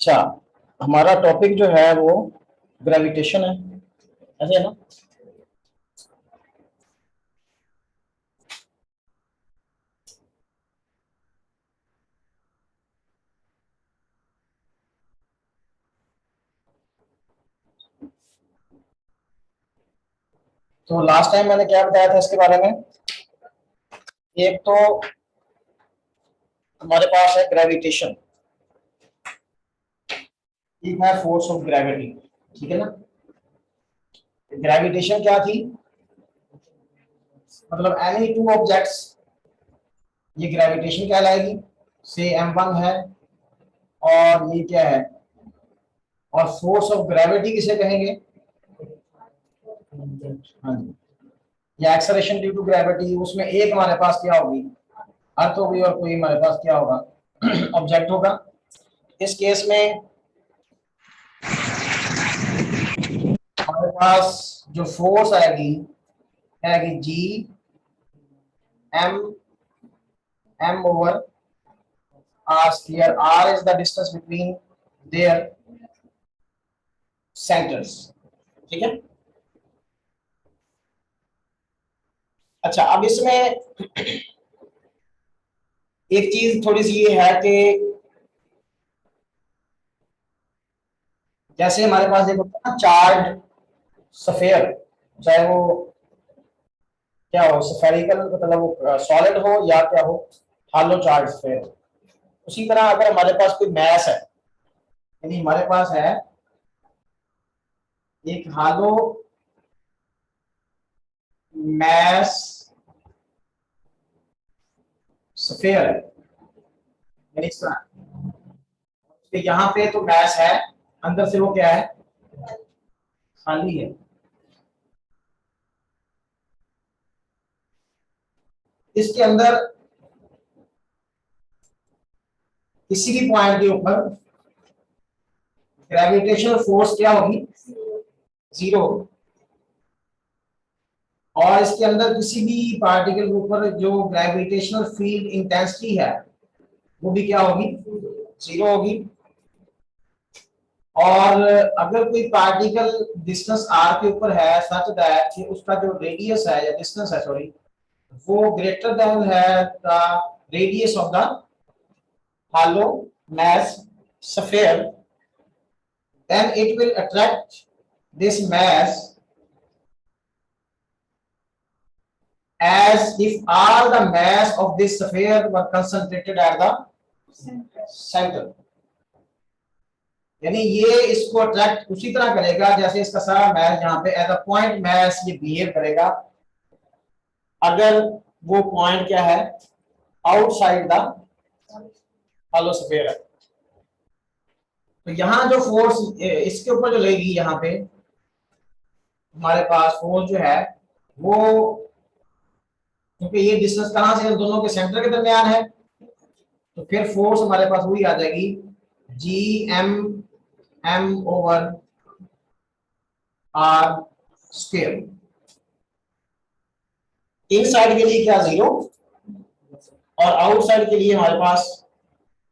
अच्छा, हमारा टॉपिक जो है वो ग्रेविटेशन है, ऐसे है ना। तो लास्ट टाइम मैंने क्या बताया था इसके बारे में। एक तो हमारे पास है ग्रेविटेशन, एक है फोर्स ऑफ ग्रेविटी। ठीक है ना। ग्रेविटेशन क्या थी, मतलब एनी टू ऑब्जेक्ट्स, ये ग्रेविटेशन कहलाएगी। से m1 है और ये क्या है, और फोर्स ऑफ ग्रेविटी किसे कहेंगे। हाँ जी, या एक्सेलरेशन ड्यू टू ग्रेविटी, उसमें एक हमारे पास क्या होगी, अर्थ होगी, और कोई हमारे पास क्या होगा, ऑब्जेक्ट होगा। इस केस में हमारे पास जो फोर्स आएगी आएगी G M m over R squared. R is the distance between their centres. ठीक है। अच्छा, अब इसमें एक चीज थोड़ी सी ये है कि जैसे हमारे पास देखो ना चार्ड सफेयर, चाहे वो क्या हो, स्फेरिकल मतलब वो सॉलिड हो या क्या हो, हालो चार्ज सफेयर। उसी तरह अगर हमारे पास कोई मैस है, यानी हमारे पास है एक हालो मैस सफेयर है, यानी इस तरह, तो यहाँ पे तो मैस है, अंदर से वो क्या है, खाली है। इसके अंदर किसी भी पॉइंट के ऊपर ग्रेविटेशनल फोर्स क्या होगी, जीरो होगी। और इसके अंदर किसी भी पार्टिकल के ऊपर जो ग्रेविटेशनल फील्ड इंटेंसिटी है वो भी क्या होगी, जीरो होगी। और अगर कोई पार्टिकल डिस्टेंस आर के ऊपर है सच दैट कि उसका जो रेडियस है या डिस्टेंस है सॉरी, वो ग्रेटर देन है the radius of the hollow mass sphere, then it will attract this mass as if all the mass of this sphere were concentrated at the center। यानी ये इसको attract उसी तरह करेगा जैसे इसका सारा मैस यहाँ पे एज अ पॉइंट मैस ये बिहेव करेगा, अगर वो पॉइंट क्या है, आउटसाइड द हॉलो स्फीयर है। तो यहाँ जो फोर्स इसके ऊपर जो लगेगी, यहाँ पे हमारे पास फोर्स जो है वो, क्योंकि ये डिस्टेंस कहां से दोनों के सेंटर के दरमियान है, तो फिर फोर्स हमारे पास वही आ जाएगी G M m over R squared. Inside के लिए क्या जीरो, और आउटसाइड के लिए हमारे पास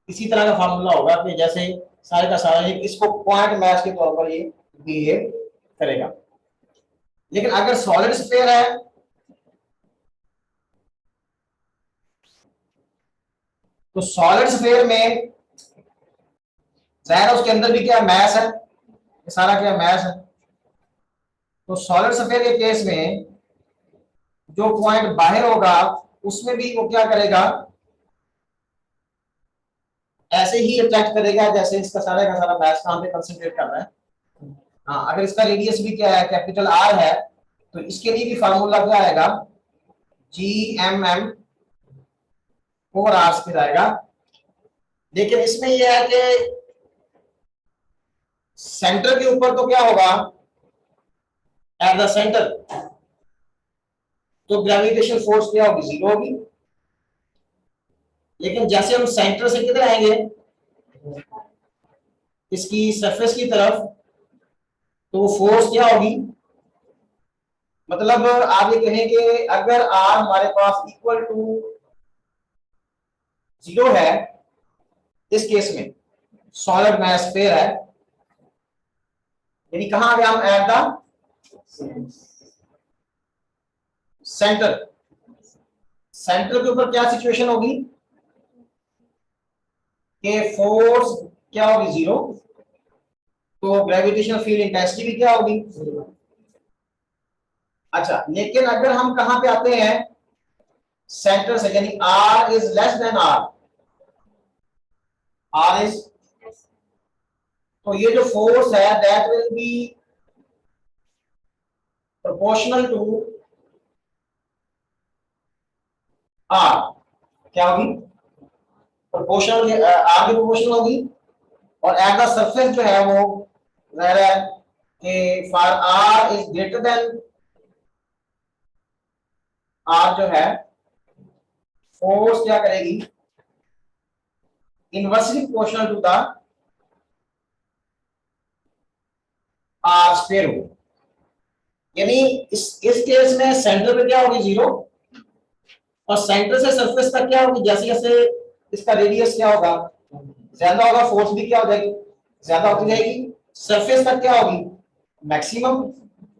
इसी तरह का फार्मूला होगा कि जैसे सारे का सारा इसको पॉइंट मैच के तौर पर ये बिहेव करेगा। लेकिन अगर सॉलिड स्फीयर है तो सॉलिड स्फीयर में जाहिर उसके अंदर भी क्या मैस है, ये सारा क्या मैस है। तो सॉलिड स्फीयर के केस में जो पॉइंट बाहर होगा उसमें भी वो क्या करेगा, ऐसे ही अट्रैक्ट करेगा जैसे इसका का सारा मैस कहां पे कंसंट्रेट कर रहा है। हाँ, अगर इसका रेडियस भी क्या है, कैपिटल आर है, तो इसके लिए भी फार्मूला क्या आएगा, G M m over R squared आएगा। लेकिन इसमें यह है कि सेंटर के ऊपर तो क्या होगा, एट द सेंटर, तो ग्रेविटेशन फोर्स क्या होगी, जीरो होगी। लेकिन जैसे हम सेंटर से किधर आएंगे, इसकी सरफेस की तरफ, तो वो फोर्स क्या होगी, मतलब आप ये कहें कि अगर आर हमारे पास इक्वल टू जीरो है इस केस में, सॉलिड मास पेयर है, यानी कहां आ गया हम, एट द सेंटर। सेंटर के ऊपर क्या सिचुएशन होगी कि फोर्स क्या होगी, जीरो, तो ग्रेविटेशनल फील्ड इंटेंसिटी भी क्या होगी। अच्छा, लेकिन अगर हम कहां पे आते हैं, सेंटर से, यानी r is less than R, r is, तो ये जो फोर्स है that will be proportional to r, क्या होगी, प्रोपोर्शनल, आर की प्रोपोर्शनल होगी। और एट द सरफेस जो है वो रह रहा है कि for r is greater than R, जो है फोर्स क्या करेगी, inversely proportional to the r square हो। यानी इस केस में सेंटर पे क्या होगी, जीरो, और सेंटर से सरफेस तक क्या होगी, जैसे जैसे इसका रेडियस क्या होगा, ज्यादा होगा, फोर्स भी क्या हो जाएगी, ज्यादा होती जाएगी। सरफेस तक क्या होगी, मैक्सिमम।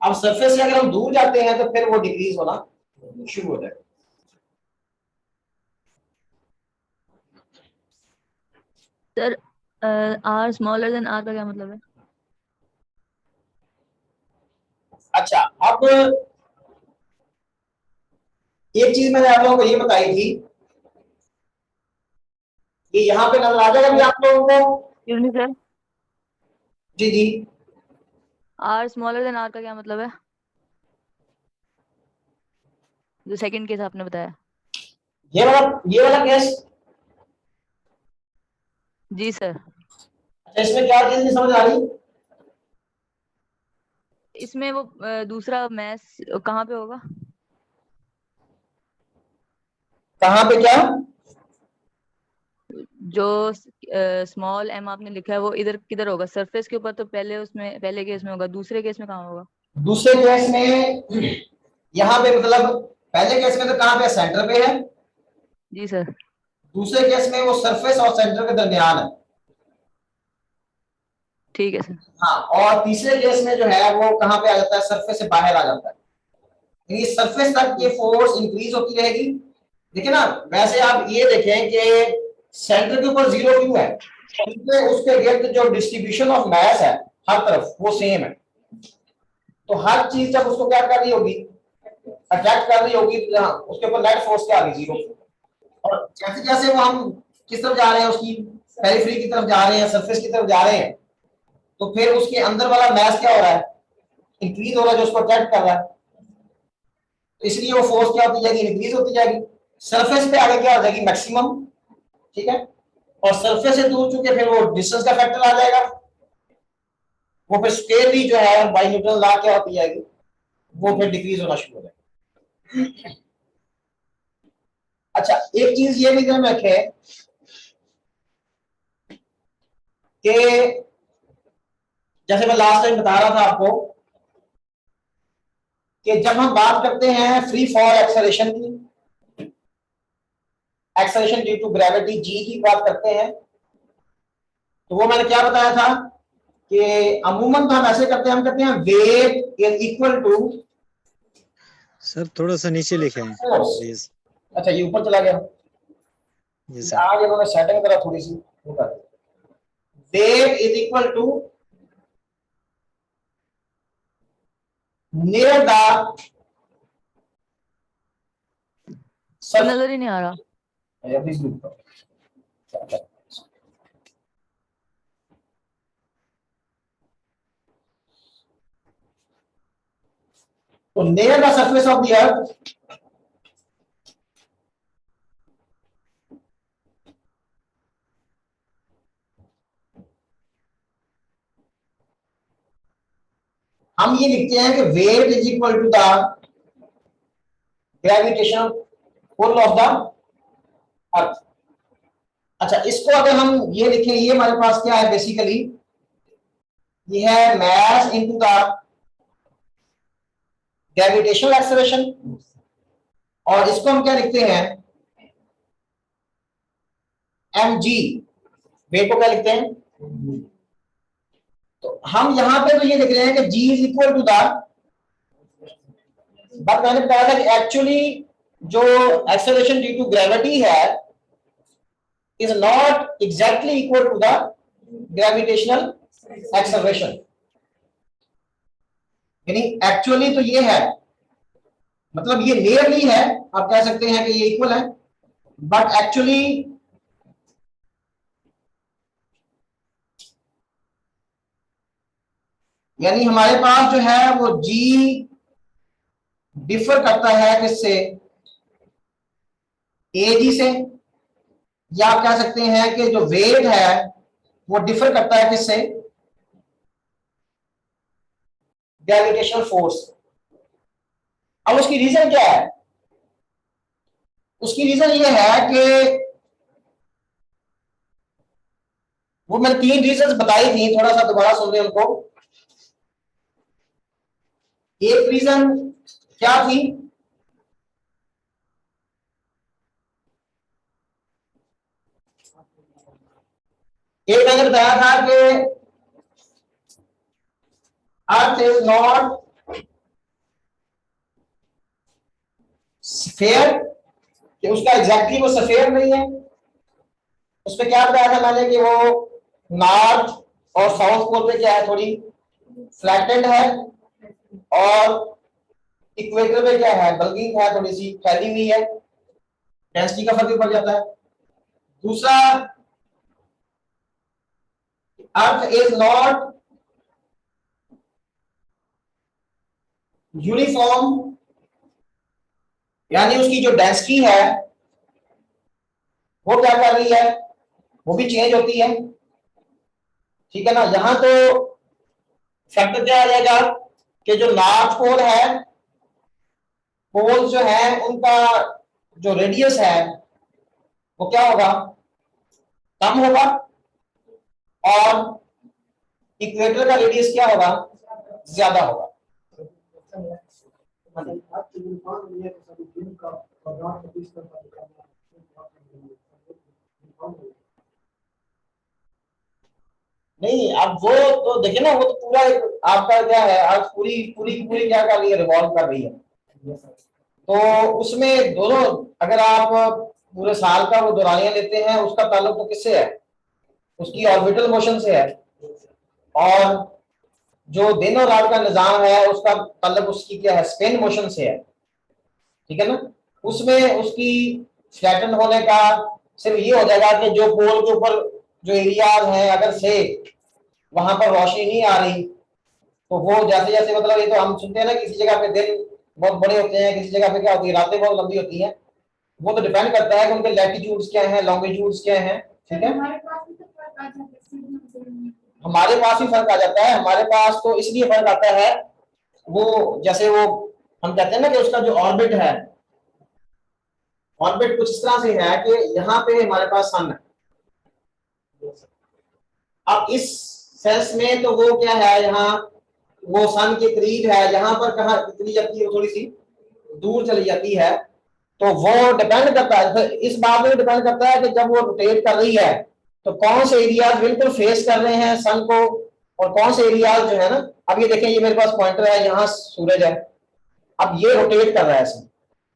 अब सरफेस से अगर हम दूर जाते हैं तो फिर वो डिक्रीज होना शुरू हो जाएगा। Sir r smaller than R का क्या मतलब है? अच्छा, अब एक चीज मैंने आप लोगों को ये बताई थी, ये यहाँ पे नजर आ जाएगा भी आप लोगों को। क्यों नहीं सर? जी जी, आर स्मॉलर देन आर का क्या मतलब है, जो सेकंड केस आपने बताया? ये वाला केस। जी सर। अच्छा, इसमें क्या चीज नहीं समझ आ रही। इसमें वो दूसरा मैस कहाँ पे होगा? कहाँ पे क्या, जो स्मॉल एम आपने लिखा है वो इधर किधर होगा, सरफेस के ऊपर तो पहले उसमें पहले केस में होगा, दूसरे केस में कहाँ होगा? दूसरे केस में यहाँ पे, मतलब पहले केस में तो कहाँ पे, सेंटर पे है। जी सर। दूसरे केस में वो सरफेस और सेंटर के दरमियान है। ठीक है सर। हाँ, और तीसरे केस में जो है वो कहाँ पे आ जाता है, सरफेस से बाहर आ जाता है, यानी सरफेस तक ये फोर्स इंक्रीज होती रहेगी। देखिए ना, वैसे आप ये देखें कि सेंटर के ऊपर जीरो क्यों है, क्योंकि उसके गिर्द जो डिस्ट्रीब्यूशन ऑफ मास है हर तरफ वो सेम है। तो हर चीज जब उसको क्या कर रही होगी, अट्रैक्ट कर रही होगी, तो उसके ऊपर नेट फोर्स क्या आ गई, जीरो। और जैसे जैसे वो हम किस तरफ जा रहे हैं, उसकी पेरिफेरी की तरफ जा रहे हैं, सरफेस की तरफ जा रहे हैं, तो फिर उसके अंदर वाला मास क्या हो रहा है, इंक्रीज हो रहा है, जो उसको अट्रैक्ट कर रहा है। तो इसलिए वो फोर्स क्या होती जाएगी, इंक्रीज होती जाएगी। सरफेस पे आगे क्या हो जाएगी, मैक्सिमम, ठीक है। और सरफेस से दूर चुके फिर वो डिस्टेंस का फैक्टर आ जाएगा, वो फिर स्केल जो है बाई न्यूटन लॉ क्या होती जाएगी, वो फिर डिक्रीज होना शुरू हो जाएगा। अच्छा, एक चीज ये भी ध्यान रखें कि जैसे मैं लास्ट टाइम बता रहा था आपको कि जब हम बात करते हैं फ्री फॉल एक्सेलरेशन की, acceleration due to gravity G की बात करते हैं, तो वो मैंने क्या बताया था कि अमूमन तो हम ऐसे करते हैं, हम कहते हैं weight is equal to, sir थोड़ा सा नीचे लिखे हैं प्लीज। अच्छा, ये ऊपर चला गया, जी सर। आज इन्होंने सेटिंग करा थोड़ी सी, weight is equal to near the नजर ही नहीं आ रहा। तो near the surface of the earth, हम ये लिखते हैं कि weight is equal to the gravitational pull of the earth. अच्छा, इसको अगर हम ये लिखें, ये हमारे पास क्या है, बेसिकली ये है mass into the gravitational acceleration, और इसको हम क्या लिखते हैं, mg, वेट को क्या लिखते हैं, तो हम यहां पे तो ये लिख रहे हैं कि g is equal to the, but मैंने बताया था कि एक्चुअली जो एक्सेलरेशन ड्यू टू ग्रेविटी है is not exactly equal to the gravitational acceleration. यानी एक्चुअली तो ये है, मतलब ये नियरली है, आप कह सकते हैं कि ये इक्वल है, बट एक्चुअली यानी हमारे पास जो है वो g डिफर करता है किससे, एजी से, या आप कह सकते हैं कि जो वेट है वो डिफर करता है किससे, ग्रेविटेशनल फोर्स। अब उसकी रीजन क्या है, उसकी रीजन ये है कि वो मैंने 3 रीजंस बताई थी, थोड़ा सा दोबारा सुन लें उनको। एक रीजन क्या थी, एक मैंने बताया था कि अर्थ इज नॉट स्फेयर, कि उसका एग्जैक्टली वो स्फेयर नहीं है। उस पर क्या बताया था मैंने कि वो नॉर्थ और साउथ पोल पे क्या है, थोड़ी फ्लैटेंड है, और इक्वेटर पे क्या है, बल्किंग है, थोड़ी सी फैली हुई है, डेंसिटी का फर्क भी पड़ जाता है। दूसरा, अर्थ इज नॉट यूनिफॉर्म, यानी उसकी जो डेंसिटी है वो क्या कर रही है, वो भी चेंज होती है, ठीक है ना। यहां तो फैक्टर क्या आ जाएगा कि जो नॉर्थ पोल है, पोल जो है उनका जो रेडियस है वो क्या होगा, कम होगा, और इक्वेटर का रेडियस क्या होगा, ज्यादा होगा। नहीं, अब वो तो देखिए ना, वो तो पूरा आपका क्या है, आज पूरी पूरी पूरी क्या कर रही है, रिवॉल्व कर रही है। तो उसमें दोनों, अगर आप पूरे साल का वो दौरानिया लेते हैं, उसका ताल्लुक तो किससे है, उसकी ऑर्बिटल मोशन से है, और जो दिन और रात का निजाम है उसका ताल्लुक उसकी क्या है, स्पिन मोशन से है, ठीक है ना। उसमें उसकी फ्लैटन होने का सिर्फ ये हो जाएगा कि जो पोल के ऊपर जो एरियाज हैं, अगर से वहां पर रोशनी नहीं आ रही, तो वो जैसे जैसे, मतलब ये तो हम सुनते हैं ना, किसी जगह पे दिन बहुत बड़े होते हैं, किसी जगह पे क्या होती है, रातें बहुत लंबी होती हैं। वो तो डिपेंड करता है कि उनके लैटिट्यूड्स क्या हैं, लॉन्गिट्यूड्स क्या हैं, ठीक है। हमारे पास भी फर्क आ जाता है, हमारे पास तो इसलिए फर्क आता है, वो जैसे वो हम कहते हैं ना कि उसका जो ऑर्बिट है, ऑर्बिट कुछ इस तरह से है कि यहाँ पे हमारे पास सन है। अब इस सेंस में तो वो क्या है, यहाँ वो सन के करीब है, यहाँ पर कहाँ इतनी जाती है, वो थोड़ी सी दूर चली जाती है। तो वो डिपेंड करता है, इस बात में डिपेंड करता है कि जब वो रोटेट कर रही है तो कौन से एरियाज बिल्कुल फेस कर रहे हैं सन को, और कौन से एरियाज जो है ना, अब ये देखें, ये मेरे पास पॉइंटर है, यहाँ सूरज है, अब ये रोटेट कर रहा है सन,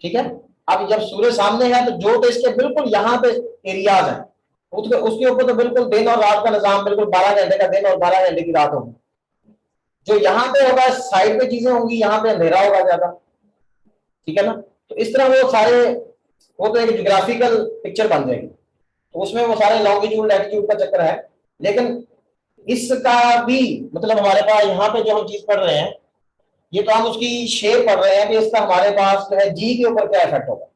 ठीक है। अब जब सूरज सामने है तो जो तो इसके बिल्कुल यहाँ पे एरियाज है, उसके ऊपर तो बिल्कुल दिन और रात का निजाम, बिल्कुल 12 घंटे का दिन और 12 घंटे की रात होगी। जो यहाँ पे होगा साइड पे चीजें होंगी, यहाँ पे अंधेरा होगा ज्यादा, ठीक है ना। तो इस तरह वो सारे, वो तो एक ज्योग्राफिकल पिक्चर बन जाएगी, तो उसमें वो सारे लॉन्गिट्यूड लैटिट्यूड का चक्कर है। लेकिन इसका भी मतलब हमारे पास यहाँ पे जो हम चीज पढ़ रहे हैं, ये तो हम उसकी शेप पढ़ रहे हैं कि इसका हमारे पास जो है जी के ऊपर क्या इफेक्ट होगा,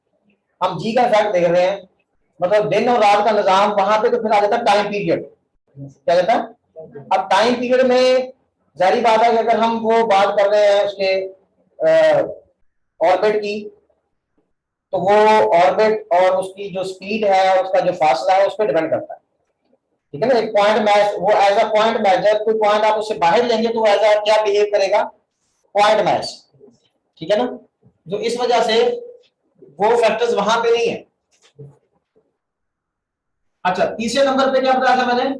हम जी का इफेक्ट देख रहे हैं। मतलब दिन और रात का निजाम, वहां पे तो फिर आ जाता है टाइम पीरियड, क्या कहता है। अब टाइम पीरियड में जारी बात है कि अगर हम वो बात कर रहे हैं उसके ऑर्बिट की, तो वो ऑर्बिट और उसकी जो स्पीड है, उसका जो फासला है, उस पर डिपेंड करता है, ठीक है ना। एक पॉइंट मैच, वो एज अ पॉइंट मैच, जब कोई पॉइंट आप उससे बाहर लेंगे तो वो एज अ क्या बिहेव करेगा, पॉइंट मैच, ठीक है ना। तो इस वजह से वो फैक्टर्स वहां पे नहीं है। अच्छा, तीसरे नंबर पे क्या बताया था मैंने,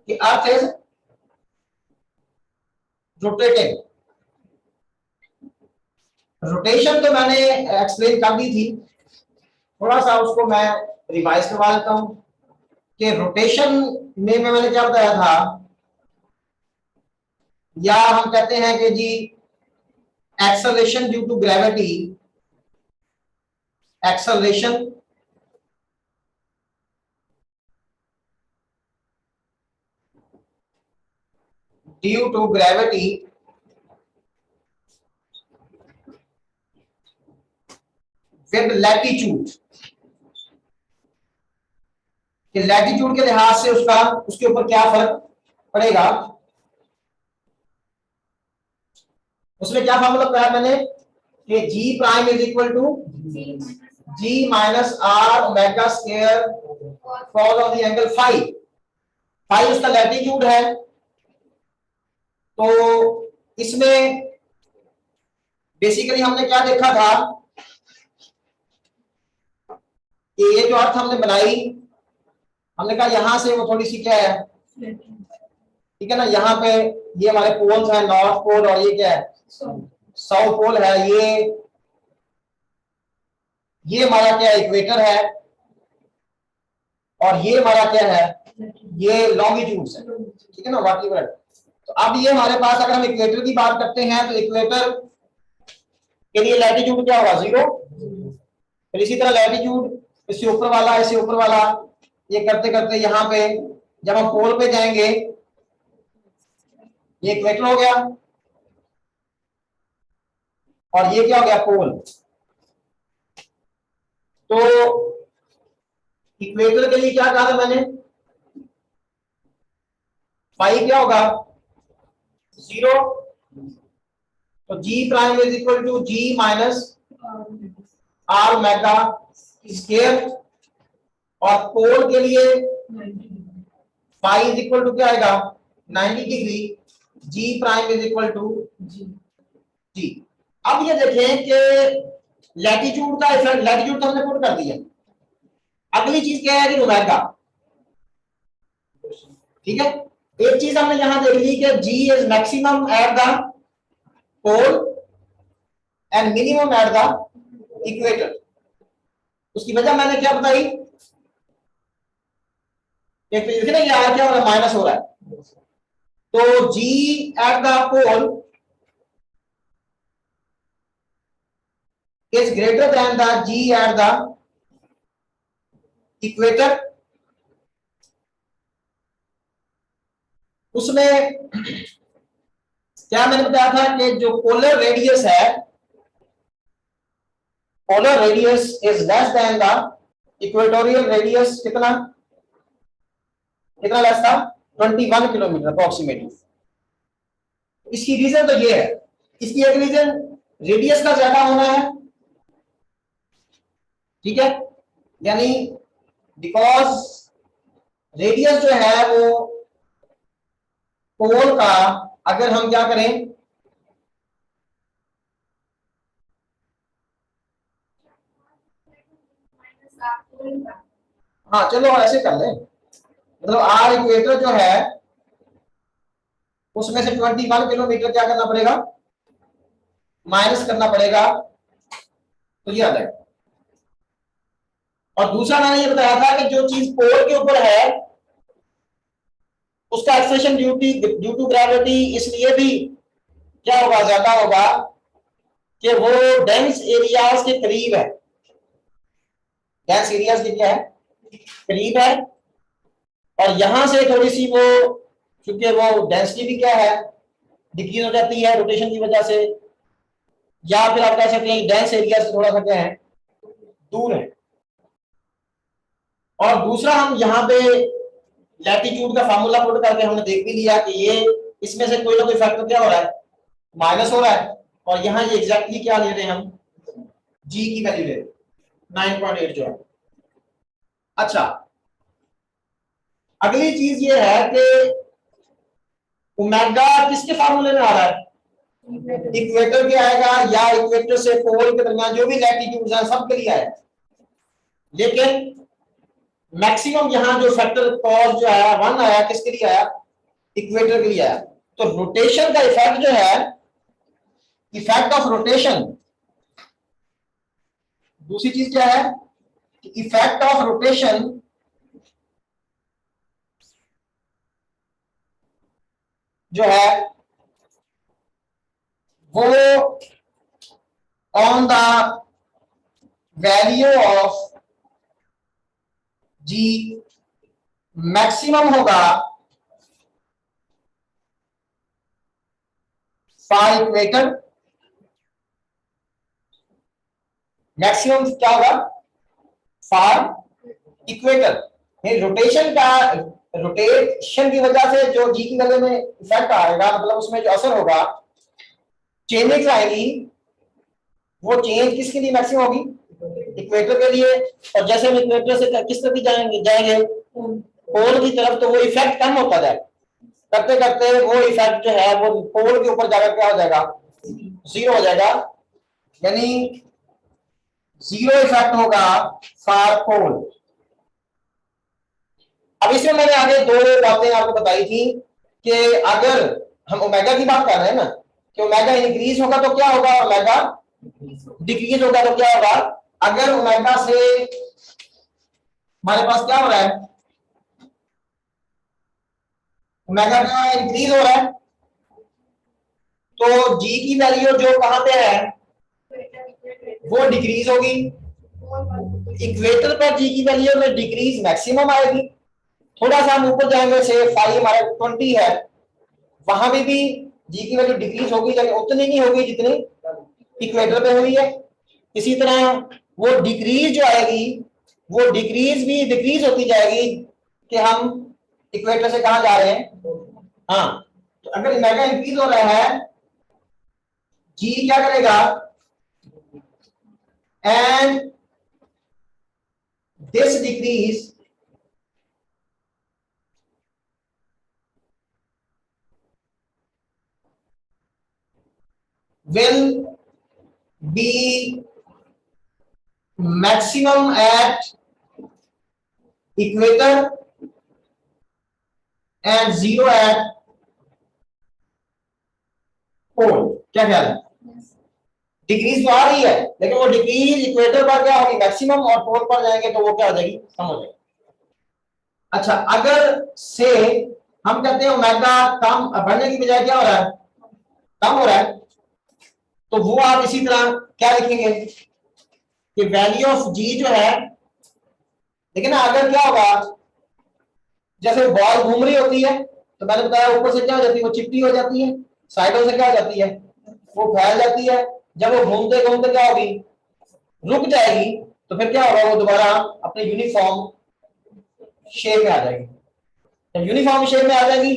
कि अर्थ इज रोटेटिंग। रोटेशन तो मैंने एक्सप्लेन कर दी थी, थोड़ा सा उसको मैं रिवाइज करवा देता हूं कि रोटेशन में मैंने क्या बताया था, या हम कहते हैं कि g acceleration due to gravity, acceleration due to gravity with latitude, कि लैटिट्यूड के लिहाज से उसका उसके ऊपर क्या फर्क पड़ेगा। उसमें क्या फॉर्मूला बताया मैंने कि g prime is equal to g minus R omega square cos of the angle phi. Phi उसका लैटिट्यूड है, तो इसमें बेसिकली हमने क्या देखा था कि ये जो अर्थ हमने बनाई, हमने कहा यहां से वो थोड़ी सी क्या है, ठीक है ना, यहाँ पे ये हमारे पोल्स हैं, नॉर्थ पोल और ये क्या है साउथ पोल है, ये हमारा क्या इक्वेटर है, और ये हमारा क्या है, ये लॉन्गिट्यूड्स है, ठीक है ना, व्हाटएवर। तो अब ये हमारे पास अगर हम इक्वेटर की बात करते हैं तो इक्वेटर के लिए लैटिट्यूड क्या होगा, 0। फिर इसी तरह लैटिट्यूड इससे ऊपर वाला, इससे ऊपर वाला, ये करते करते यहाँ पे जब हम पोल पे जाएंगे ये इक्वेटर हो गया और ये क्या हो गया, पोल। तो इक्वेटर के लिए क्या कहा था मैंने, फाई क्या होगा, 0। तो g prime is equal to g minus R omega square, और पोल के लिए फाई इज इक्वल टू क्या आएगा, 90 degree, g prime is equal to g. अब ये देखें कि लैटिट्यूड का इफेक्ट, लैटिट्यूड तो हमने पुट कर दिया, अगली चीज क्या है कि ओमेगा, ठीक है। एक चीज हमने यहां देख ली कि g is maximum at the pole and minimum at the equator. उसकी वजह मैंने क्या बताई, एक तो देखिए ना ये आर क्या हो रहा है, माइनस हो रहा है, तो g at the pole is greater than the g at the equator. उसमें क्या मैंने बताया था कि जो पोलर रेडियस है, polar radius is less than the equatorial radius, कितना कितना लेस था, 21 किलोमीटर अप्रोक्सीमेटली। इसकी रीजन तो ये है, इसकी एक रीजन रेडियस का ज्यादा होना है, ठीक है, यानी बिकॉज रेडियस जो है वो पोल का, अगर हम क्या करें, हाँ चलो ऐसे कर लें, मतलब आर इक्वेटर जो है उसमें से 21 किलोमीटर क्या करना पड़ेगा, माइनस करना पड़ेगा, तो ये आ जाएगा। और दूसरा मैंने ये बताया था कि जो चीज पोल के ऊपर है उसका एक्सेलरेशन ड्यू टू ग्रेविटी इसलिए भी क्या होगा, ज्यादा होगा कि वो डेंस एरियाज के करीब है, डेंस एरियाज के क्या है, करीब है, और यहां से थोड़ी सी वो, क्योंकि वो डेंसिटी भी क्या है, डिक्रीज हो जाती है रोटेशन की वजह से, या फिर आप कह सकते हैं डेंस एरिया से थोड़ा सा क्या है, दूर है। और दूसरा हम यहाँ पे लैटिट्यूड का फार्मूला पुट करके हमने देख भी लिया कि ये इसमें से कोई ना कोई फैक्टर क्या हो रहा है, माइनस हो रहा है, और यहाँ ये एग्जैक्टली क्या ले रहे हैं हम, जी की वैल्यू ले रहे हैं 9.8 जो है। अच्छा, अगली चीज ये है कि ओमेगा किसके फार्मूले में आ रहा है, इक्वेटर के आएगा, या इक्वेटर से पोल के दरमियान जो भी लैटिट्यूड है सब के लिए आएगा। लेकिन मैक्सिमम यहाँ जो फैक्टर कॉस जो आया 1 आया, किसके लिए आया? इक्वेटर के लिए आया। तो रोटेशन का इफेक्ट जो है, इफेक्ट ऑफ रोटेशन, दूसरी चीज क्या है? इफेक्ट ऑफ रोटेशन जो है वो on the value of g maximum होगा फॉर इक्वेटर। मैक्सिमम क्या होगा? For equator. रोटेशन का, रोटेशन की वजह से जो जी की वैल्यू में इफेक्ट आएगा, मतलब उसमें जो असर होगा, चेंजेस आएगी, वो चेंज किसके लिए मैक्सिमम होगी? इक्वेटर के लिए। और जैसे हम इक्वेटर से किस तरफ जाएंगे पोल की तरफ, तो वो इफेक्ट कम होता जाएगा, करते करते वो इफेक्ट जो है वो पोल के ऊपर जाकर क्या हो जाएगा? जीरो हो जाएगा, यानी जीरो इफेक्ट होगा फॉर पोल। अब इसमें मैंने आगे दो बातें आपको बताई थी कि अगर हम ओमेगा की बात कर रहे हैं ना, कि ओमेगा इंक्रीज होगा तो क्या होगा? ओमेगा डिक्रीज होगा तो क्या होगा? अगर ओमेगा से हमारे पास क्या हो रहा है? ओमेगा का इंक्रीज हो रहा है, तो जी की वैल्यू जो कहां पे है वो डिक्रीज होगी। इक्वेटर पर जी की वैल्यू में डिक्रीज मैक्सिमम आएगी। थोड़ा सा हम ऊपर जाएंगे, से फाई हमारा 20 है, वहां पे भी जी की वैल्यू डिक्रीज होगी, लेकिन उतनी नहीं होगी जितनी इक्वेटर पे हुई है। इसी तरह वो डिक्रीज जो आएगी, वो डिक्रीज भी डिक्रीज होती जाएगी कि हम इक्वेटर से कहां जा रहे हैं। हाँ, तो अगर ओमेगा इंक्रीज हो रहा है, जी क्या करेगा? And this decrease will be maximum at equator and zero at pole। क्या ख्याल है? डिक्रीज तो आ रही है, लेकिन वो डिक्रीज इक्वेटर पर क्या होगी? मैक्सिमम, और पोल पर जाएंगे तो वो क्या हो जाएगी? कम हो जाएगी। अच्छा, अगर से हम कहते हैं ओमेगा कम बढ़ने की बजाय क्या हो रहा है? कम हो रहा है, तो वो आप इसी तरह क्या लिखेंगे कि वैल्यू ऑफ जी जो है, लेकिन अगर क्या होगा, जैसे बॉल घूम रही होती है, तो मैंने बताया ऊपर से क्या हो जाती है? वो चिपटी हो जाती है, साइडों से क्या हो जाती है? वो फैल जाती है। जब वो घूमते घूमते क्या होगी? रुक जाएगी, तो फिर क्या होगा? वो दोबारा अपने यूनिफॉर्म शेप में आ जाएगी। जब यूनिफॉर्म शेप में आ जाएगी,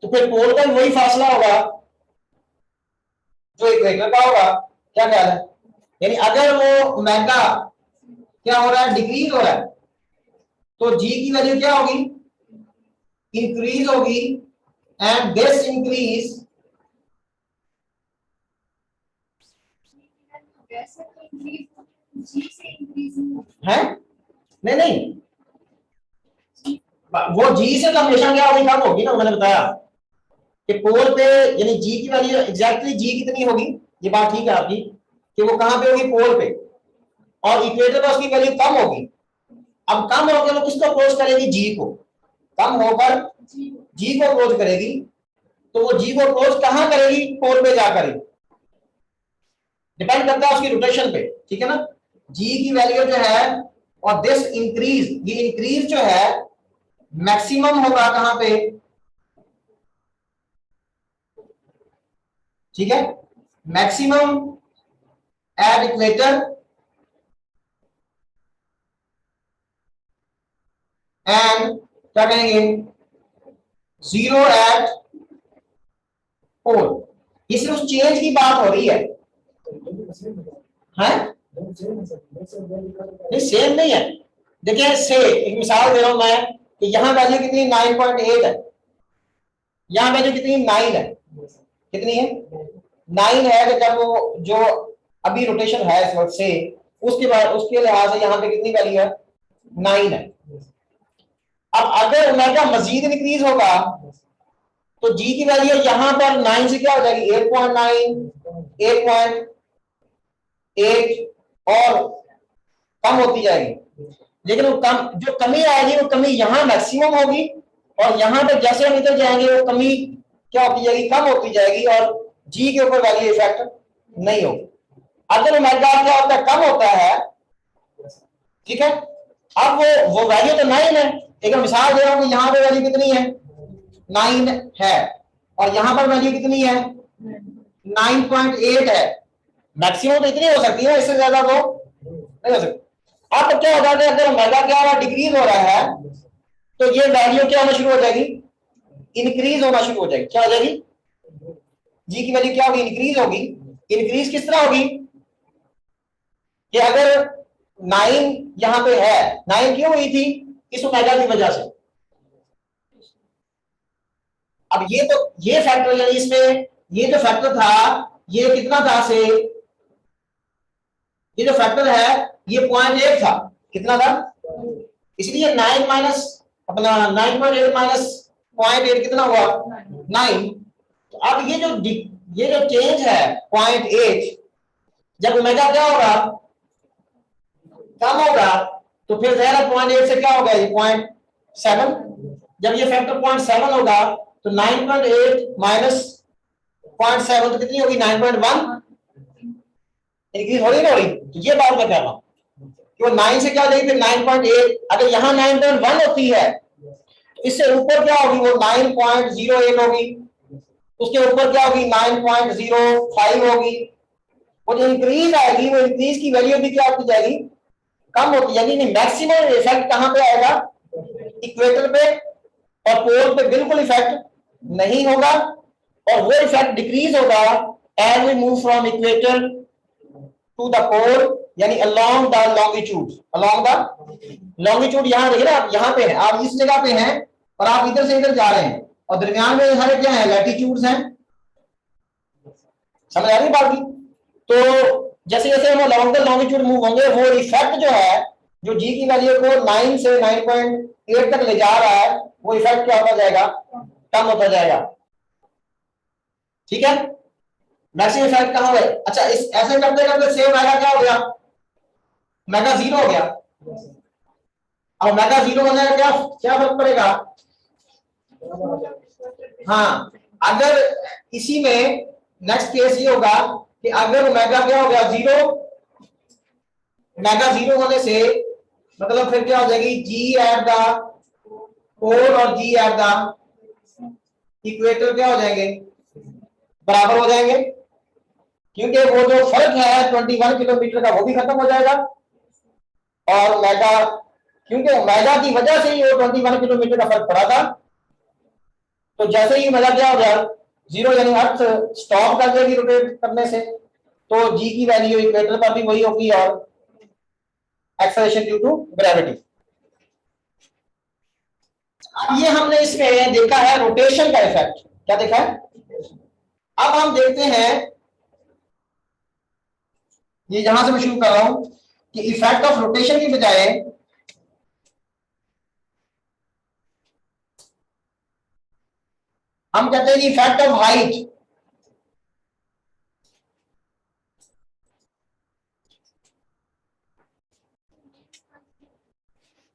तो फिर पोल का वही फासला होगा जो इक्वेटर का होगा। क्या ख्याल है? यानी अगर वो ओमेगा क्या हो रहा है? डिक्रीज हो रहा है, तो जी की वैल्यू क्या होगी? इंक्रीज होगी, एंड दिस इंक्रीज है, नहीं नहीं, वो जी से तो हमेशा क्या होगी? कम होगी ना। मैंने बताया कि पोल पे, यानी जी की वैल्यू एग्जैक्टली जी कितनी होगी, ये बात ठीक है आपकी, कि वो कहां पे होगी? पोल पे। और इक्वेटर पर उसकी वैल्यू कम होगी। अब कम होकर वो किसको अप्रोच करेगी? जी को। कम होकर जी को अप्रोच करेगी, तो वो जी को अप्रोच कहां करेगी? पोल पे जाकर। डिपेंड करता है उसकी रोटेशन पे, ठीक है ना। जी की वैल्यू जो है, और दिस इंक्रीज, ये इंक्रीज जो है मैक्सिमम होगा कहां पे? ठीक है, मैक्सिमम एट इक्वेटर एंड क्या कहेंगे? जीरो एट पोल। ये सिर्फ चेंज की बात हो रही है, हैं? नहीं, सेम नहीं है। देखिए, से एक मिसाल दे रहा हूं मैं कि यहां वैल्यू कितनी? 9.8 है। यहां वैल्यू कितनी? 9 है। कितनी है? 9 है। कि जब वो जो अभी रोटेशन है इस वक्त से, उसके बाद उसके लिहाज से यहाँ पे कितनी वैल्यू है? 9 है। अब अगर ओमेगा मजीद इंक्रीज होगा तो जी की वैल्यू यहां पर 9 से क्या हो जाएगी 8.9 8.8 और कम होती जाएगी। लेकिन वो कम जो कमी आएगी वो कमी यहां मैक्सिमम होगी और यहां पर जैसे हम इधर जाएंगे वो कमी क्या होती जाएगी कम होती जाएगी और जी के ऊपर वैल्यू इफेक्ट नहीं होगी। अगर ओमेगा क्या होता है कम होता है, ठीक है, अब वो वैल्यू तो 9 है, एक मिसाल दे रहा हूं कि यहां पे वैल्यू कितनी है 9 है और यहां पर वैल्यू कितनी है 9.8 है। मैक्सिमम तो इतनी हो सकती है, इससे ज्यादा तो नहीं हो सकती। अब क्या होगा कि अगर ओमेगा क्या हो रहा है डिक्रीज हो रहा है तो ये वैल्यू क्या होना शुरू हो जाएगी इंक्रीज होना शुरू हो जाएगी। क्या हो जाएगी जी की वैल्यू क्या होगी इंक्रीज होगी। इंक्रीज किस तरह होगी कि अगर 9 यहां पे है, 9 क्यों हुई थी इस ओमेगा की वजह से। अब ये फैक्टर यानी इसमें ये जो फैक्टर था ये कितना था से ये जो फैक्टर है ये 0.8 था, कितना था, इसलिए 9 माइनस अपना 9.8 माइनस 0.8 कितना हुआ 9। तो अब ये जो चेंज है 0.8 जब ओमेगा क्या होगा कम होगा तो फिर जहरा 0.8 से क्या होगा ये 0.7। जब ये फैक्टर 0.7 होगा तो 9.8 माइनस 0.7 तो कितनी होगी 9.1 इंक्रीज हो रही ना हो रही। तो ये बात मैं कह रहा हूं कि वो 9 से क्या हो जाएगी फिर 9.8। अगर यहां 9.1 होती है तो इससे ऊपर क्या होगी वो 9.08 होगी, उसके ऊपर क्या होगी 9.05 होगी। वो जो इंक्रीज आएगी वो इंक्रीज की वैल्यू भी क्या होती जाएगी कम होती जाएगी। नहीं मैक्सिमम इफेक्ट कहां पे आएगा इक्वेटर पे और पोल पे बिल्कुल इफेक्ट नहीं होगा और वो इफेक्ट डिक्रीज होगा as we move from equator to the pole यानी along the longitude. Along the longitude यहां देखिए ना आप यहां पे हैं, आप इस जगह पे हैं और आप इधर से इधर जा रहे हैं और दरमियान में सारे क्या है लैटिट्यूड्स हैं। समझ आ रही बात की। तो जैसे जैसे हम अलोंग द लॉन्गिट्यूड मूव होंगे वो इफेक्ट जो है जो जी की वैल्यू को 9 से 9.8 तक ले जा रहा है वो इफेक्ट क्या होता जाएगा कम होता जाएगा। ठीक है, मैक्सिमम इफेक्ट कहां हुए। अच्छा इस ऐसे करते करते सेम ओमेगा क्या हो गया ओमेगा 0 हो गया। अब ओमेगा 0 होने का क्या क्या फर्क पड़ेगा। हाँ अगर इसी में नेक्स्ट केस ये होगा कि अगर ओमेगा क्या हो गया 0, ओमेगा 0 होने से मतलब फिर क्या हो जाएगी जी एट द पोल और जी एट द इक्वेटर क्या हो जाएंगे बराबर हो जाएंगे क्योंकि वो जो फर्क है 21 किलोमीटर का वो भी खत्म हो जाएगा और ओमेगा क्योंकि ओमेगा की वजह से ही वो 21 किलोमीटर का फर्क पड़ा था। तो जैसे ही ओमेगा क्या हो गया 0 यानी अर्थ स्टॉप कर देगी रोटेट करने से तो जी की वैल्यू इक्वेटर पर भी वही होगी और एक्सेलरेशन ड्यू टू ग्रेविटी। अब ये हमने इसमें देखा है रोटेशन का इफेक्ट। क्या देखा है। अब हम देखते हैं ये यहां से मैं शुरू कर रहा हूं कि इफेक्ट ऑफ रोटेशन की बजाय हम कहते हैं कि इफेक्ट ऑफ हाइट।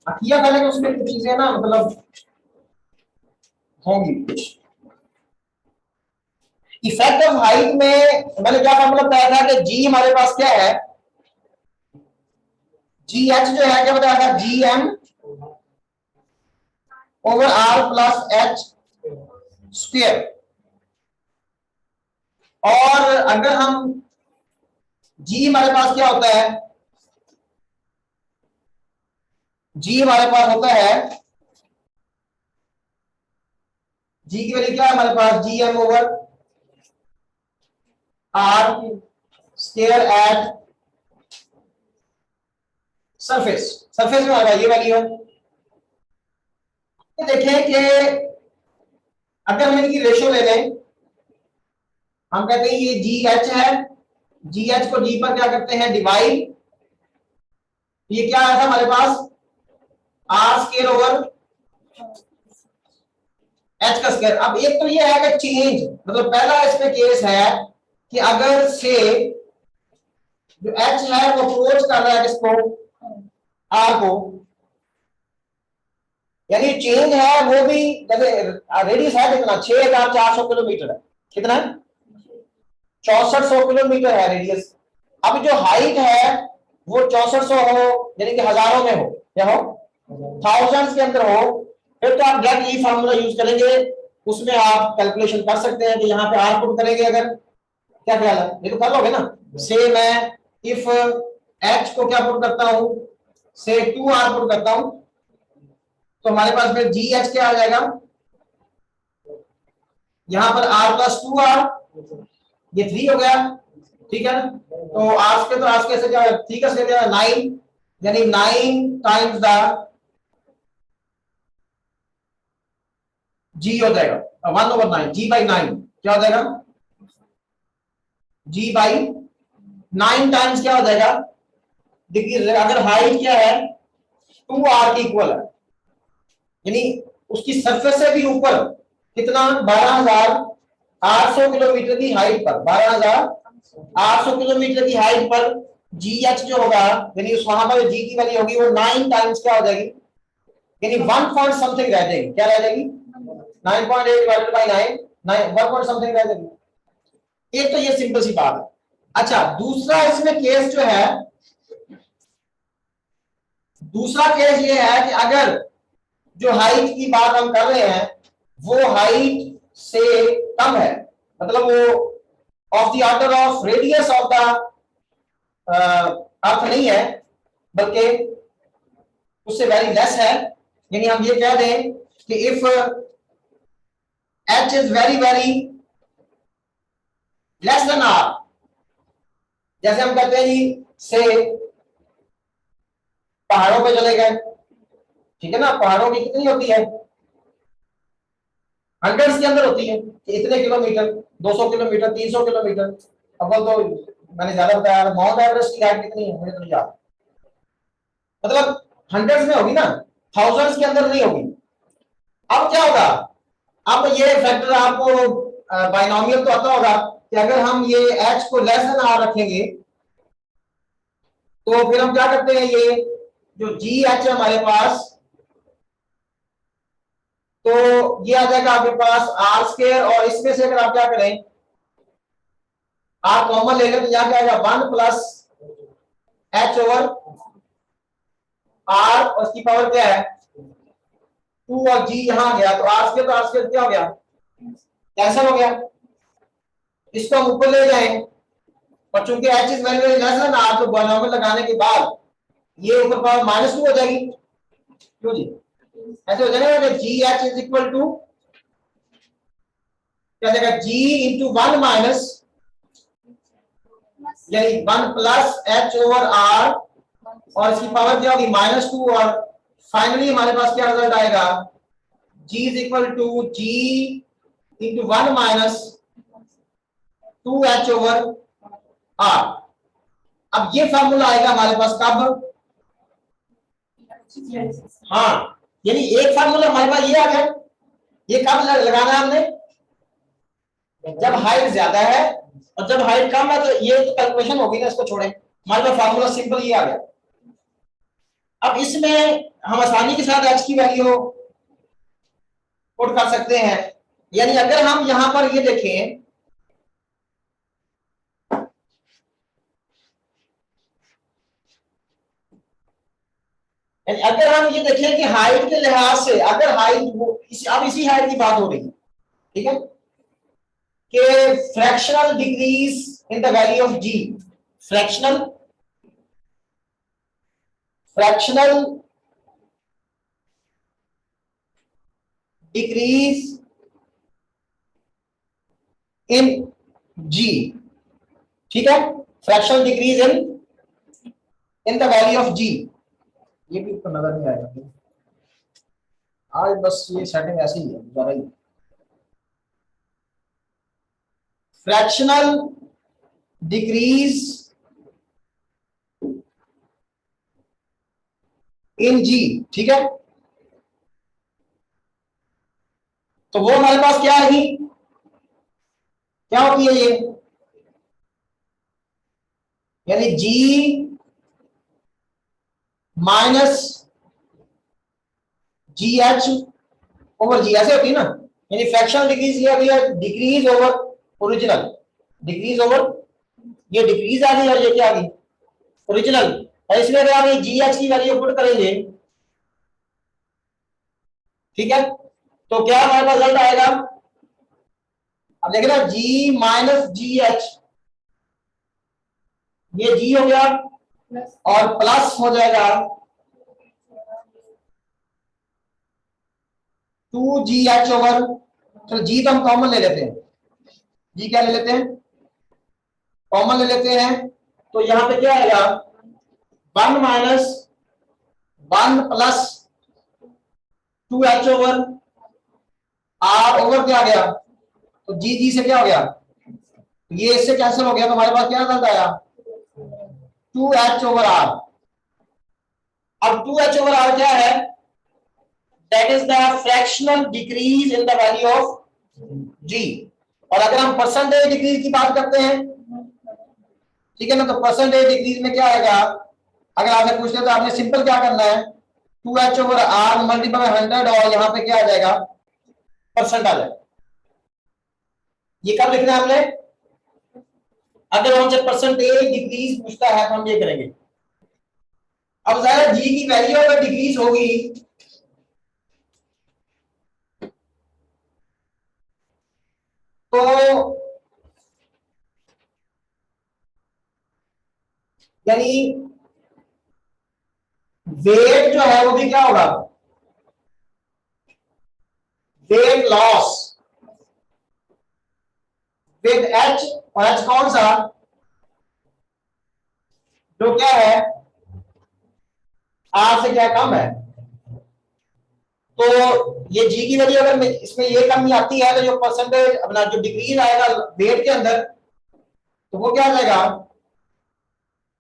किया पहले तो उसमें कुछ चीजें ना मतलब होंगी कुछ। इफेक्ट ऑफ हाइट में मैंने क्या फॉर्मूला बताया था कि जी हमारे पास क्या है जी एच जो है क्या बताया था G M over R plus h squared. और अगर हम जी हमारे पास क्या होता है जी हमारे पास होता है जी की वैल्यू क्या है हमारे पास G M over R square at surface. Surface में हमारा ये वैल्यू है। देखें कि अगर हम इनकी रेशियो ले लें हम कहते हैं ये जी एच है, जी एच को जी पर क्या करते हैं डिवाइड। ये क्या आया था हमारे पास आर स्क्वायर ओवर एच का स्क्वायर। अब एक तो ये है कि चेंज, मतलब पहला इसमें केस है कि अगर से जो एच है वो अप्रोच कर रहा है किसको, आर को, यानी चेंज है वो भी, जैसे रेडियस है कितना 6400 किलोमीटर है, कितना है 6400 किलोमीटर है रेडियस। अब जो हाइट है वो 6400 हो, यानी कि हजारों में हो, क्या हो, थाउजेंड्स के अंदर हो, फिर तो आप डायरेक्ट ई फार्मूला यूज करेंगे, उसमें आप कैलकुलेशन कर सकते हैं कि यहाँ पे आर पुट करेंगे अगर, क्या ख्याल है, ये तो कर लोगे ना। से मैं इफ एच को क्या पुट करता हूं, से 2r पुट करता हूं, तो हमारे पास में जी एच क्या आ जाएगा, यहां पर r प्लस 2r, ये 3 हो गया, ठीक है ना। तो आज के तो आज कैसे क्या, 3 का स्क्वायर क्या है 9, यानी 9 टाइम्स द जी हो जाएगा 1/9, जी बाई 9 क्या हो जाएगा, जी बाई 9 टाइम्स क्या हो जाएगा, देखिए अगर हाइट क्या है 2r के इक्वल है, यानी उसकी सरफेस से भी ऊपर कितना 12,800 किलोमीटर की हाइट पर, 12,800 किलोमीटर की हाइट पर जी एच जो होगा, यानी उस वहां पर जी की वैल्यू होगी वो 9 टाइम्स क्या हो जाएगी, यानी 1 पॉइंट समथिंग रह जाएगी, क्या रह जाएगी 9.8 डिवाइडेड बाय 9, 1 पॉइंट समथिंग रह जाएगी। एक तो ये सिंपल सी बात है। अच्छा दूसरा इसमें केस जो है, दूसरा केस ये है कि अगर जो हाइट की बात हम कर रहे हैं वो हाइट से कम है, मतलब वो of the order of radius of the अर्थ नहीं है, बल्कि उससे वेरी लेस है, यानी हम ये कह दें कि if h is very very less than R, जैसे हम कहते हैं जी से पहाड़ों पे चले गए, ठीक है ना, पहाड़ों की कितनी होती है, हंड्रेड्स के अंदर होती है कि इतने किलोमीटर, 200 किलोमीटर, 300 किलोमीटर। अब तो मैंने ज्यादा बताया, माउंट एवरेस्ट की हाइट कितनी है मुझे तो नहीं याद, मतलब हंड्रेड्स में होगी ना, थाउजेंड्स के अंदर नहीं होगी। अब क्या होगा, अब ये फैक्टर आपको बाइनोमियल तो आता होगा कि अगर हम ये एच को लेस देन आर रखेंगे तो फिर हम क्या करते हैं, ये जो जी एच है हमारे पास, तो ये आ जाएगा आपके पास आर स्क्वायर, और इसमें से अगर आप क्या करें आर कॉमन ले लें तो यहाँ क्या आएगा 1 प्लस एच ओवर आर, और उसकी पावर क्या है 2, और जी यहां गया तो आर स्क्वायर, तो आर स्क्वायर क्या हो गया कैंसिल हो गया, इसको हम ऊपर ले जाएं, और चूंकि h is very very less than R, तो बाइनोमियल लगाने के बाद ये ऊपर पावर -2 हो जाएगी, क्यों जी ऐसे हो जाएगा, g h is equal to क्या जाएगा जी इंटू 1 माइनस, यानी 1 प्लस एच ओवर आर, और इसकी पावर क्या होगी -2, और फाइनली हमारे पास क्या रिजल्ट आएगा, g is equal to g into 1 minus 2h over R. अब ये फॉर्मूला आएगा हमारे पास कब, हाँ, यानी एक फार्मूला हमारे पास ये आ गया, ये कब लगाना है हमने, जब हाइट ज्यादा है, और जब हाइट कम है तो ये तो कैलकुलेशन होगी ना, इसको छोड़ें, हमारे पास फार्मूला सिंपल ये आ गया। अब इसमें हम आसानी के साथ h की वैल्यू पुट कर सकते हैं, यानी अगर हम यहां पर ये देखें, अगर हम ये देखें कि हाइट के लिहाज से, अगर हाइट अब इसी हाइट की बात हो रही है, ठीक है, कि fractional decrease in the value of g, fractional decrease in g, ठीक है, fractional decrease in the value of g, ये भी तो नजर नहीं आएगा आज, बस ये सेटिंग ऐसी ही है ज्यादा ही। फ्रैक्शनल डिक्रीज इन जी, ठीक है, तो वो हमारे पास क्या है, क्या होती है ये, यानी G minus GH over G, ऐसे होती है ना, यानी फ्रैक्शनल डिक्रीज लिया गया, decrease over original, decrease over, ये डिक्रीज आ गई और ये क्या आ गई, ओरिजिनल। और इसमें अगर आप ये GH की वैल्यू पुट करेंगे, ठीक है, तो क्या हमारे पास रिजल्ट आएगा, अब देखना G माइनस GH, ये G हो गया और प्लस हो जाएगा 2GH ओवर, चलो G तो हम कॉमन ले लेते हैं, G क्या ले लेते हैं, कॉमन ले लेते हैं, तो यहां पे क्या आएगा 1 minus 1 plus 2H over R over क्या आ गया, तो G से क्या हो गया, ये इससे कैंसिल हो गया, तो हमारे पास क्या रिजल्ट आया 2H ओवर R। अब 2H ओवर R क्या है, that is the fractional decrease in the value of G। और अगर हम परसेंटेज डिक्रीज की बात करते हैं, ठीक है ना, तो परसेंटेज डिक्रीज में क्या आएगा, अगर आपसे पूछते तो आपने सिंपल क्या करना है, 2H over R multiply by 100 और यहाँ पे क्या आ जाएगा, परसेंट आ जाएगा। ये कब लिखना है हमने, अगर हमसे परसेंटेज डिक्रीज पूछता है तो हम ये करेंगे। अब जरा G की वैल्यू अगर डिक्रीज होगी तो यानी वेट जो है वो भी क्या होगा, वेट लॉस विद H, और H कौन सा, जो क्या है R से क्या कम है। तो ये G की वैल्यू अगर इसमें ये कमी आती है तो जो परसेंटेज अपना जो डिक्रीज आएगा वेट के अंदर, तो वो क्या आ जाएगा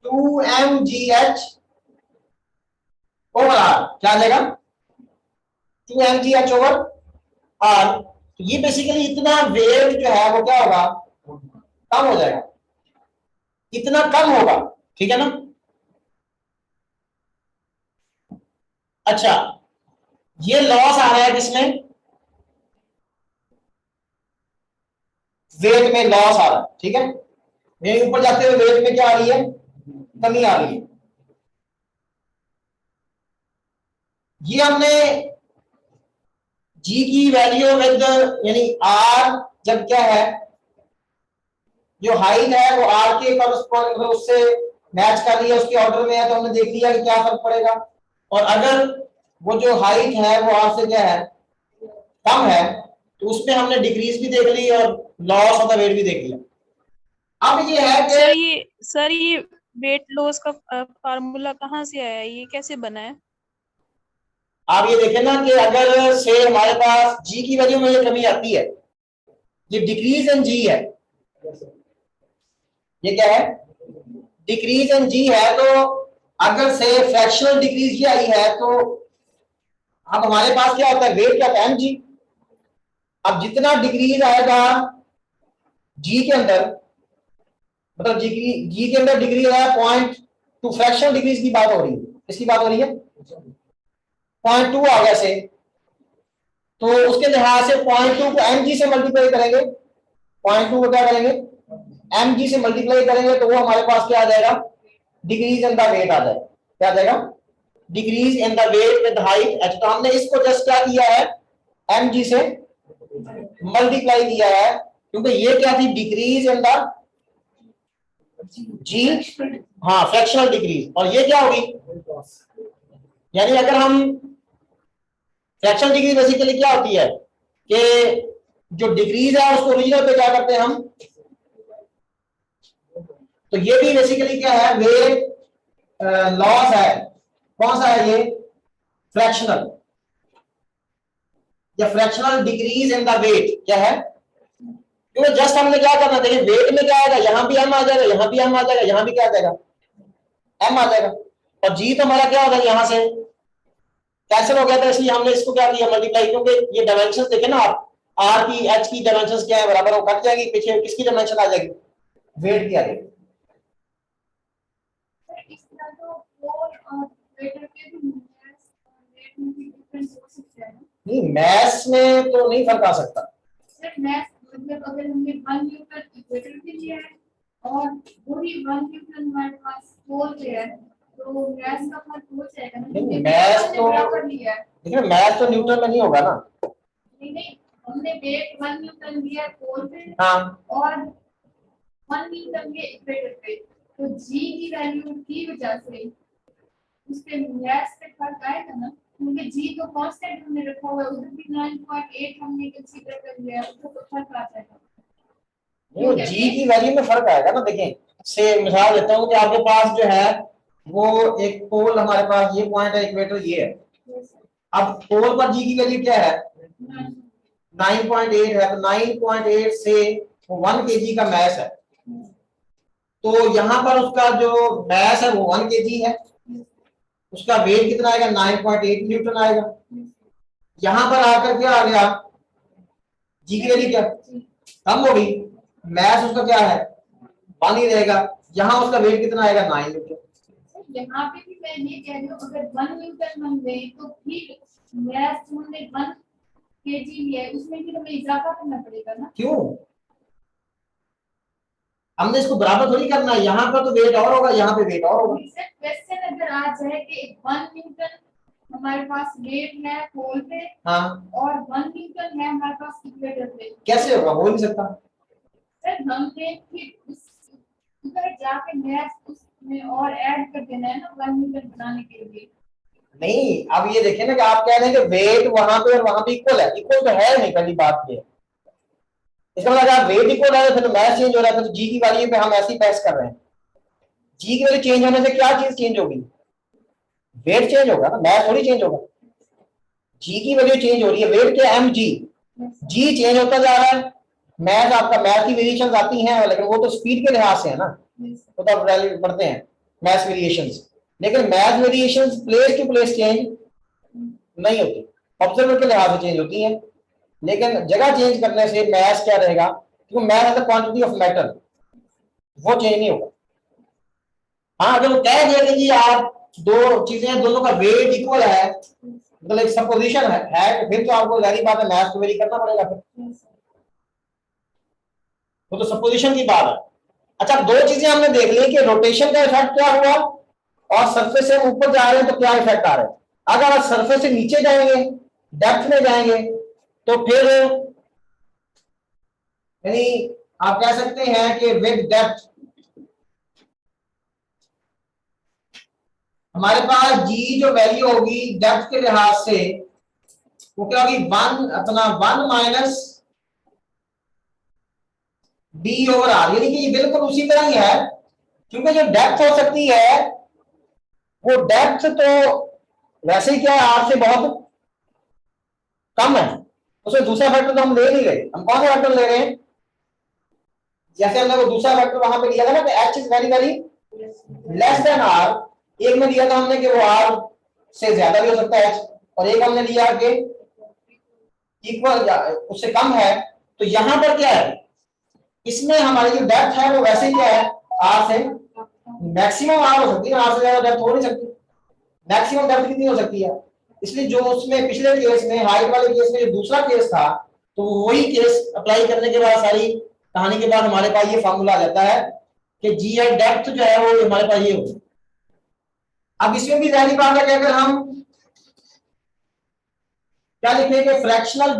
2mgh ओवर R, क्या आ जाएगा 2mgh ओवर R। तो ये बेसिकली इतना वेट जो है वो क्या होगा, कम हो जाएगा, इतना कम होगा, ठीक है ना। अच्छा, ये लॉस आ रहा है किसमें, वेट में लॉस आ रहा है, ठीक है, ये ऊपर जाते हुए वेट में क्या आ रही है, कमी आ रही है। ये हमने G की वैल्यू विद यानी R जब क्या है, जो हाइट है वो R के करस्पॉन्ड मतलब उससे मैच कर रही है, उसके ऑर्डर में है, तो हमने देख लिया कि क्या फर्क पड़ेगा। और अगर वो जो हाइट है वो R से क्या है, कम है, तो उसमें हमने डिक्रीज भी देख ली और लॉस ऑफ द वेट भी देख लिया। अब ये है कि सर ये वेट लॉस का फार्मूला कहाँ से आया, ये कैसे बना है। आप ये देखें ना कि अगर से हमारे पास G की वैल्यू में ये कमी आती है, ये डिक्रीज इन G है, ये क्या है डिक्रीज इन G है, तो अगर से फ्रैक्शनल डिक्रीज भी आई है तो अब हमारे पास क्या होता है, वेट क्या होता है mg। अब जितना डिक्रीज आएगा G के अंदर, मतलब G के अंदर डिक्रीज आया 0.2, फ्रैक्शनल डिक्रीज की बात हो रही है, इसकी बात हो रही है 0.2 आ गया से, तो उसके लिहाज से 0.2 को mg से मल्टीप्लाई करेंगे, 0.2 को क्या करेंगे mg से मल्टीप्लाई करेंगे, तो वो हमारे पास क्या आ जाएगा, डिक्रीज इन द वेट आ जाएगा, क्या आ जाएगा decrease in the weight with height h। तो हमने इसको जस्ट क्या किया है, mg से मल्टीप्लाई किया है, क्योंकि ये क्या थी डिक्रीज इन द G, हाँ फ्रैक्शनल डिक्रीज, और ये क्या होगी, यानी अगर हम फ्रैक्शनल डिक्रीज बेसिकली क्या होती है कि जो डिक्रीज है उसको ओरिजिनल पे क्या करते हैं हम, तो ये भी बेसिकली क्या है, वेट लॉस है, कौन सा है ये फ्रैक्शनल, या fractional decrease in the weight क्या है, क्योंकि जस्ट हमने क्या करना था, वेट में क्या आएगा, यहां भी m आ जाएगा, यहां भी m आ जाएगा, यहां भी क्या आ जाएगा m आ जाएगा, और G तो हमारा क्या होगा यहां से कैंसिल हो गया था, इसलिए हमने इसको क्या किया मल्टीप्लाई, क्योंकि ये डायमेंशन देखे ना आप, आर की एच की डायमेंशन क्या है बराबर, वो कट जाएगी, पीछे किसकी डायमेंशन आ जाएगी, वेट की आ जाएगी। इसका तो और वेटर के भी रेट में भी डिफरेंस हो सकता है ना? नहीं, मैथ्स में तो नहीं फर्क आ सकता। सर मैथ मतलब अगर हमने 1 न्यूटन इक्वेटर के लिया है और वही 1 न्यूटन हमारे पास पोल पे है तो मैथ का फर्क हो जाएगा ना, नहीं, मैथ तो बराबर लिया है। देखिए मैथ तो न्यूटन में नहीं होगा ना। नहीं हमने वेट 1 न्यूटन लिया है पोल पे हाँ और 1 न्यूटन के इक्वेटर पे, तो जी की वैल्यू की वजह से उसके मैथ पे फर्क आएगा ना, क्योंकि जी तो कांस्टेंट हमने रखा हुआ है, उधर भी 9.8 हमने कंसीडर कर लिया है, उधर तो फर्क आ जाएगा। वो जी की वैल्यू में फर्क आएगा ना। देखें से मिसाल देता हूँ कि आपके पास जो है वो एक पोल, हमारे पास ये पॉइंट है, इक्वेटर ये है। अब पोल पर जी की वैल्यू क्या है, 9.8 है, तो 9.8 से 1 kg का मैस है, तो यहाँ पर उसका जो मैस है वो 1 kg है, उसका वेट कितना आएगा, 9.8 न्यूटन आएगा। यहाँ पर आकर क्या आ गया, जी की वैल्यू क्या कम हो गई, मैस उसका क्या है 1 ही रहेगा, यहाँ उसका वेट कितना आएगा 9 न्यूटन। यहाँ पे भी मैं ये कह रही हूँ अगर 1 न्यूटन हम लें तो फिर मैस हमने 1 केजी लिया है उसमें भी हमें इजाफा करना पड़ेगा ना। क्यों, हमने इसको बराबर थोड़ी करना है, यहाँ पर तो वेट और होगा, यहाँ पे वेट और होगा। क्वेश्चन अगर आ जाए कि 1 न्यूटन हमारे पास वेट है पोल पे, हाँ और 1 न्यूटन है हमारे पास इक्वेटर पे, कैसे होगा, हो नहीं सकता। सर हमने फिर उधर जाके मैथ उसमें और ऐड कर देना है ना 1 न्यूटन बनाने के लिए। नहीं, अब ये देखें ना कि आप कह रहे हैं कि वेट वहां पे और वहां पे इक्वल है, इक्वल तो है नहीं, पहली बात ये। इसका मतलब अगर वेट इक्वल है तो फिर मैथ चेंज हो रहा है, तो जी की वैल्यू पे हम ऐसे ही बहस कर रहे हैं। जी की वैल्यू चेंज होने से क्या चीज चेंज होगी, वेट चेंज होगा ना, मैथ थोड़ी चेंज होगा। जी की वैल्यू चेंज हो रही है, वेट क्या एम जी, जी चेंज होता जा रहा है। मैथ आपका मैथ की वेरिएशंस आती हैं, लेकिन वो तो स्पीड के लिहाज से है ना, वो तो आप वैल्यू पढ़ते हैं मैथ वेरिएशंस, लेकिन math variations place to place change नहीं होती, ऑब्जर्वर के लिहाज से चेंज होती हैं। लेकिन जगह चेंज करने से मैथ क्या रहेगा, क्योंकि math is the quantity of matter, वो चेंज नहीं होगा। हाँ अगर वो कह दिया कि जी आप दो चीजें दोनों का वेट इक्वल है, मतलब एक सपोजिशन है, तो फिर तो आपको जारी बात है मैथ को वेरी करना पड़ेगा, फिर वो तो सपोजिशन की बात है। अच्छा दो चीजें हमने देख ली कि रोटेशन का इफेक्ट क्या हुआ और सरफेस से हम ऊपर जा रहे हैं तो क्या इफेक्ट आ रहा है। अगर आप सरफेस से नीचे जाएंगे, डेप्थ में जाएंगे, तो फिर यानी आप कह सकते हैं कि विद डेप्थ हमारे पास जी जो वैल्यू होगी डेप्थ के लिहाज से वो क्या होगी, 1 माइनस डी ओवर आर, यानी कि ये बिल्कुल उसी तरह ही है, क्योंकि जो डेप्थ हो सकती है वो डेप्थ तो वैसे ही क्या है आर से बहुत कम है, उसमें दूसरा फैक्टर तो हम ले नहीं रहे। हम कौन सा फैक्टर ले रहे हैं, जैसे हमने वो दूसरा फैक्टर वहां पे लिया था ना कि h is very very less than R, एक में लिया था हमने कि वो आर से ज्यादा भी हो सकता है एच, और एक हमने लिया कि इक्वल उससे कम है। तो यहां पर क्या है, इसमें हमारी जो डेप्थ है वो वैसे ही क्या है आर से मैक्सिमम आर हो सकती है, आर से ज्यादा डेप्थ हो नहीं सकती। मैक्सिमम डेप्थ कितनी हो सकती है, इसलिए जो उसमें पिछले केस में हाइट वाले केस में जो दूसरा केस था, तो वही केस अप्लाई करने के बाद सारी कहानी के बाद हमारे पास ये फॉर्मूला आ जाता है कि जी आई डेप्थ जो है वो हमारे पास ये होगी। अब इसमें भी जाहिर बात है कि अगर हम क्या लिखेंगे, फ्रैक्शनल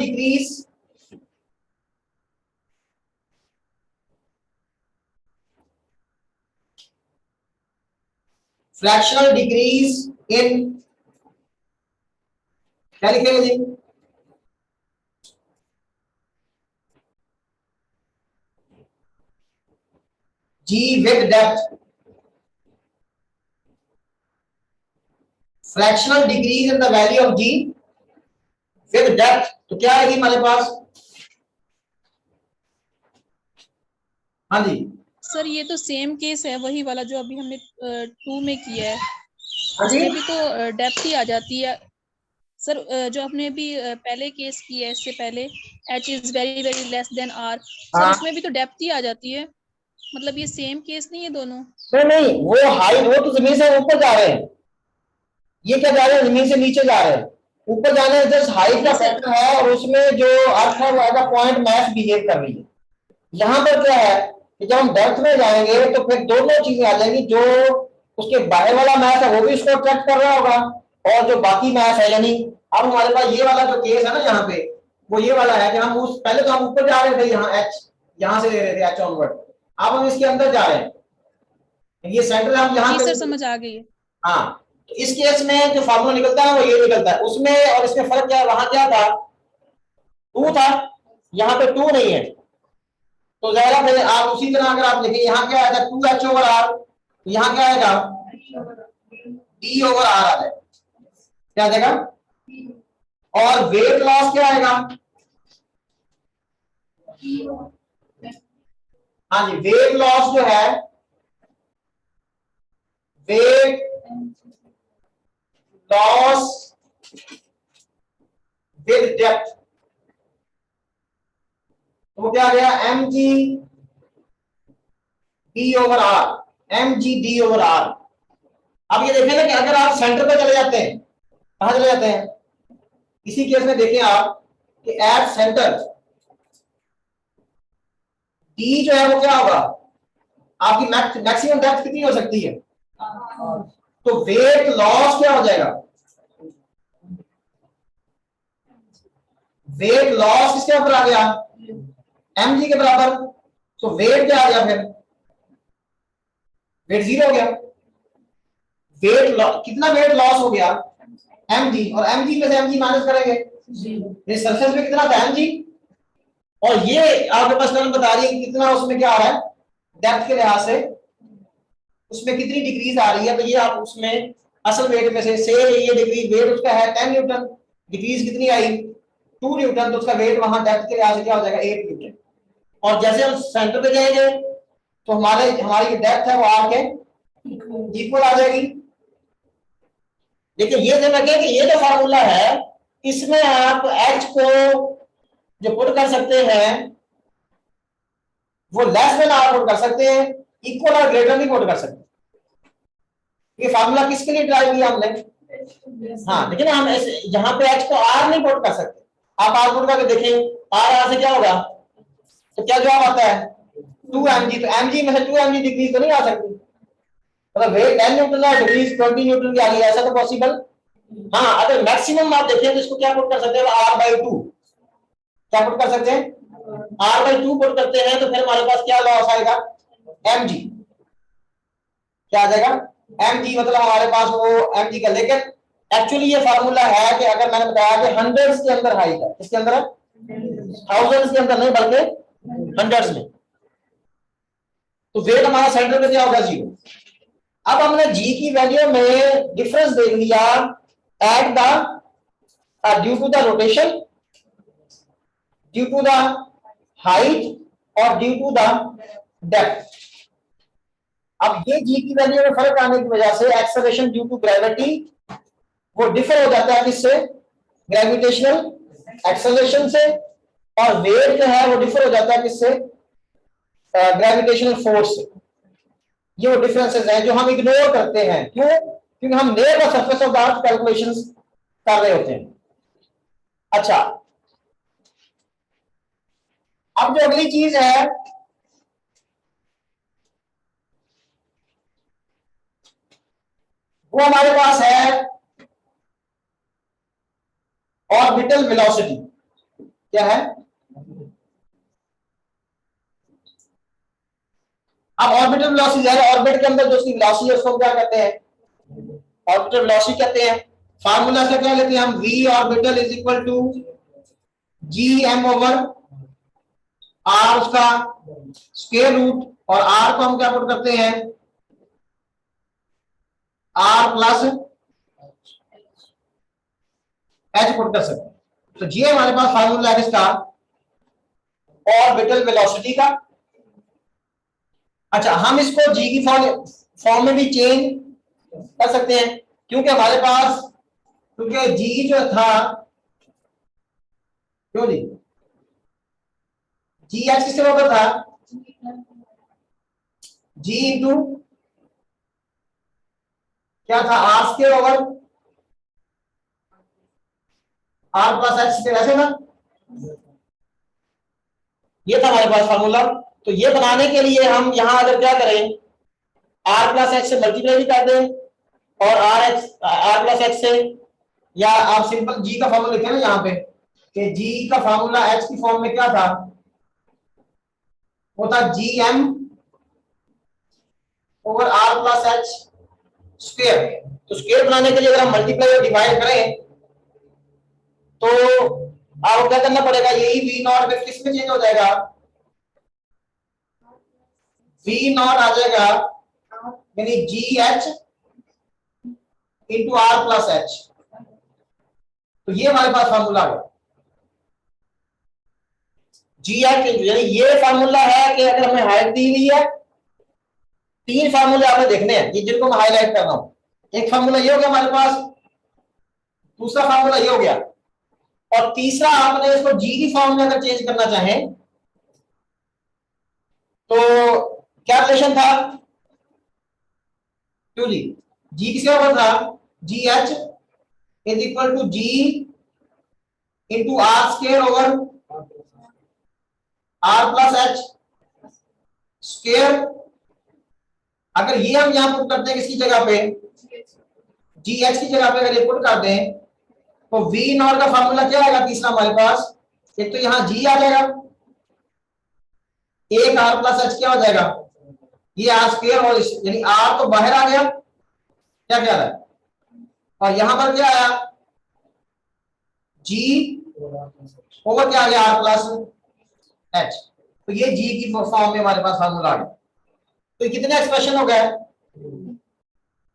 डिक्रीज इन क्या लिखेंगे g, g with depth, fractional decrease in the value of g with depth, तो क्या आएगी हमारे पास, हाँ जी सर ये तो सेम केस है वही वाला जो अभी हमने 2 में किया है, हाँ जी उसमें भी तो डेप्थ ही आ जाती है। सर जो आपने अभी पहले केस किया है, इससे पहले h is very very less then r, sir हाँ। उसमें भी तो डेप्थ ही आ जाती है, मतलब ये सेम केस नहीं है दोनों? नहीं, वो हाइट, वो तो जमीन से ऊपर जा रहे हैं, ये क्या जा रहे हैं, जमीन से नीचे जा रहे हैं। ऊपर जाने जस्ट हाइट का फैक्टर है, और उसमें जो अर्थ है वो as a point mass behave कर रही है। यहाँ पर क्या है कि जब हम डेप्थ में जाएंगे तो फिर दोनों चीजें आ जाएंगी, जो उसके बाहर वाला मैथ है वो भी उसको अट्रैक्ट कर रहा होगा, और जो बाकी मैथ है, यानी अब हमारे पास ये वाला जो केस है ना यहाँ पे, वो ये वाला है कि हम उस पहले तो हम ऊपर जा रहे थे, यहाँ एच यहाँ से ले रहे थे एच ऑनवर्ड, अब हम इसके अंदर जा रहे हैं, ये सेंटर हम यहाँ जी पे। सर समझ आ गई है। हाँ, तो इस केस में जो फार्मूला निकलता है वो ये निकलता है, उसमें और इसमें फर्क क्या है, वहां क्या था, 2 था, यहाँ पे 2 नहीं है, तो जरा फिर आप उसी तरह अगर आप लिखें, यहाँ क्या आएगा 2h ओवर r, तो यहाँ क्या आएगा d ओवर r आ जाएगा, क्या आ जाएगा, और वेट लॉस क्या आएगा, हाँ जी, वेट लॉस जो है, वेट लॉस विद डेप्थ, तो वो क्या आ गया, mg d over r, mg d over r। अब ये देखें ना कि अगर आप सेंटर पे चले जाते हैं, कहां चले जाते हैं, इसी केस में देखें आप कि एट सेंटर d जो है वो क्या होगा, आपकी मैक्सिमम डेप्थ कितनी हो सकती है, तो वेट लॉस क्या हो जाएगा, वेट लॉस किसके ऊपर आ गया, mg के बराबर, तो वेट क्या आ गया, फिर वेट 0 हो गया, वेट कितना वेट लॉस हो गया, mg, और mg में से mg माइनस करेंगे, ये सरफेस पे कितना था mg, और ये आपके पास टर्म बता रही है कि कितना उसमें क्या आ रहा है, डेप्थ के लिहाज से उसमें कितनी डिक्रीज आ रही है, तो ये आप उसमें असल वेट में से ये डिक्रीज वेट उसका है 10 न्यूटन, डिक्रीज कितनी आई 2 न्यूटन, तो उसका वेट वहां डेप्थ के लिहाज से क्या हो जाएगा 8 न्यूटन, और जैसे हम सेंटर पे जाएंगे तो हमारी डेप्थ है वो आर के इक्वल आ जाएगी। लेकिन ये ध्यान रखें कि ये जो फार्मूला है, इसमें आप h को जो पुट कर सकते हैं वो लेस देन आर पुट कर सकते हैं, इक्वल और ग्रेटर नहीं पुट कर सकते। ये फार्मूला किसके लिए ट्राई किया हमने, हाँ, लेकिन हम यहाँ पे h को r नहीं पुट कर सकते, आप r पुट करके देखें r से क्या होगा, तो क्या जवाब आता है 2 mg, तो mg में से 2 mg डिक्रीज तो नहीं आ सकती, मतलब वेट 10 न्यूटन है, डिक्रीज 20 न्यूटन की आ गई, ऐसा तो पॉसिबल, हाँ, अगर मैक्सिमम आप देखें तो इसको क्या पुट कर सकते हैं, r/2, क्या पुट कर सकते हैं, r/2 पुट करते हैं, तो फिर हमारे पास क्या लॉस आएगा, mg, क्या आ जाएगा mg, मतलब हमारे पास वो mg का, लेकिन एक्चुअली ये फार्मूला है कि अगर मैंने बताया कि हंड्रेड्स के अंदर हाइट है, इसके अंदर है, थाउजेंड्स के अंदर नहीं बल्कि हंड्रेड्स में, तो वेट हमारा सेंटर पे क्या होगा 0। अब हमने g की वैल्यू में डिफरेंस देख लिया at the due to the rotation, due to the height और ड्यू टू द डेप्थ। अब ये g की वैल्यू में फर्क आने की वजह से एक्सेलरेशन ड्यू टू ग्रेविटी वो डिफर हो जाता है किससे, ग्रेविटेशनल एक्सेलरेशन से, और वेट जो है वो डिफर हो जाता है किससे, ग्रेविटेशनल फोर्स से। ये वो डिफरेंसेस हैं जो हम इग्नोर करते हैं, क्यों, क्योंकि हम near the surface of the earth calculations कर रहे होते हैं। अच्छा, अब जो अगली चीज है वो हमारे पास है ऑर्बिटल वेलोसिटी। क्या है, अब ऑर्बिटल वेलोसिटी है, ऑर्बिट के अंदर जो उसकी वेलोसिटी है उसको क्या कहते हैं, ऑर्बिटल वेलोसिटी कहते हैं। फार्मूला से क्या लेते हैं हम, v orbital is equal to gm over r उसका स्क्वायर रूट, और r को हम क्या पुट करते हैं, r प्लस h पुट कर सकते हैं। तो ये हमारे पास फार्मूला है इसका ऑर्बिटल वेलोसिटी का। अच्छा, हम इसको g की फॉर्म में भी चेंज कर सकते हैं, क्योंकि हमारे पास क्योंकि जी जो था, क्यों जी, जी एच किसके बराबर था, जी इंटू क्या था, R squared over R plus h squared, ऐसे ना, ये था हमारे पास फार्मूला। तो ये बनाने के लिए हम यहां अगर क्या करें, आर प्लस एच से मल्टीप्लाई भी कर दें और आर प्लस एच से, या आप सिंपल जी का फार्मूला लिखे ना यहाँ पे, कि जी का फार्मूला एच की फॉर्म में क्या था, वो था G M over R plus h squared. तो स्क्वायर बनाने के लिए अगर हम मल्टीप्लाई और डिवाइड करें तो आपको क्या करना पड़ेगा, यही वी नॉट में किस में चेंज हो जाएगा, वी नॉट आ जाएगा यानी g h into R plus h. तो ये हमारे पास फार्मूला है जी एच इंटू, यानी ये फार्मूला है कि अगर हमें हाइट दी हुई है, तीन फार्मूले आपने देखने हैं ये जिनको मैं हाईलाइट कर रहा हूं। एक फार्मूला ये हो गया हमारे पास, दूसरा फार्मूला ये हो गया, और तीसरा आपने इसको जी की फॉर्म में अगर चेंज करना चाहें तो क्या रिलेशन था, क्यों जी किसके बराबर था, g h is equal to g into R squared over R plus h squared. अगर ये हम यहां पुट करते हैं किसकी जगह पे, जी एच की जगह पे अगर ये पुट कर दें तो वी नॉट का फार्मूला क्या आएगा तीसरा हमारे पास, एक तो यहां जी आ जाएगा, एक आर प्लस एच क्या हो जाएगा, ये आर स्क्वायर, और यानी आर तो बाहर आ गया, क्या क्या है, और यहां पर क्या आया, जी ओवर क्या आ गया आर प्लस एच। तो ये जी की फॉर्म में हमारे पास फार्मूला आ गया। तो ये कितने एक्सप्रेशन हो गए,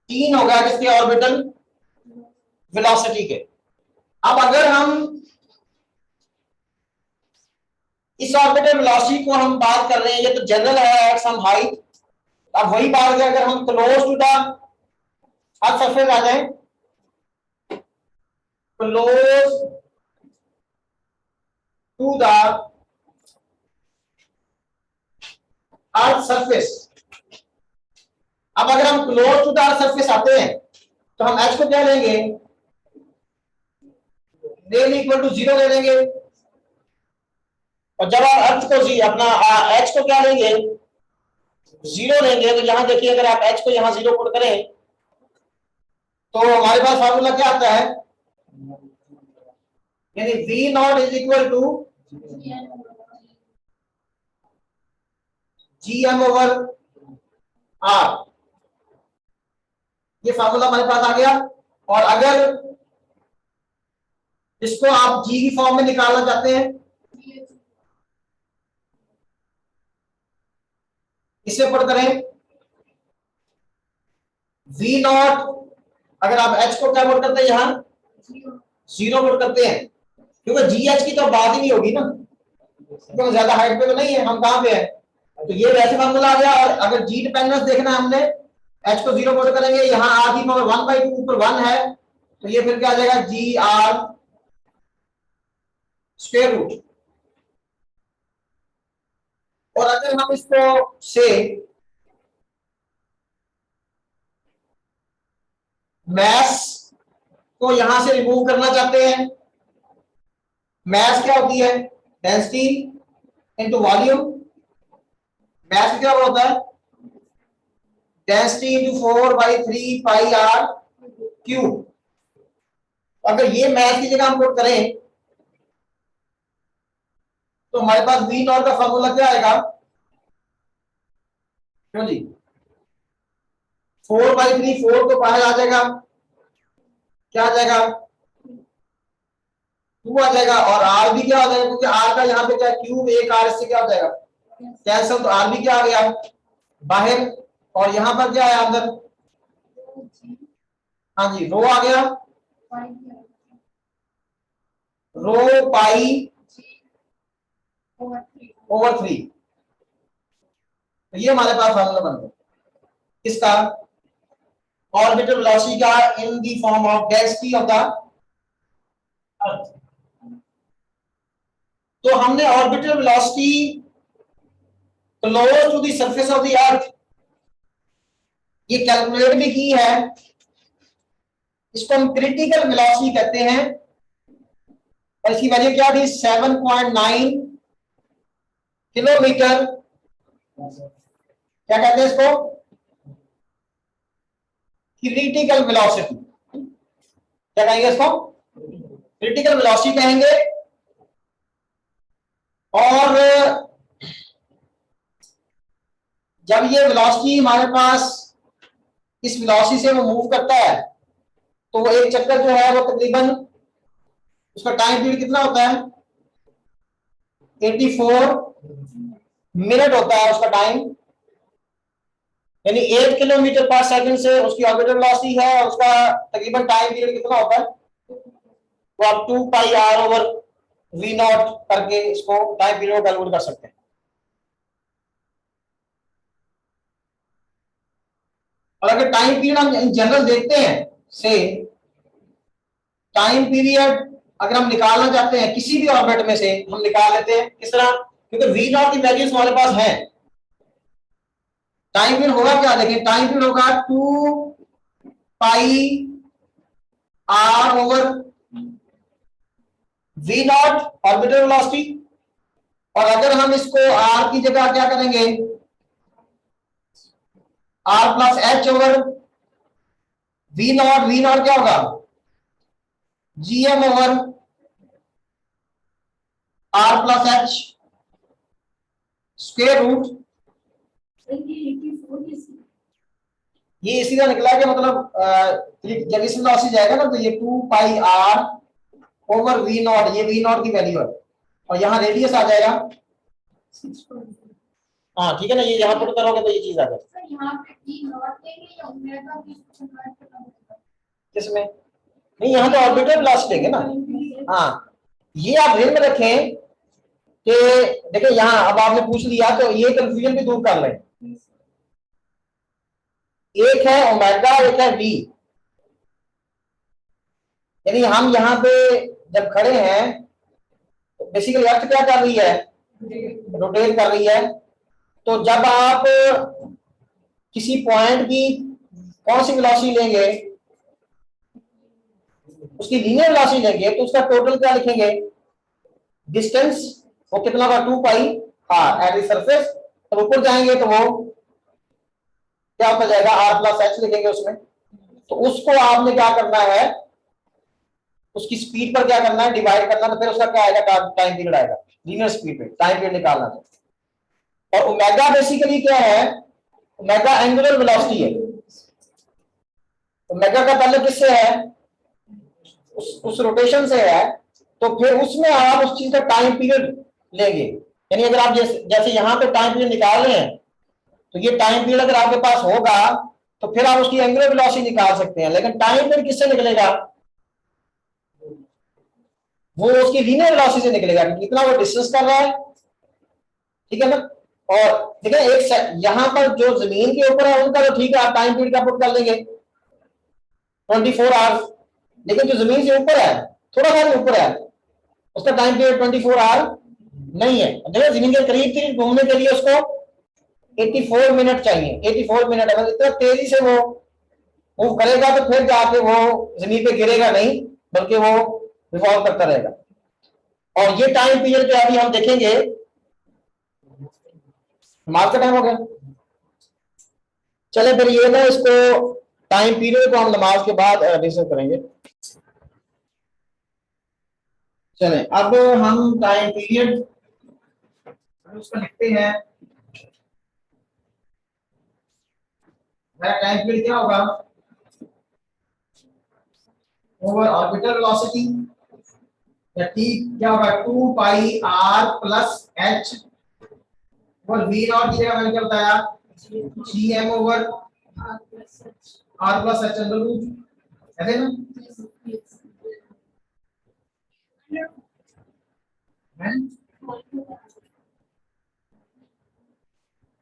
तीन हो गया किसके, ऑर्बिटल वेलोसिटी के। अब अगर हम इस ऑर्बिटल वेलोसिटी को हम बात कर रहे हैं, ये तो जनरल है एट सम हाइट। अब वही बात है, अगर हम close to the earth surface आ जाए, close to the earth surface, अब अगर हम close to the earth surface आते हैं तो हम एच को क्या लेंगे, रेल इक्वल टू 0 ले लेंगे, और जब आप अर्थ को अपना एच को क्या लेंगे, 0 लेंगे। तो यहां देखिए, अगर आप एच को यहां 0 पुट करें तो हमारे पास फार्मूला क्या आता है, यानी v not is equal to G M over R, ये फार्मूला हमारे पास आ गया। और अगर इसको आप जी की फॉर्म में निकालना चाहते हैं, इसे पुट करें वी नॉट, अगर आप एच को क्या पुट करते हैं, यहां 0 पुट करते हैं, क्योंकि जी एच की तो बात ही नहीं होगी ना, क्योंकि ज्यादा हाइट पे तो नहीं है, हम कहां पे है। तो ये वैसे फार्मूला आ गया। और अगर जी डिपेंडेंस देखना है हमने, एच को 0 पुट करेंगे, यहां आर की पावर 1/2 ऊपर 1 है, तो ये फिर क्या आ जाएगा, जी आर स्क्वायर रूट। और अगर हम इसको से मैस को यहां से रिमूव करना चाहते हैं, मैस क्या होती है, डेंसिटी इनटू वॉल्यूम। मैस क्या होता है, density into 4/3 pi R cube. अगर ये मैस की जगह हम पुट करें तो हमारे पास वी नॉट का फॉर्मूला क्या आएगा, क्यों जी, 4/3, 4 तो बाहर आ जाएगा, क्या आ जाएगा, 2 आ जाएगा, और आर भी क्या हो जाएगा, क्योंकि आर का यहाँ पे क्या क्यूब, एक आर से क्या हो जाएगा कैंसिल, तो आर भी क्या आ गया बाहर, और यहां पर क्या है अंदर, हाँ जी रो आ गया, रो पाई ओवर 3। तो ये हमारे पास फार्मूला बन गया किसका, ऑर्बिटल वेलोसिटी का in the form of density of the तो हमने orbital velocity close to the surface of the earth ये कैलकुलेट भी की है। इसको हम क्रिटिकल वेलोसिटी कहते हैं और इसकी वजह क्या थी? 7.9 किलोमीटर, क्या कहते हैं इसको? Critical velocity. क्या कहेंगे इसको? क्रिटिकल वेलोसिटी कहेंगे। और जब ये वेलोसिटी हमारे पास इस वेलोसिटी से वो मूव करता है तो वो एक चक्कर जो है वो तकरीबन उसका टाइम पीरियड कितना होता है? 84 मिनट होता है उसका टाइम। यानी 8 किलोमीटर पर सेकंड से उसकी ऑर्बिटल वेलोसिटी है और उसका तकरीबन टाइम पीरियड कितना होता है? तो आप 2 pi R over v not करके इसको टाइम पीरियड कैलकुलेट कर सकते हैं। और अगर टाइम पीरियड हम इन जनरल देखते हैं से टाइम पीरियड अगर हम निकालना चाहते हैं किसी भी ऑर्बिट में से हम निकाल लेते हैं। किस तरह? क्योंकि वी नॉट की वैल्यूज हमारे पास है। टाइम पीरियड होगा क्या? देखें, टाइम पीरियड होगा 2 pi R over v naught orbital velocity. और अगर हम इसको आर की जगह क्या करेंगे? R plus h over v naught. V naught क्या होगा? GM over R plus h square root. ये इसी तरह निकला कि मतलब जब इस वेलोसिटी जाएगा ना तो ये 2 pi R over v not, ये वी नॉट की वैल्यू है और यहाँ रेडियस आ जाएगा। हाँ ठीक है ना, ये यहाँ पुट करोगे तो ये चीज आ जाएगी। यहाँ पे वी नॉट लेंगे या ओमेगा की कन्वर्ट करना होगा? किसमें? नहीं, यहाँ तो ऑर्बिटल वेलोसिटी लेंगे ना। हाँ, ये आप ध्यान में रखें कि देखिए यहाँ अब आपने पूछ लिया तो ये कंफ्यूजन भी दूर कर लें। एक है ओमेगा, एक है वी। यानी हम यहाँ पे जब खड़े हैं तो बेसिकली अर्थ क्या कर रही है? रोटेट कर रही है। तो जब आप किसी पॉइंट की कौन सी वेलोसिटी लेंगे? उसकी लीनियर वेलोसिटी लेंगे तो उसका टोटल क्या लिखेंगे? डिस्टेंस वो कितना होगा? 2 pi are at the surface. तो ऊपर जाएंगे तो वो क्या होता जाएगा? आर प्लस एच लिखेंगे उसमें। तो उसको आपने क्या करना है? उसकी स्पीड पर क्या करना है? डिवाइड करना। तो फिर उसका क्या आएगा? टाइम पीरियड आएगा। लीनियर स्पीड पे टाइम पीरियड निकालना है। और ओमेगा बेसिकली क्या है? ओमेगा एंगुलर वेलोसिटी है। ओमेगा का ताल्लुक किससे है? उस रोटेशन से है। तो फिर उसमें आप उस चीज का टाइम पीरियड लेंगे। यानी अगर आप जैसे यहाँ पे टाइम पीरियड निकाल रहे हैं तो ये टाइम पीरियड अगर आपके पास होगा तो फिर आप उसकी एंगुलर वेलोसिटी निकाल सकते हैं। लेकिन टाइम पीरियड किससे निकलेगा? वो उसकी लीनियर वेलोसिटी से निकलेगा कि कितना वो डिस्टेंस कर रहा है। ठीक है ना? और देखिए एक यहां पर जो जमीन के ऊपर है उनका तो ठीक है, आप टाइम पीरियड का पुट कर देंगे 24 आवर्स। लेकिन जो जमीन से ऊपर है, थोड़ा सा ऊपर है, उसका टाइम पीरियड 24 आवर नहीं है। देखिए जमीन के करीब करीब घूमने के लिए उसको 84 मिनट चाहिए। 84 मिनट अगर इतना तेजी से वो मूव करेगा तो फिर जाके वो जमीन पे गिरेगा नहीं, बल्कि वो रिवॉल्व करता रहेगा। और ये टाइम पीरियड जो अभी हम देखेंगे, नमाज का टाइम हो गया। चले फिर ये ना इसको टाइम पीरियड को हम नमाज के बाद डिस्कस करेंगे। चले अब हम टाइम पीरियड उसको लिखते हैं। टाइम पीरियड क्या होगा? ओवर ऑर्बिटल वेलोसिटी या टी क्या होगा? 2 पाई आर प्लस एच और वी नॉट की जगह मैंने क्या बताया? G M over R plus h under root. ऐसे ना?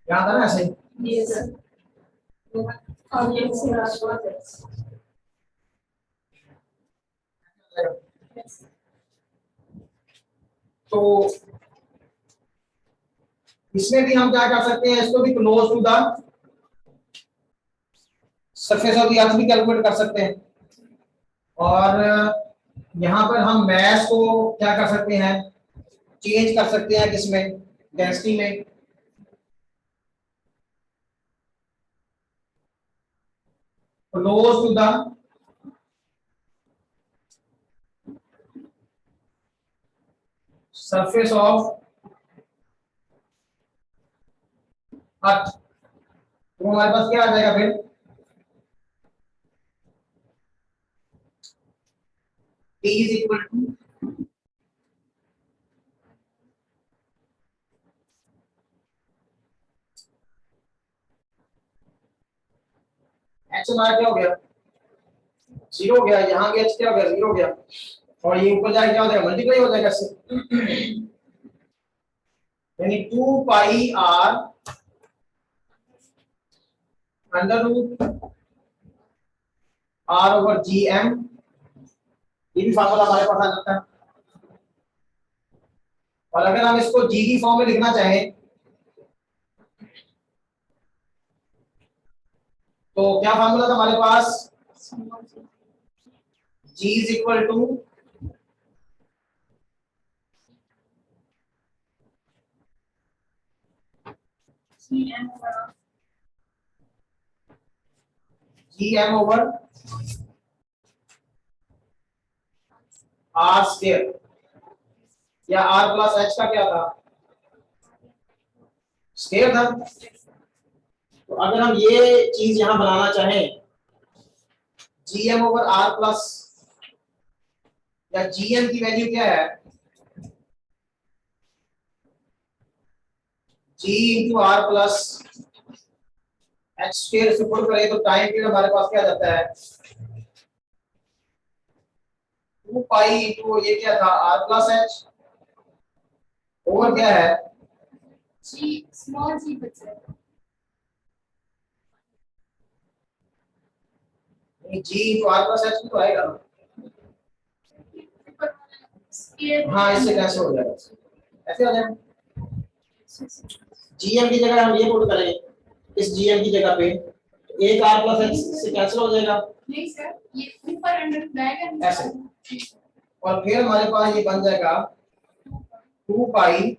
याद है ना? ऐसे तो इसमें भी हम क्या कर सकते हैं, इसको भी close to the surface of the earth भी कैलकुलेट कर सकते हैं। और यहां पर हम मैस को क्या कर सकते हैं, चेंज कर सकते हैं किसमें, डेंसिटी में। Close to the surface of earth, तो हमारे पास क्या आ जाएगा फिर, T is equal to H हमारा क्या हो गया, 0 हो गया, यहाँ भी H क्या हो गया, 0 हो गया, और ये ऊपर जाके क्या हो जाएगा, मल्टीप्लाई हो जाएगा इससे, यानी 2 pi r under root r ओवर जी एम, ये भी फार्मूला हमारे पास आ जाता है। और अगर हम इसको जी की फॉर्म में लिखना चाहें तो क्या फार्मूला था हमारे पास, G is equal to G M over R squared, या आर प्लस एच का क्या था, स्क्वायर था। तो अगर हम ये चीज यहां बनाना चाहें, G M over R plus, या जी एम की वैल्यू क्या है, g into R plus h square से पुट करें तो टाइम पीरियड हमारे पास क्या जाता है, 2 पाई इंटू ये क्या था, आर प्लस एच ओवर क्या है, जी स्मॉल जी बचा है। G into R plus h तो आएगा ना, हाँ इससे कैसे हो जाएगा, ऐसे हो जाएगा। जीएम की जगह हम ये पुट करें, इस जीएम की जगह पे एक आर प्लस एच से कैंसिल हो जाएगा, नहीं सर, ये ऊपर अंडर जाएगा ऐसे, और फिर हमारे पास ये बन जाएगा 2 pi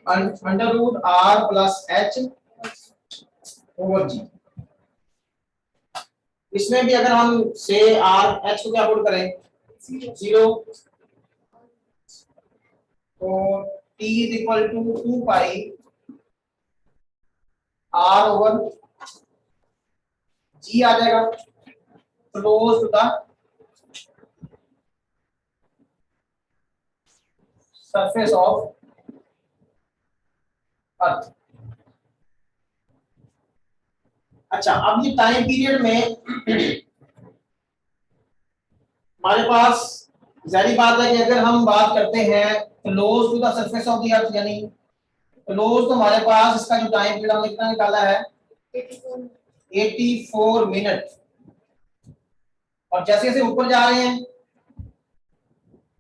under root R plus h over g. इसमें भी अगर हम से आर एच को क्या पुट करें, 0, तो T is equal to 2 pi R over g आ जाएगा, close to the surface of earth. अच्छा, अब ये टाइम पीरियड में हमारे पास जारी बात है कि अगर हम बात करते हैं close to the surface of the earth, यानी क्लोज, तो हमारे पास इसका जो टाइम पीरियड हमने कितना निकाला है, 84 मिनट। और जैसे जैसे ऊपर जा रहे हैं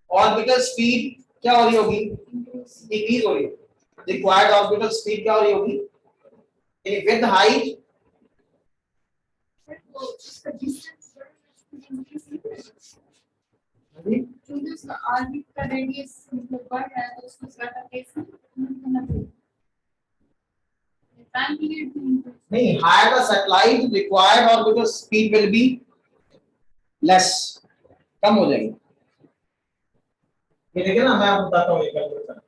ऑर्बिटल स्पीड क्या हो रही होगी, इंक्रीज हो रही है, रिक्वायर्ड ऑर्बिटल स्पीड क्या हो रही होगी, विद हाइट क्योंकि उसका ऑर्बिट का रेडियस मतलब बढ़ रहा है तो उसको ज्यादा कैसे करना चाहिए, टाइम पीरियड नहीं, higher the satellite required orbital speed will be less, कम हो जाएगी। ये देखिए ना, मैं आपको बताता हूँ ये कैलकुलेशन,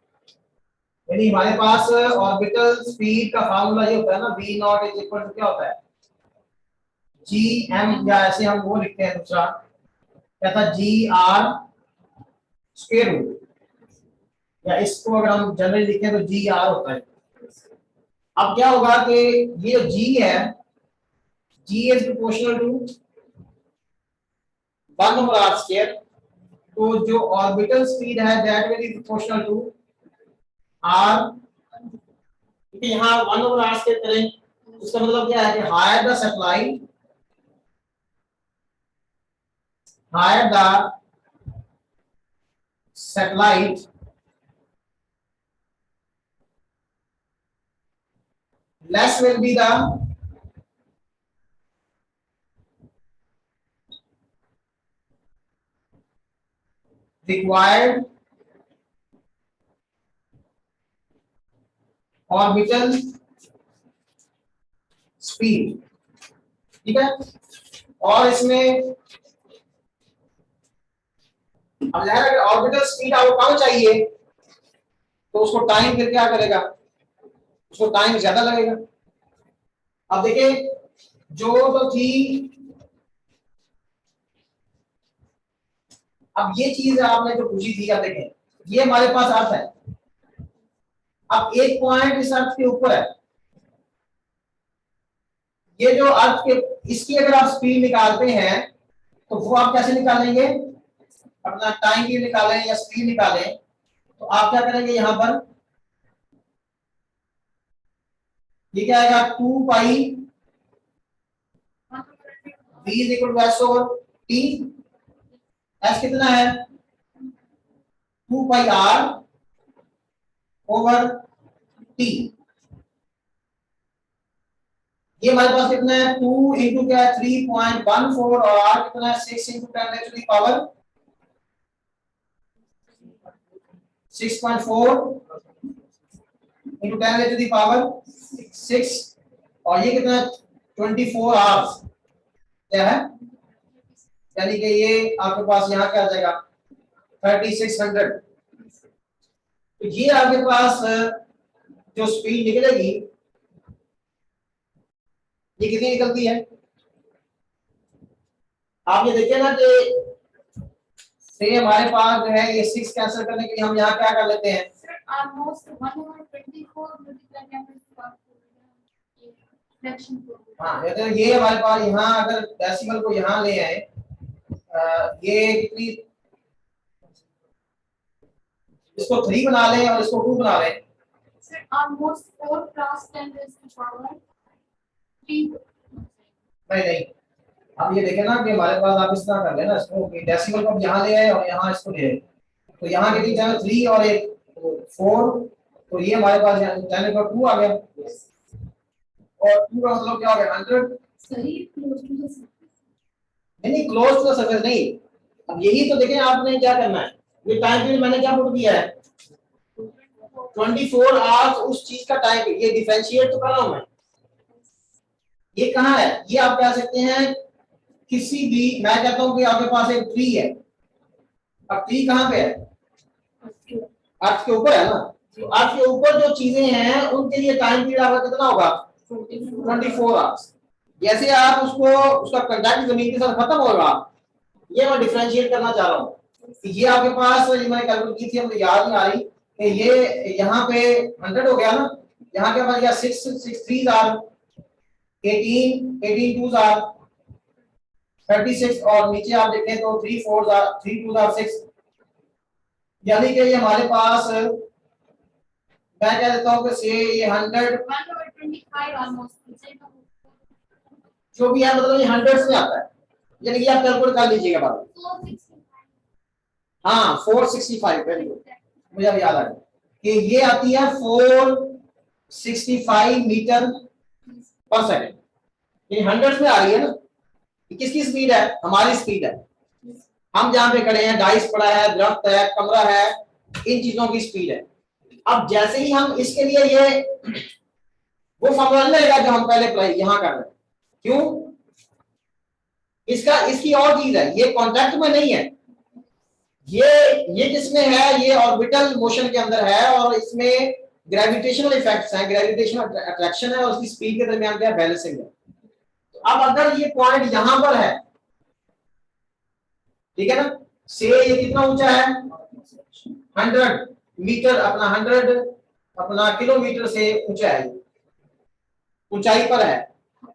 यानी हमारे पास ऑर्बिटल स्पीड का फार्मूला ये होता है ना, v not is equal to क्या होता है, जी एम, या ऐसे हम वो लिखते हैं दूसरा क्या था, जी आर स्क्वायर रूट, या इसको अगर हम जनरली लिखें तो जी आर होता है। अब क्या होगा कि ये जो जी है, g is proportional to 1 over R square, तो जो ऑर्बिटल स्पीड है that will be proportional to R, क्योंकि यहाँ 1 ओवर आर स्क्वायर करें, उसका मतलब क्या है कि higher the satellite, higher the satellite less will be the required orbital speed, ठीक है। और इसमें अब अगर ऑर्बिटल स्पीड आपको कम चाहिए तो उसको टाइम फिर क्या करेगा, उसको टाइम ज्यादा लगेगा। अब देखिए जो तो थी, अब ये चीज आपने जो पूछी थी, अब देखें ये हमारे पास अर्थ है। अब एक पॉइंट इस अर्थ के ऊपर है, ये जो अर्थ के, इसकी अगर आप स्पीड निकालते हैं तो वो आप कैसे निकालेंगे, अपना टाइम भी निकालें या स्पीड निकालें, तो आप क्या करेंगे, यहां पर ये क्या आएगा 2 pi v is equal to s over t। s कितना है 2 पाई r ओवर t। ये हमारे पास कितना है 2 इंटू क्या है 3.14 और r कितना है 6 into 10 to the power 6.4 into 10 to the power 6 और ये कितना है 24 आवर्स क्या है, यानी कि ये आपके पास यहाँ क्या आ जाएगा 3600। तो ये आपके पास जो स्पीड निकलेगी ये कितनी निकलती है, आप ये देखिए ना कि से हमारे पास जो है ये 6 कैंसिल करने के लिए हम यहाँ क्या कर लेते हैं, ऑलमोस्ट 1/24 मल्टीप्लाई फ्रैक्शन को। हाँ ये हमारे पास यहाँ अगर डेसिमल को यहाँ ले आए, ये कितनी, इसको 3 बना लें और इसको 2 बना लें, sir almost 4 + 10 raised to power 3। नहीं अब ये देखें ना कि हमारे पास आप इस तरह कर लेना इसको कि डेसिमल को यहाँ ले आए और यहाँ इसको ले आए, तो यहाँ कितनी जाए 3 और एक 4, तो ये हमारे पास 10 पर 2 आ गया और 2 का मतलब क्या हो गया 100। सही क्लोज टू द सरफेस, नहीं क्लोज टू द सरफेस नहीं। अब यही तो देखें आपने क्या करना है, ये टाइम पीरियड मैंने क्या पुट किया है 24 आवर्स, उस चीज का टाइम, ये डिफरेंशिएट तो कर रहा हूं मैं, ये कहाँ है, ये आप कह सकते हैं किसी भी, मैं कहता हूं कि आपके पास एक ट्री है, अब ट्री कहाँ पे है, अर्थ के ऊपर है ना, तो अर्थ के ऊपर जो चीजें हैं उनके लिए टाइम पीरियड आपका कितना होगा 24 आवर्स। जैसे आप उसको, उसका कांटेक्ट जमीन के साथ खत्म होगा, ये मैं डिफरेंशिएट करना चाह रहा हूँ। ये आपके पास ये मैंने कैलकुलेट की थी, मुझे याद नहीं आ रही कि ये यहाँ पे 100 हो गया ना, यहाँ के पास गया 6 3 आर 18 2 आर 36 और नीचे आप देखें तो 3 4 आर 3 2 आर 6, यानी कि ये हमारे पास, मैं कह देता हूँ कि से ये 1/25 ऑलमोस्ट जो भी है मतलब ये 100 में आता है, यानी कि आप कैलकुलेट कर लीजिएगा बाद में। 465। हाँ 465, वेरी गुड, मुझे अब याद आ गया कि ये आती है 465 मीटर पर सेकंड, ये 100 में आ रही है ना। किसकी स्पीड है, हमारी स्पीड है, हम जहां पे खड़े हैं, डाइस पड़ा है, दरख्त है, कमरा है, इन चीजों की स्पीड है। अब जैसे ही हम इसके लिए ये वो फॉर्मूला लगेगा जो हम पहले अप्लाई यहां कर रहे हैं, क्यों, इसका इसकी और चीज है, ये कॉन्टैक्ट में नहीं है, ये किसमें है, ये ऑर्बिटल मोशन के अंदर है और इसमें ग्रेविटेशनल इफेक्ट्स हैं, ग्रेविटेशनल अट्रैक्शन है और उसकी स्पीड के दरमियान क्या बैलेंसिंग है। तो अब अगर ये पॉइंट यहां पर है, ठीक है ना, से ये कितना ऊंचा है 100 मीटर, अपना 100 अपना किलोमीटर से ऊंचा है, ऊंचाई पर है।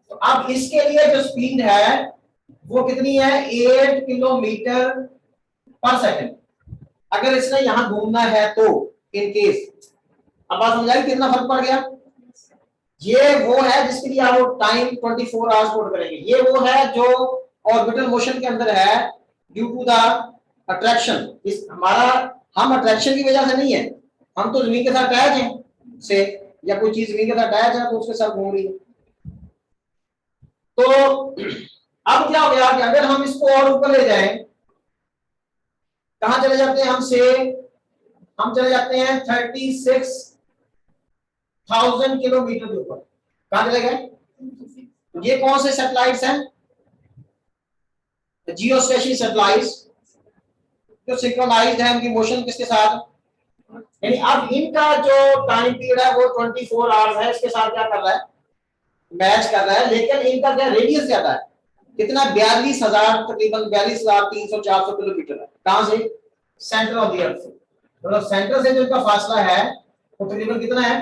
तो अब इसके लिए जो स्पीड है वो कितनी है 8 किलोमीटर पर सेकंड, अगर इसने यहां घूमना है तो, इन केस। अब बात समझ आई कितना फर्क पड़ गया, ये वो है जिसके लिए आप टाइम 24 आवर्स कोड करेंगे, ये वो है जो ऑर्बिटल मोशन के अंदर है ड्यू टू द अट्रैक्शन। इस हमारा, हम अट्रैक्शन की वजह से नहीं है, हम तो जमीन के साथ अटैच हैं से, या कोई चीज जमीन के साथ अटैच है तो उसके साथ घूम रही है। तो अब क्या हो गया कि अगर हम इसको और ऊपर ले जाएं, कहां चले जाते हैं हम चले जाते हैं 36,000 किलोमीटर के ऊपर। कहां चले गए? ये कौन से सैटेलाइट्स हैं? जियोस्पेशियल सैटेलाइट्स जो सिंक्रोनाइज्ड है, उनकी मोशन किसके साथ, यानी अब इनका जो टाइम पीरियड है वो 24 आवर्स है, इसके साथ क्या कर रहा है, मैच कर रहा है। लेकिन इनका क्या रेडियस ज्यादा है, कितना, 42,000, तकरीबन 42,300-400 किलोमीटर है। कहां से? सेंटर ऑफ द अर्थ से। मतलब सेंटर से जो इनका फासला है वो तकरीबन कितना है?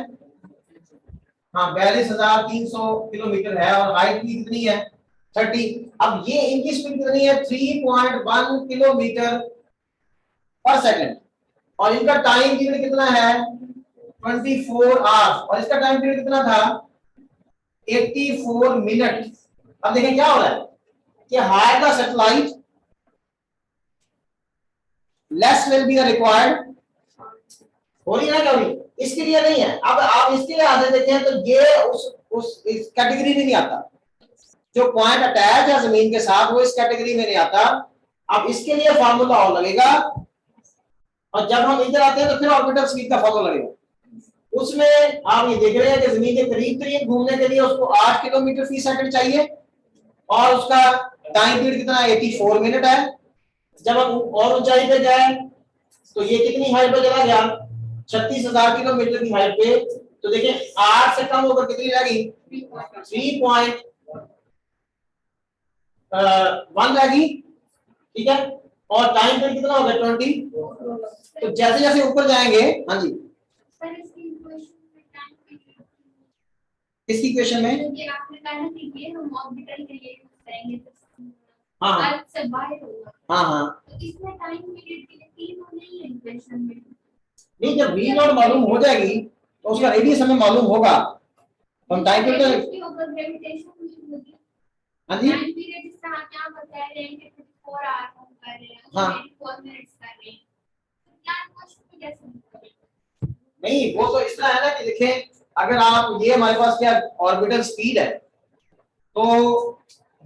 हाँ, 42,300 किलोमीटर है और हाइट भी कितनी है? 30। अब ये इनकी स्पीड कितनी है? 3.1 किलोमीटर पर सेकंड और इनका टाइम पीरियड कितना है? 24 आवर्स और इसका टाइम पीरियड कितना था? 84 मिनट। अब देखें क्या हो रहा है कि higher the satellite less will be the required, हो रही है ना कभी, इसके लिए नहीं है। अब आप इसके लिए आगे देखें तो ये उस इस कैटेगरी में नहीं आता, जो पॉइंट अटैच है जमीन के साथ वो इस कैटेगरी में नहीं आता। अब इसके लिए फार्मूला और लगेगा और जब हम इधर आते हैं तो फिर ऑर्बिटल स्पीड का फार्मूला लगेगा। उसमें आप ये देख रहे हैं कि जमीन के करीब घूमने के लिए उसको 8 किलोमीटर फी सेकंड चाहिए और उसका टाइम पीरियड कितना, 84 मिनट है। जब हम और ऊंचाई पे जाए तो ये कितनी हाइट पे चला गया? 36,000 किलोमीटर की हाइट पे। तो देखिए 8 से कम होकर कितनी रहेगी? 3.1 रहेगी, ठीक है। और टाइम पीरियड कितना होगा? 20। तो जैसे जैसे ऊपर जाएंगे, हाँ जी, किसकी क्वेश्चन में? आपने कहा ना कि ये हम ऑर्बिटल के लिए यूज करेंगे तो हाँ अर्थ से बाहर होगा, हाँ, तो इसमें टाइम पीरियड के लिए तीन नहीं है इक्वेशन में। नहीं, जब वी नॉट मालूम हो जाएगी तो उसका रेडियस हमें मालूम होगा, हम टाइम पीरियड के ऊपर ग्रेविटेशन होगी। हाँ जी, टाइम पीरियड जिस तरह आप यहाँ बता रहे हैं कि 4 आवर्स हम कर रहे हैं, हाँ। 4 मिनट्स कर रहे हैं, तो क्या क्वेश्चन कैसे करेंगे? नहीं वो तो इस तरह है ना कि देखें, अगर आप ये हमारे पास क्या ऑर्बिटल स्पीड है, तो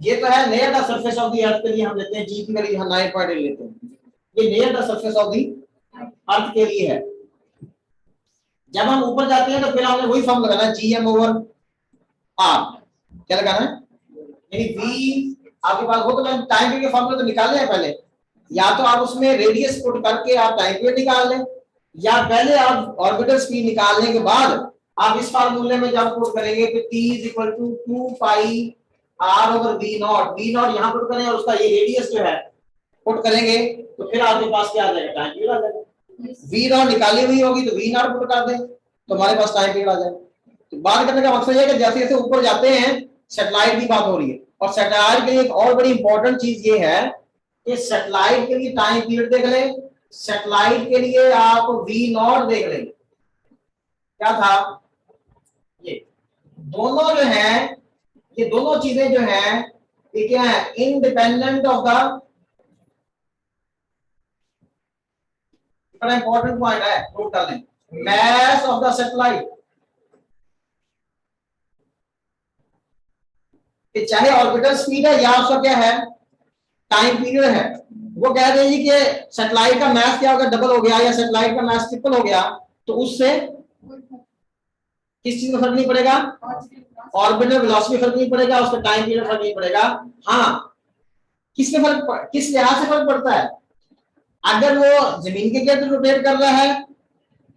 ये तो है near the surface of the अर्थ के लिए हम लेते हैं, जी की वैल्यू 9.8 लेते हैं, ये near the surface of the अर्थ के लिए है। जब हम ऊपर जाते हैं तो फिर हमने वही फॉर्म लगाना, जीएम ओवर आर। क्या लगाना है? यानी वी आपके पास हो, तो मैं टाइम पीरियड के फॉर्मूले तो निकालने हैं पहले, या तो आप उसमें रेडियस पुट करके आप टाइम पीरियड निकाल लें, या पहले आप ऑर्बिटल स्पीड निकालने के बाद आप इस फार्मूले में जब पुट करेंगे तो t = 2 pi r over v not, v not यहां पुट करें और उसका ये रेडियस जो है पुट करेंगे तो फिर आपके पास क्या आ जाएगा? टाइम पीरियड आ जाएगा। v नॉट निकाली हुई होगी तो v नॉट पुट कर दें तो हमारे पास टाइम पीरियड आ जाएगा। तो बात करने का मकसद ये है कि जैसे जैसे ऊपर जाते हैं सैटेलाइट की बात हो रही है, और सैटेलाइट के लिए एक और बड़ी इंपॉर्टेंट चीज ये है कि सैटेलाइट के लिए टाइम पीरियड देख लें, सैटेलाइट के लिए आप वी नॉट देख लेंगे। क्या था? ये दोनों जो है, ये दोनों चीजें जो हैं ये क्या है? इंडिपेंडेंट ऑफ द, बड़ा इंपॉर्टेंट पॉइंट है, नोट कर लें, mass of the satellite। कि चाहे ऑर्बिटल स्पीड है या उसका क्या है? टाइम पीरियड है। वो कह रहे हैं कि सैटेलाइट का मास क्या होगा? डबल हो गया, या सैटेलाइट का मास ट्रिपल हो गया, तो उससे किस चीज में फर्क नहीं पड़ेगा? ऑर्बिटल वेलोसिटी फर्क नहीं पड़ेगा, उसका टाइम पीरियड फर्क नहीं पड़ेगा। हाँ, किस लिहाज से फर्क पड़ता है? अगर वो जमीन के गिर्द रोटेट कर रहा है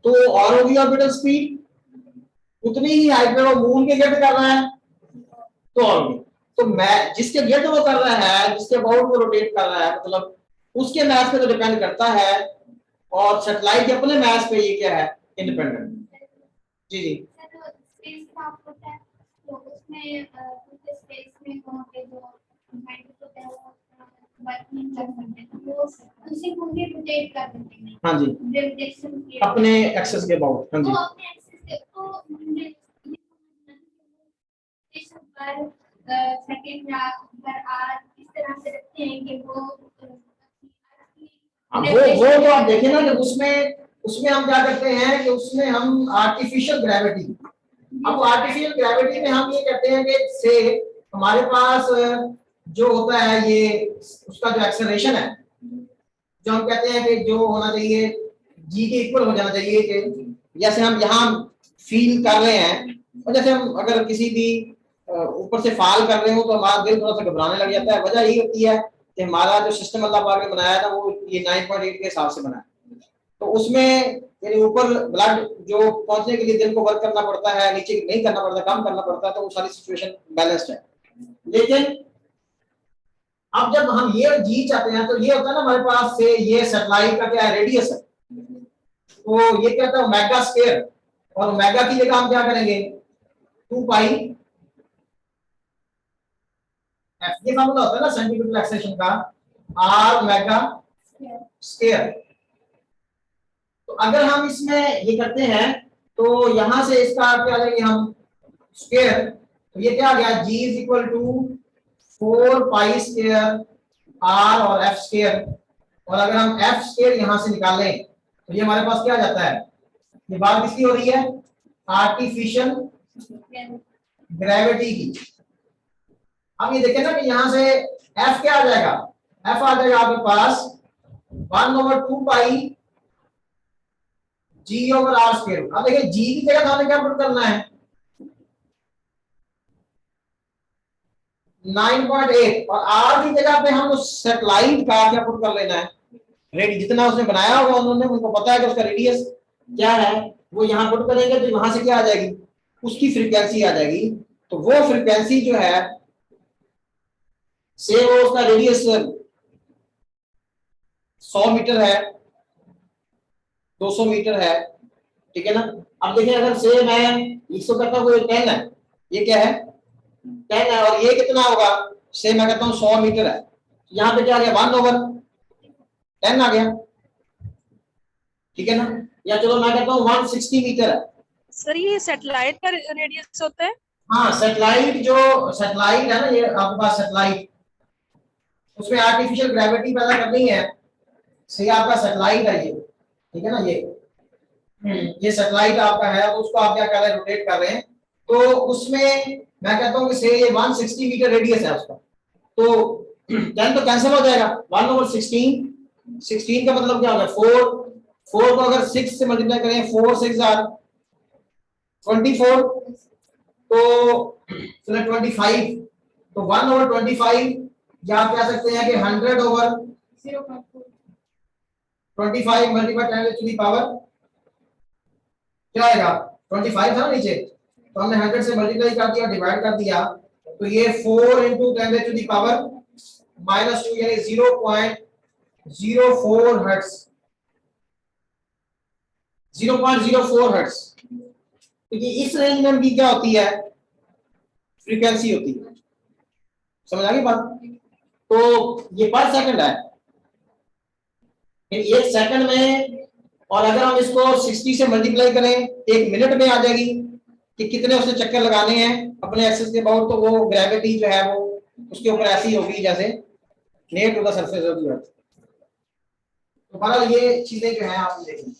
तो और होगी ऑर्बिटल स्पीड, उतनी ही हाइट में वो मून के गिर्द कर रहा है तो और होगी। तो मैं जिसके गिर्द वो कर रहा है, जिसके अबाउट वो रोटेट कर रहा है, मतलब उसके मास पे तो डिपेंड करता है, और सैटेलाइट के अपने मास पे ये क्या है? इंडिपेंडेंट। जी जी, स्पेस का होता है तो उसमें स्पेस में वहां पे जो हाइट होता है वो वर्किंग कर सकते हैं, वो उसी को भी रोटेट कर देते हैं। हाँ जी, ग्रेविटेशन के अपने एक्सेस के अबाउट। हाँ जी, वो अपने एक्सेस से तो हमने स्टेशन पर सेकंड या पर आर इस तरह से रखते हैं कि वो तो आप देखें ना कि उसमें हम क्या करते हैं कि उसमें हम आर्टिफिशियल ग्रेविटी, अब आर्टिफिशियल ग्रेविटी में हम ये कहते हैं कि से हमारे पास जो होता है ये उसका जो एक्सेलरेशन है, जो हम कहते हैं कि जो होना चाहिए जी के इक्वल हो जाना चाहिए, कि जैसे हम यहाँ फील कर रहे हैं, और जैसे हम अगर किसी भी ऊपर से फाल कर रहे हो तो हमारा दिल थोड़ा सा घबराने लग जाता है। वजह यही होती है कि हमारा जो सिस्टम अल्लाह पाक ने बनाया था वो ये 9.8 के हिसाब से बनाया, तो उसमें यानी ऊपर ब्लड जो पहुंचने के लिए दिल को वर्क करना पड़ता है, नीचे नहीं करना पड़ता, कम करना पड़ता है, तो वो सारी सिचुएशन बैलेंस्ड है। लेकिन अब जब हम ये जी चाहते हैं तो ये होता है ना हमारे पास से ये सैटेलाइट का क्या है, रेडियस है, तो ये क्या होता है ओमेगा स्क्वायर, और ओमेगा की जगह हम क्या करेंगे 2 पाई एफ, ये फार्मूला होता है ना सेंटीमीटर एक्सेलेरेशन का, आर ओमेगा स्क्वायर। तो अगर हम इसमें ये करते हैं तो यहां से इसका क्या लेंगे हम स्क्वायर, तो ये क्या आ गया g is equal to 4 pi square r और f स्क्वायर, और अगर हम f स्क्वायर यहां से निकालें तो ये हमारे पास क्या आ जाता है, ये बात किसकी हो रही है, आर्टिफिशियल ग्रेविटी की। अब ये देखें ना कि यहां से f क्या आ जाएगा, f आ जाएगा आपके पास 1/2 पाई g ओवर r स्क्वायर। अब देखिए g की जगह हमें क्या पुट करना है 9.8, और r की जगह पे हम उस सैटेलाइट का क्या पुट कर लेना है रेडियस, जितना उसने बनाया होगा उन्होंने, उनको पता है कि उसका रेडियस क्या है, वो यहाँ पुट करेंगे तो वहां से क्या आ जाएगी, उसकी फ्रीक्वेंसी आ जाएगी। तो वो फ्रीक्वेंसी जो है से वो उसका रेडियस 100 मीटर है, 200 मीटर है, ठीक है ना। अब देखिए अगर से मैं इसको करता हूँ 10 है, ये क्या है 10 है, और ये कितना होगा से मैं कहता हूँ 100 मीटर है, यहाँ पे क्या आ गया 1/10 आ गया, ठीक है ना। या चलो मैं कहता हूँ 160 मीटर है। सर ये सैटेलाइट का रेडियस होता है? हाँ सैटेलाइट, जो सैटेलाइट है ना, ये आपके पास सैटेलाइट, उसमें आर्टिफिशियल ग्रेविटी पैदा करनी है, सही आपका सैटेलाइट है ये, ठीक है ना। ये सैटेलाइट आपका है, तो उसको आप क्या कर रहे हैं रोटेट कर रहे हैं, तो उसमें मैं कहता हूँ कि से ये 160 मीटर रेडियस है उसका, तो 10 तो कैंसिल हो जाएगा, 1/16, 16 का मतलब क्या होगा 4 को अगर 6 से मल्टीप्लाई करें 4 6 आर 24, तो 25, तो 1/25, या आप कह सकते हैं कि 100/25 मल्टीप्लाई 10 टू द पावर क्या आएगा 25 था ना नीचे, तो हमने 100 से मल्टीप्लाई कर दिया, डिवाइड कर दिया, तो ये 4 into 10 टू द पावर -2 यानी 0.04 हर्ट्ज, 0.04 हर्ट्ज। क्योंकि इस रेंज में भी क्या होती है फ्रीक्वेंसी होती है, समझ आ गई बात। तो ये पर सेकंड है, एक सेकंड में, और अगर हम इसको 60 से मल्टीप्लाई करें एक मिनट में आ जाएगी कि कितने उसने चक्कर लगाने हैं अपने एक्सिस के अबाउट, तो वो ग्रेविटी जो है वो उसके ऊपर ऐसी होगी जैसे net to the surface of the earth. तो बहरहाल ये चीजें जो है आप देखें।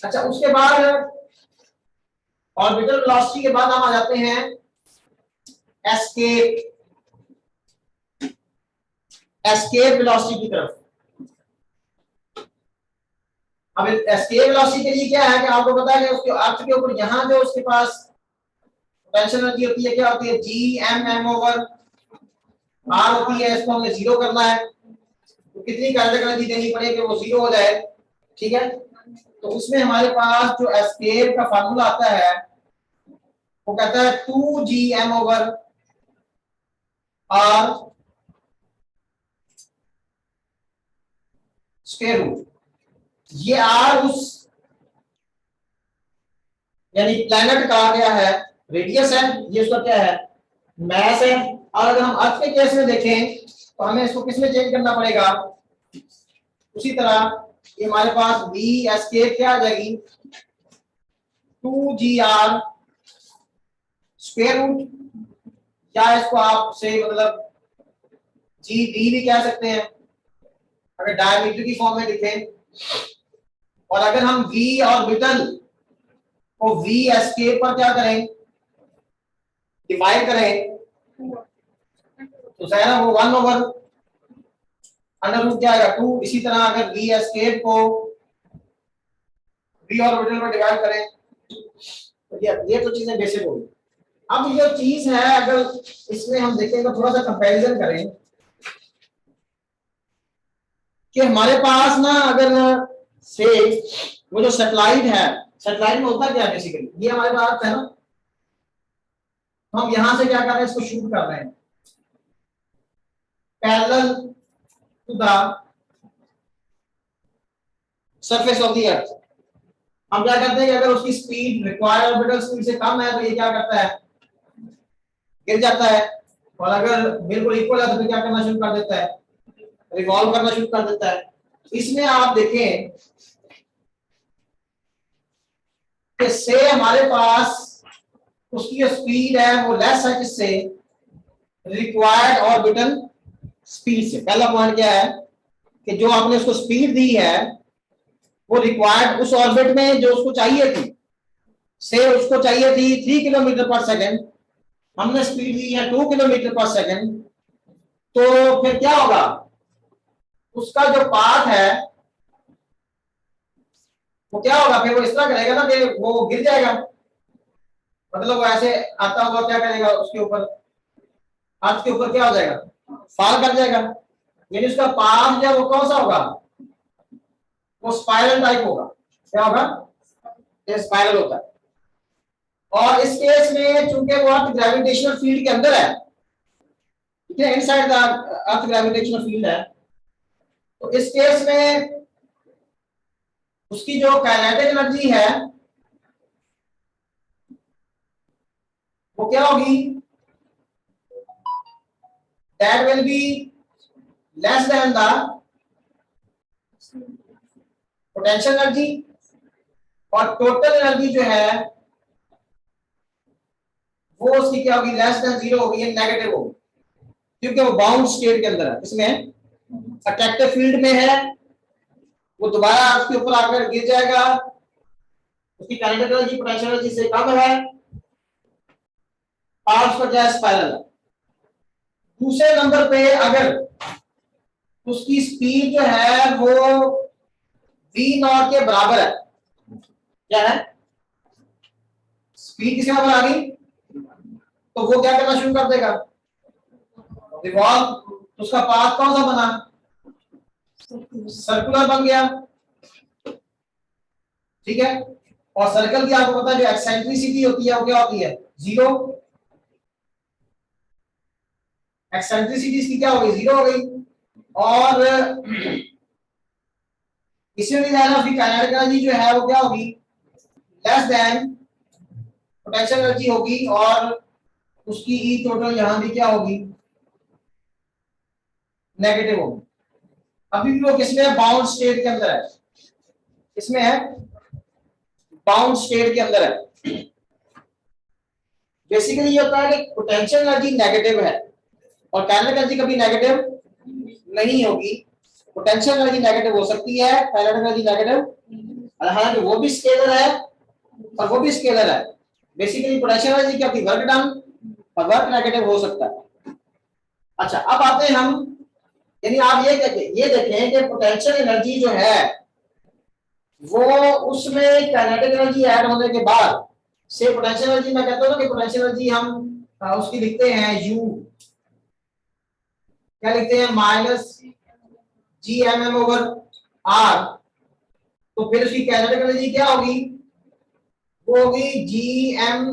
अच्छा उसके बाद ऑर्बिटल वेलोसिटी के बाद हम आ जाते हैं एस्केप वेलोसिटी की तरफ। अब एस्केप वेलोसिटी के लिए क्या है कि आपको पता है कि उसके अर्थ के ऊपर यहाँ जो उसके पास पोटेंशियल एनर्जी होती है क्या होती है Gmm/r होती है, इसको हमने 0 करना है, तो कितनी काइनेटिक एनर्जी देनी पड़ेगी कि वो 0 हो जाए, ठीक है। तो उसमें हमारे पास जो एस्केप का फार्मूला आता है वो कहता है 2Gm/r स्क्वायर रूट। ये आर उस यानी प्लैनेट का क्या है रेडियस है, ये उसका क्या है मैस है। और अगर हम अर्थ के केस में देखें तो हमें इसको किस में चेंज करना पड़ेगा, उसी तरह ये हमारे पास v एस्केप क्या आ जाएगी 2Gr स्क्वायर रूट, या इसको आप से मतलब Gd भी कह सकते हैं अगर डायमीटर की फॉर्म में लिखें। और अगर हम v ऑर्बिटल को v एस्केप पर क्या करें डिवाइड करें तो सारा वो 1 ओवर अंडर रूट क्या आएगा 2। इसी तरह अगर v एस्केप को v ऑर्बिटल पर डिवाइड करें तो ये तो चीजें बेसिक होगी। अब जो चीज है अगर इसमें हम देखें तो थोड़ा सा कंपैरिजन करें कि हमारे पास ना अगर से वो जो सैटेलाइट है, सैटेलाइट में होता क्या है बेसिकली, ये हमारे पास है ना, हम यहां से क्या कर रहे हैं, इसको शूट कर रहे हैं parallel to the surface of the earth. हम क्या करते हैं कि अगर उसकी स्पीड रिक्वायर्ड ऑर्बिटल स्पीड से कम है तो ये क्या करता है, गिर जाता है, और अगर बिल्कुल इक्वल है तो फिर क्या करना शुरू कर देता है, रिवॉल्व करना शुरू कर देता है। इसमें आप देखें कि से हमारे पास उसकी जो स्पीड है वो लेस है किससे, रिक्वायर्ड ऑर्बिटल स्पीड से। पहला पॉइंट क्या है कि जो आपने उसको स्पीड दी है वो रिक्वायर्ड उस ऑर्बिट में जो उसको चाहिए थी, से उसको चाहिए थी 3 किलोमीटर पर सेकंड, हमने स्पीड दी है 2 किलोमीटर पर सेकंड, तो फिर क्या होगा, उसका जो पाथ है वो क्या होगा, फिर वो इस तरह करेगा ना कि वो गिर जाएगा, मतलब वो ऐसे आता हुआ क्या करेगा, उसके ऊपर अर्थ के ऊपर क्या हो जाएगा, फॉल कर जाएगा। यानी उसका पाथ जो वो कौन सा होगा, वो स्पाइरल टाइप होगा। क्या होगा, ये स्पाइरल होता है। और इस केस में चूंकि वो अर्थ ग्रेविटेशनल फील्ड के अंदर है, ठीक है, inside the earth gravitational field है, तो इस केस में उसकी जो काइनेटिक एनर्जी है वो क्या होगी, that will be less than the potential energy, और टोटल एनर्जी जो है वो उसकी क्या होगी, लेस देन 0 होगी, नेगेटिव होगी, क्योंकि वो बाउंड स्टेट के अंदर है, इसमें अट्रैक्टिव फील्ड में है, वो दोबारा उसके ऊपर आकर गिर जाएगा, उसकी काइनेटिक एनर्जी पोटेंशियल एनर्जी से कम है, और उसका क्या स्पाइरल है। दूसरे नंबर पे अगर उसकी स्पीड जो है वो v नॉट के बराबर है, क्या है, स्पीड किसके बराबर आ गई, तो वो क्या करना शुरू कर देगा, रिवॉल्व। उसका पाथ कौन सा बना, सर्कुलर बन गया, ठीक है। और सर्कल की आपको पता है जो एक्सेंट्रिसिटी होती है वो क्या होती है, 0। एक्सेंट्रिसिटी इसकी क्या हो गई, 0 हो गई। और इसमें भी जाना उसकी काइनेटिक एनर्जी जो है वो क्या होगी, लेस देन पोटेंशियल एनर्जी होगी, और उसकी ई टोटल यहां भी क्या होगी, नेगेटिव होगी। अभी भी वो किसमें है, बाउंड स्टेट के अंदर है, इसमें है बाउंड स्टेट के अंदर है। बेसिकली ये होता है कि पोटेंशियल एनर्जी नेगेटिव है और काइनेटिक एनर्जी कभी नेगेटिव नहीं होगी। पोटेंशियल एनर्जी नेगेटिव हो सकती है, काइनेटिक एनर्जी नेगेटिव, हालांकि वो भी स्केलर है और वो भी स्केलर है। बेसिकली पोटेंशियल एनर्जी क्या होती है, वर्क डन, और वर्क नेगेटिव हो सकता है। अच्छा, अब आते हैं हम, यानी आप ये देखें कि पोटेंशियल एनर्जी जो है वो उसमें काइनेटिक एनर्जी ऐड होने के बाद से पोटेंशियल एनर्जी, मैं कहता हूं ना कि पोटेंशियल एनर्जी हम उसकी लिखते हैं U, क्या लिखते हैं, माइनस GMM ओवर R। तो फिर उसकी काइनेटिक एनर्जी क्या होगी, वो होगी GMM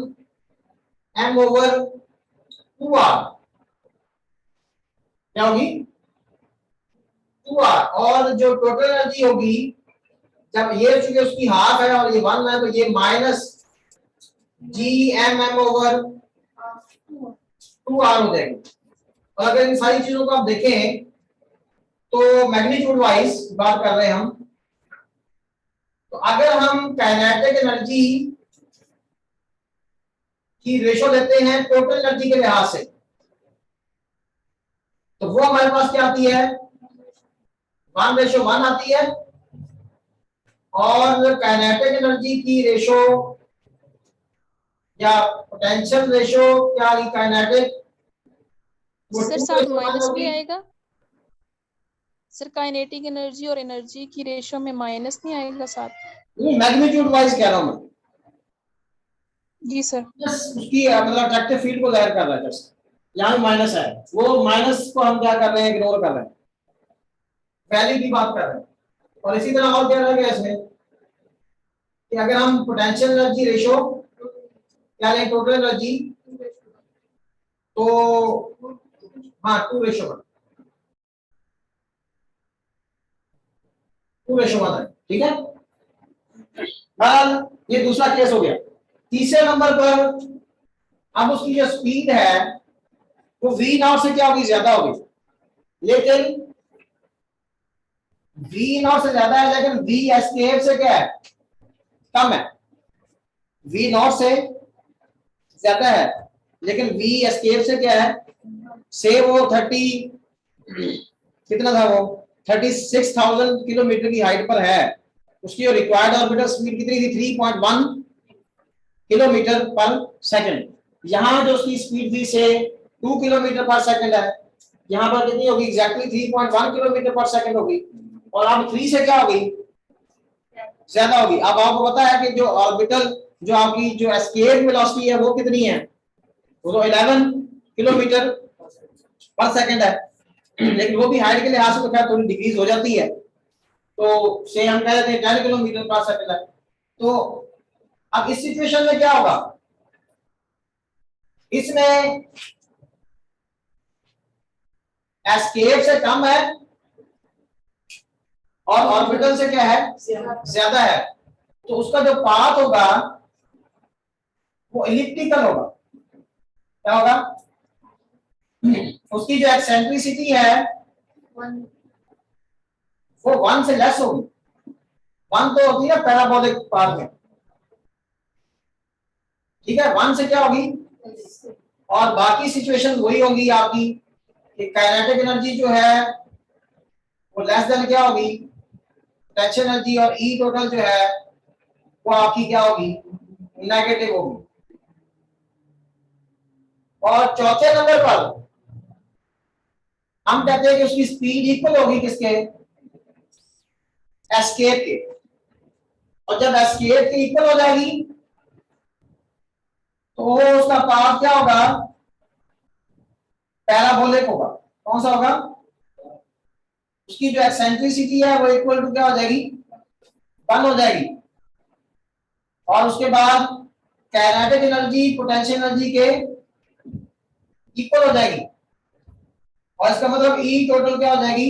ओवर 2R। क्या होगी, 2R। और जो टोटल एनर्जी होगी, जब ये चूंकि उसकी हाफ है और ये 1 है, तो ये माइनस GMM ओवर 2R हो जाएगी। और अगर इन सारी चीजों को आप देखें तो मैग्नीट्यूड वाइज बात कर रहे हैं हम, तो अगर हम काइनेटिक एनर्जी की रेशो लेते हैं टोटल एनर्जी के लिहाज से, तो वो हमारे पास क्या आती है, 1:1 आती है। और काइनेटिक एनर्जी की रेशो या पोटेंशियल रेशियो क्या होगी काइनेटिक, सर साथ माइनस भी आएगा सर, काइनेटिक एनर्जी और एनर्जी की रेशियो में माइनस नहीं आएगा साथ? नहीं, मैग्नीट्यूड वाइज कह रहा हूं मैं। जी सर। उसकी मतलब अट्रैक्टिव फील्ड को जाहिर कर रहा है, जस्ट यहाँ माइनस है, वो माइनस को हम क्या कर रहे हैं, इग्नोर कर रहे हैं, वैल्यू की बात कर रहे हैं। और इसी तरह और क्या रह गया इसमें कि अगर हम पोटेंशियल एनर्जी रेशियो क्या लें, टोटल एनर्जी, तो हाँ 2:1, 2:1 है, ठीक है। ये दूसरा केस हो गया। तीसरे नंबर पर अब उसकी जो स्पीड है वो v नॉट से क्या होगी, ज्यादा होगी, लेकिन v नॉट से ज्यादा है, लेकिन v एस्केप से क्या है, कम है। v नॉट से ज्यादा है लेकिन v एस्केप से क्या है, से वो 30 कितना था, वो 36,000 किलोमीटर की हाइट पर है, उसकी रिक्वायर्ड ऑर्बिटल स्पीड कितनी थी, 3.1 किलोमीटर पर सेकंड। यहां जो उसकी स्पीड थी से 2 किलोमीटर पर सेकंड है, यहां पर कितनी होगी, एग्जैक्टली 3.1 किलोमीटर पर सेकंड होगी, और अब 3 से क्या होगी, ज्यादा होगी। अब आपको पता है कि जो ऑर्बिटल जो आपकी जो एस्केप वेलोसिटी है वो कितनी है, वो तो 11 किलोमीटर पर सेकंड है, लेकिन वो भी हाइट के लिहाज से तो थोड़ी डिक्रीज हो जाती है, तो से हम कह देते हैं 10 किलोमीटर पर सेकंड है। तो अब इस सिचुएशन में क्या होगा, इसमें एस्केप से कम है और ऑर्बिटल से क्या है, ज्यादा है, तो उसका जो पाथ होगा वो एलिप्टिकल होगा। क्या होगा, उसकी जो एक्सेंट्रिसिटी है वो 1 से लेस होगी। 1 तो होती है पैराबोलिक पाथ में, ठीक है, 1 से क्या होगी, और बाकी सिचुएशन वही होगी आपकी कि काइनेटिक एनर्जी जो है वो लेस देन क्या होगी, पोटेंशियल एनर्जी, और ई टोटल जो है वो आपकी क्या होगी, नेगेटिव होगी। और चौथे नंबर पर हम कहते हैं कि उसकी स्पीड इक्वल होगी किसके, एस्केप के, और जब एस्केप के इक्वल हो जाएगी तो उसका पाथ क्या होगा, पैराबोलिक होगा। कौन सा होगा, उसकी जो एक्सेंट्रिसिटी है वो इक्वल टू क्या हो जाएगी, 1 हो जाएगी, और उसके बाद काइनेटिक एनर्जी पोटेंशियल एनर्जी के इक्वल हो जाएगी, और इसका मतलब ई टोटल क्या हो जाएगी,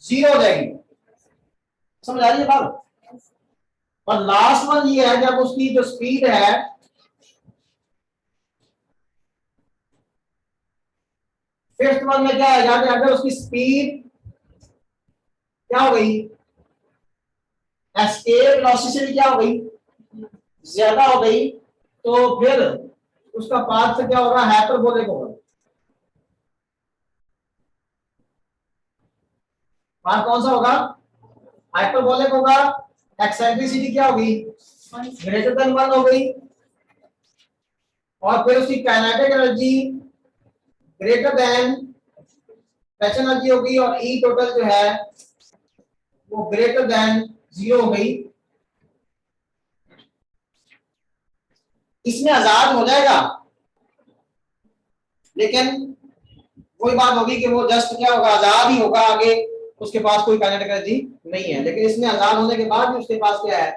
0 हो जाएगी। समझ आ रही है बात। और लास्ट वन ये है जब उसकी जो स्पीड है फिफ्थ वन में क्या आएगा कि अगर उसकी स्पीड क्या हो गई, एस्केप वेलोसिटी से क्या हो गई, ज्यादा हो गई, तो फिर उसका पाथ से क्या होगा, हाइपरबोलिक होगा। पाथ कौन सा होगा, हाइपरबोलिक होगा। एक्सेंट्रिसिटी क्या होगी, ग्रेटर देन 1 हो गई, और फिर उसकी kinetic energy greater than potential energy होगी, और ई टोटल जो है वो ग्रेटर देन 0 हो गई। इसमें आजाद हो जाएगा, लेकिन वही बात होगी कि वो जस्ट क्या होगा, आजाद ही होगा, आगे उसके पास कोई काइनेटिक एनर्जी नहीं है, लेकिन इसमें आजाद होने के बाद भी उसके पास क्या है,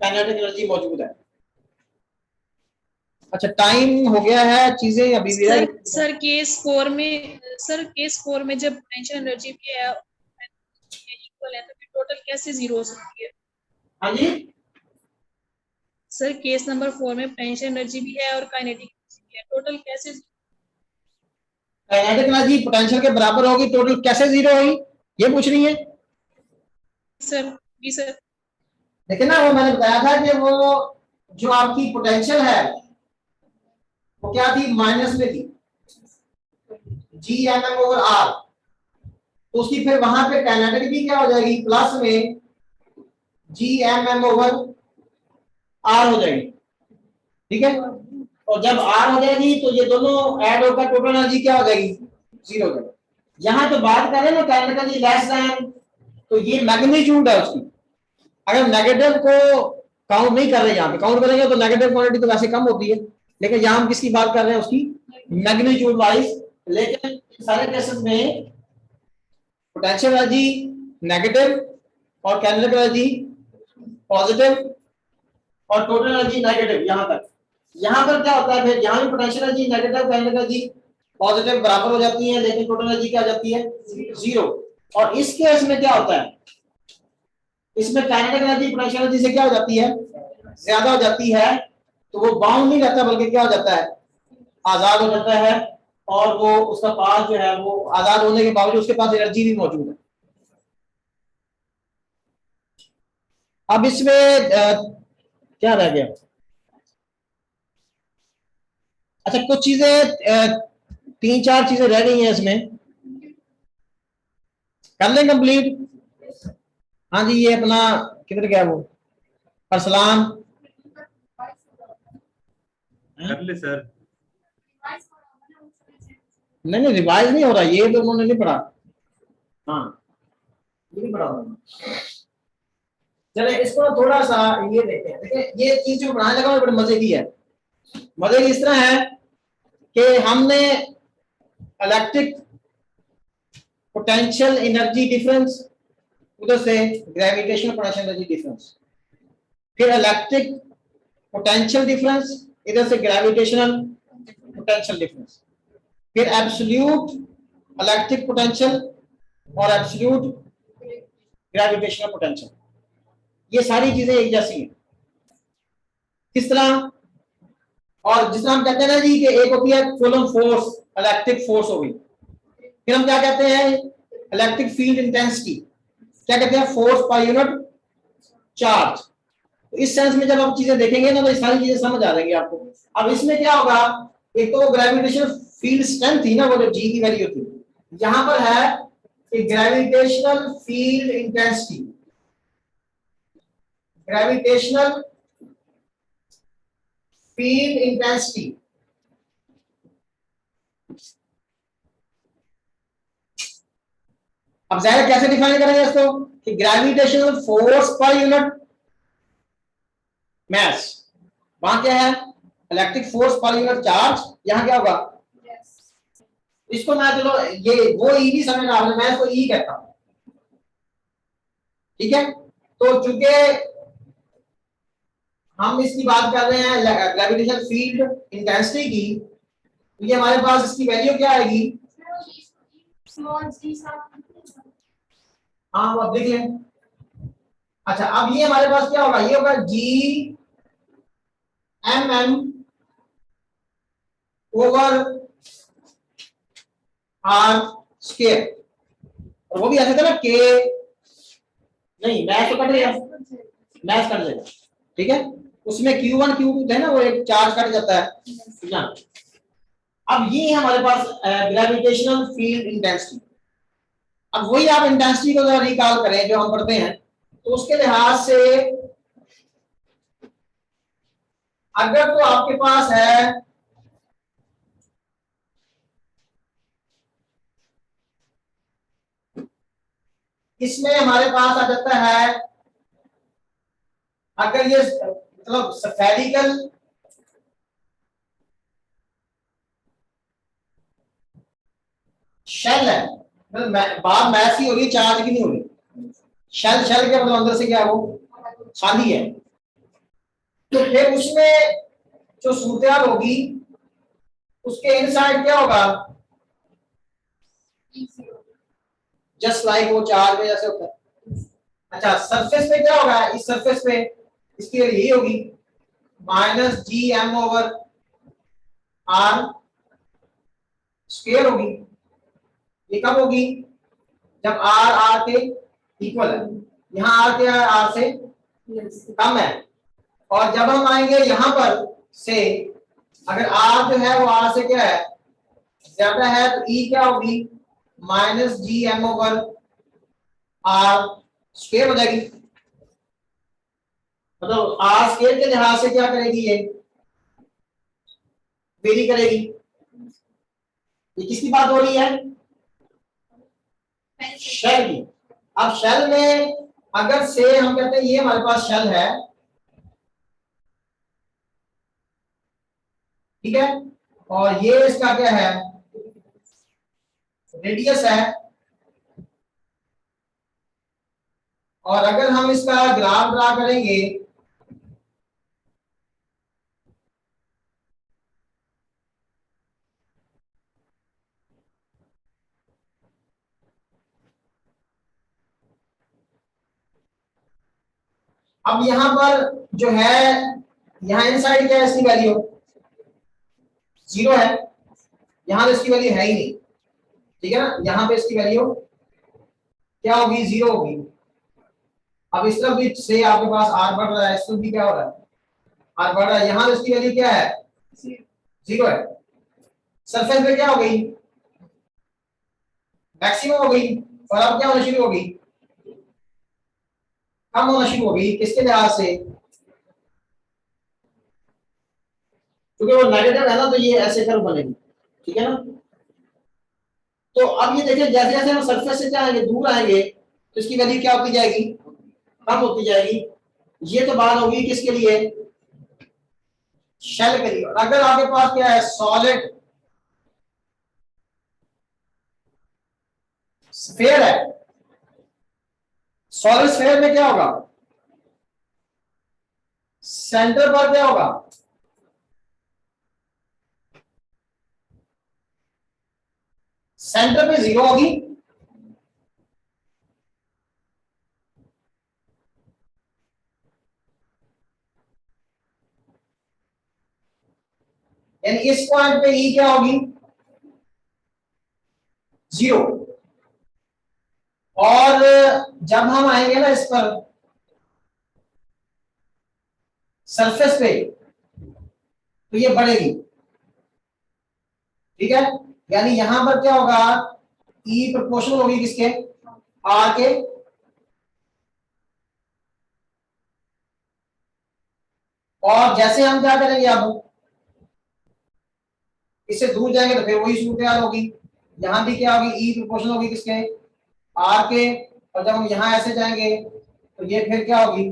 काइनेटिक एनर्जी मौजूद है। अच्छा टाइम हो गया है, चीजें अभी भी सर केस 4 में, सर केस 4 में जब पोटेंशियल एनर्जी भी है इक्वल है तो फिर टोटल कैसे 0 हो सकती है? हाँ जी, सर केस नंबर 4 में पोटेंशियल एनर्जी भी है और काइनेटिक एनर्जी भी है, टोटल कैसे? काइनेटिक एनर्जी पोटेंशियल के बराबर होगी, टोटल कैसे 0 हुई, ये पूछ रही है सर जी सर। लेकिन ना वो मैंने बताया था कि वो जो आपकी पोटेंशियल है वो क्या थी, माइनस में थी, Gmm/r, तो उसकी फिर वहां पे काइनेटिक भी क्या हो जाएगी, प्लस में Gmm/r हो जाएगी। ठीक है। और जब आर हो जाएगी तो ये दोनों ऐड होकर टोटल एनर्जी क्या हो जाएगी, 0 हो जाएगी। यहाँ तो बात करें ना काइनेटिक एनर्जी लेस देन, तो ये मैग्नीट्यूड है उसकी। अगर नेगेटिव को काउंट नहीं कर रहे, यहाँ पे काउंट करेंगे तो नेगेटिव क्वांटिटी तो वैसे कम होती है, लेकिन यहाँ हम किसकी बात कर रहे हैं, उसकी मैग्नीट्यूड वाइज। लेकिन सारे केसेस में पोटेंशियल एनर्जी नेगेटिव और काइनेटिक एनर्जी पॉजिटिव और टोटल एनर्जी नेगेटिव। यहाँ तक, यहाँ पर क्या होता है फिर, यहाँ भी potential energy negative kinetic energy positive बराबर हो जाती है, लेकिन टोटल एनर्जी क्या हो जाती है, 0। और इस केस में क्या होता है, इसमें काइनेटिक एनर्जी पोटेंशियल एनर्जी से क्या हो जाती है, ज्यादा हो जाती है। तो वो बाउंड नहीं रहता बल्कि क्या हो जाता है, आजाद हो जाता है। और वो उसका पास जो है वो आजाद होने के बावजूद उसके पास एनर्जी भी मौजूद है। अब इसमें क्या रह गया, अच्छा कुछ चीजें 3-4 चीजें रह गई हैं इसमें, कर लें कंप्लीट। हाँ जी, ये अपना किधर गया वो अरसलान, कर ले सर। नहीं रिवाइज नहीं हो रहा, ये तो उन्होंने नहीं पढ़ा। हाँ ये नहीं पढ़ा उन्होंने। चले इसको थोड़ा सा ये देखते हैं। देखिए ये चीज जो बनाने लगा बड़े मजे की है। मजे की इस तरह है कि हमने इलेक्ट्रिक पोटेंशियल एनर्जी डिफरेंस, उधर से ग्रेविटेशनल पोटेंशियल एनर्जी डिफरेंस, फिर इलेक्ट्रिक पोटेंशियल डिफरेंस, इधर से ग्रेविटेशनल पोटेंशियल डिफरेंस, फिर एब्सोल्यूट इलेक्ट्रिक पोटेंशियल और एब्सोल्यूट ग्रेविटेशनल पोटेंशियल। ये सारी चीजें एक जैसी हैं। किस तरह, और जिस तरह हम कहते हैं ना जी कि एक होती है कूलम फोर्स, इलेक्ट्रिक फोर्स हो गई, फिर हम क्या कहते हैं इलेक्ट्रिक फील्ड इंटेंसिटी, क्या कहते हैं फोर्स पर यूनिट चार्ज। तो इस सेंस में जब आप चीजें देखेंगे ना तो ये सारी चीजें समझ आ जाएंगी आपको। अब इसमें क्या होगा, एक तो ग्रेविटेशनल फील्ड स्ट्रेंथ थी ना, वो जो जी की वैल्यू थी, यहां पर है कि gravitational field intensity, gravitational field intensity. अब जाहिर कैसे डिफाइन करेंगे इसको, कि ग्रेविटेशनल फोर्स पर यूनिट मास, वहां क्या है electric force per unit charge, यहां क्या होगा, इसको मैं चलो ये वो ई भी समझ रहा हूं, मैं इसको ई कहता हूं, ठीक है। तो चूंकि हम इसकी बात कर रहे हैं ग्रेविटेशनल फील्ड इंटेंसिटी की, तो ये हमारे पास इसकी वैल्यू क्या आएगी, हाँ वो अब देख लें। अच्छा अब ये हमारे पास क्या होगा, ये होगा G M m over R squared, और वो भी ऐसे था ना के, नहीं मैथ तो कट गया, मैथ कट जाएगा, ठीक है। उसमें Q1 Q2 थे ना, वो एक चार्ज कट जाता है ना। अब ये हमारे पास ग्रेविटेशनल फील्ड इंटेंसिटी। अब वही आप इंटेंसिटी को जरा रिकॉल करें जो हम पढ़ते हैं, तो उसके लिहाज से अगर तो आपके पास है इसमें हमारे पास आ जाता है, अगर ये मतलब स्फेरिकल शेल है, बात मैथ की हो रही, चार्ज की नहीं हो रही। शेल शेल के मतलब अंदर से क्या वो खाली है, तो फिर उसमें जो सूरत होगी उसके इनसाइड क्या होगा, जस्ट लाइक वो चार्ज में जैसे होता है। अच्छा सरफेस पे क्या होगा, इस सरफेस पे इसकी यही होगी minus G M over R square होगी। ये कब होगी, जब आर आर के इक्वल है, यहाँ आर क्या है, आर से कम है। और जब हम आएंगे यहां पर से, अगर आर जो है वो आर से क्या है, ज्यादा है, तो ई क्या होगी, minus G M over R square हो जाएगी। मतलब आर स्क्वायर के लिहाज से क्या करेगी ये, वेरी करेगी। ये किसकी बात हो रही है? शेल की। अब शेल में अगर से हम कहते हैं ये हमारे पास शेल है, ठीक है, और ये इसका क्या है, रेडियस है, और अगर हम इसका ग्राफ ड्रा करेंगे अब यहां पर जो है, यहां इनसाइड क्या है, इसकी वैल्यू 0 है, यहां तो इसकी वैल्यू है ही नहीं, ठीक है ना, यहां पे इसकी वैल्यू क्या होगी, 0 होगी। अब इस तरफ भी से आपके पास r बढ़ रहा है, इस तरफ भी क्या हो रहा है, r बढ़ रहा है, यहां तो इसकी वैल्यू क्या है, 0 है। सरफेस पे क्या हो गई, मैक्सिमम हो गई, और अब क्या होना शुरू हो गई, कम होना शुरू हो गई। किसके लिहाज से, क्योंकि वो नेगेटिव है ना, तो ये ऐसे कर्व बनेगी, ठीक है ना। तो अब ये देखिए, जैसे जैसे हम सरफेस से क्या आएंगे, दूर आएंगे, तो इसकी वैल्यू क्या होती जाएगी, कम होती जाएगी। ये तो बात होगी किसके लिए, शेल के लिए। और अगर आपके पास क्या है, सॉलिड स्फीयर है, सॉलिड स्फीयर में क्या होगा, सेंटर पर क्या होगा, सेंटर पे 0 होगी, यानी इस पॉइंट पे ई क्या होगी, 0। और जब हम आएंगे ना इस पर सरफेस पे, तो ये बढ़ेगी, ठीक है, यानी यहां पर क्या होगा, ई प्रोपोर्शनल होगी किसके, आर के। और जैसे हम क्या करेंगे, अब इससे दूर जाएंगे तो फिर वही सूरत हाल होगी, यहां भी क्या होगी, ई प्रोपोर्शनल होगी किसके, आर के। और जब हम यहां ऐसे जाएंगे तो ये फिर क्या होगी,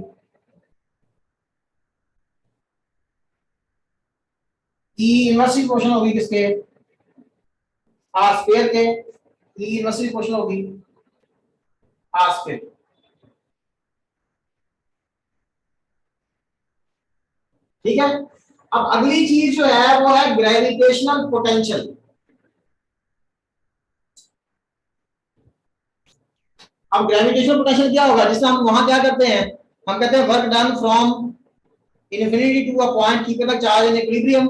ई इनवर्सली प्रोपोर्शनल होगी किसके, आर स्क्वायर के। ई इनवर्सली प्रोपोर्शनल होगी आर स्क्वायर। ठीक है। अब अगली चीज जो है वो है ग्रेविटेशनल पोटेंशियल। अब ग्रेविटेशनल पोटेंशियल क्या होगा, जिससे हम वहां क्या करते हैं, हम कहते हैं work done from infinity to a point keeping the charge in equilibrium.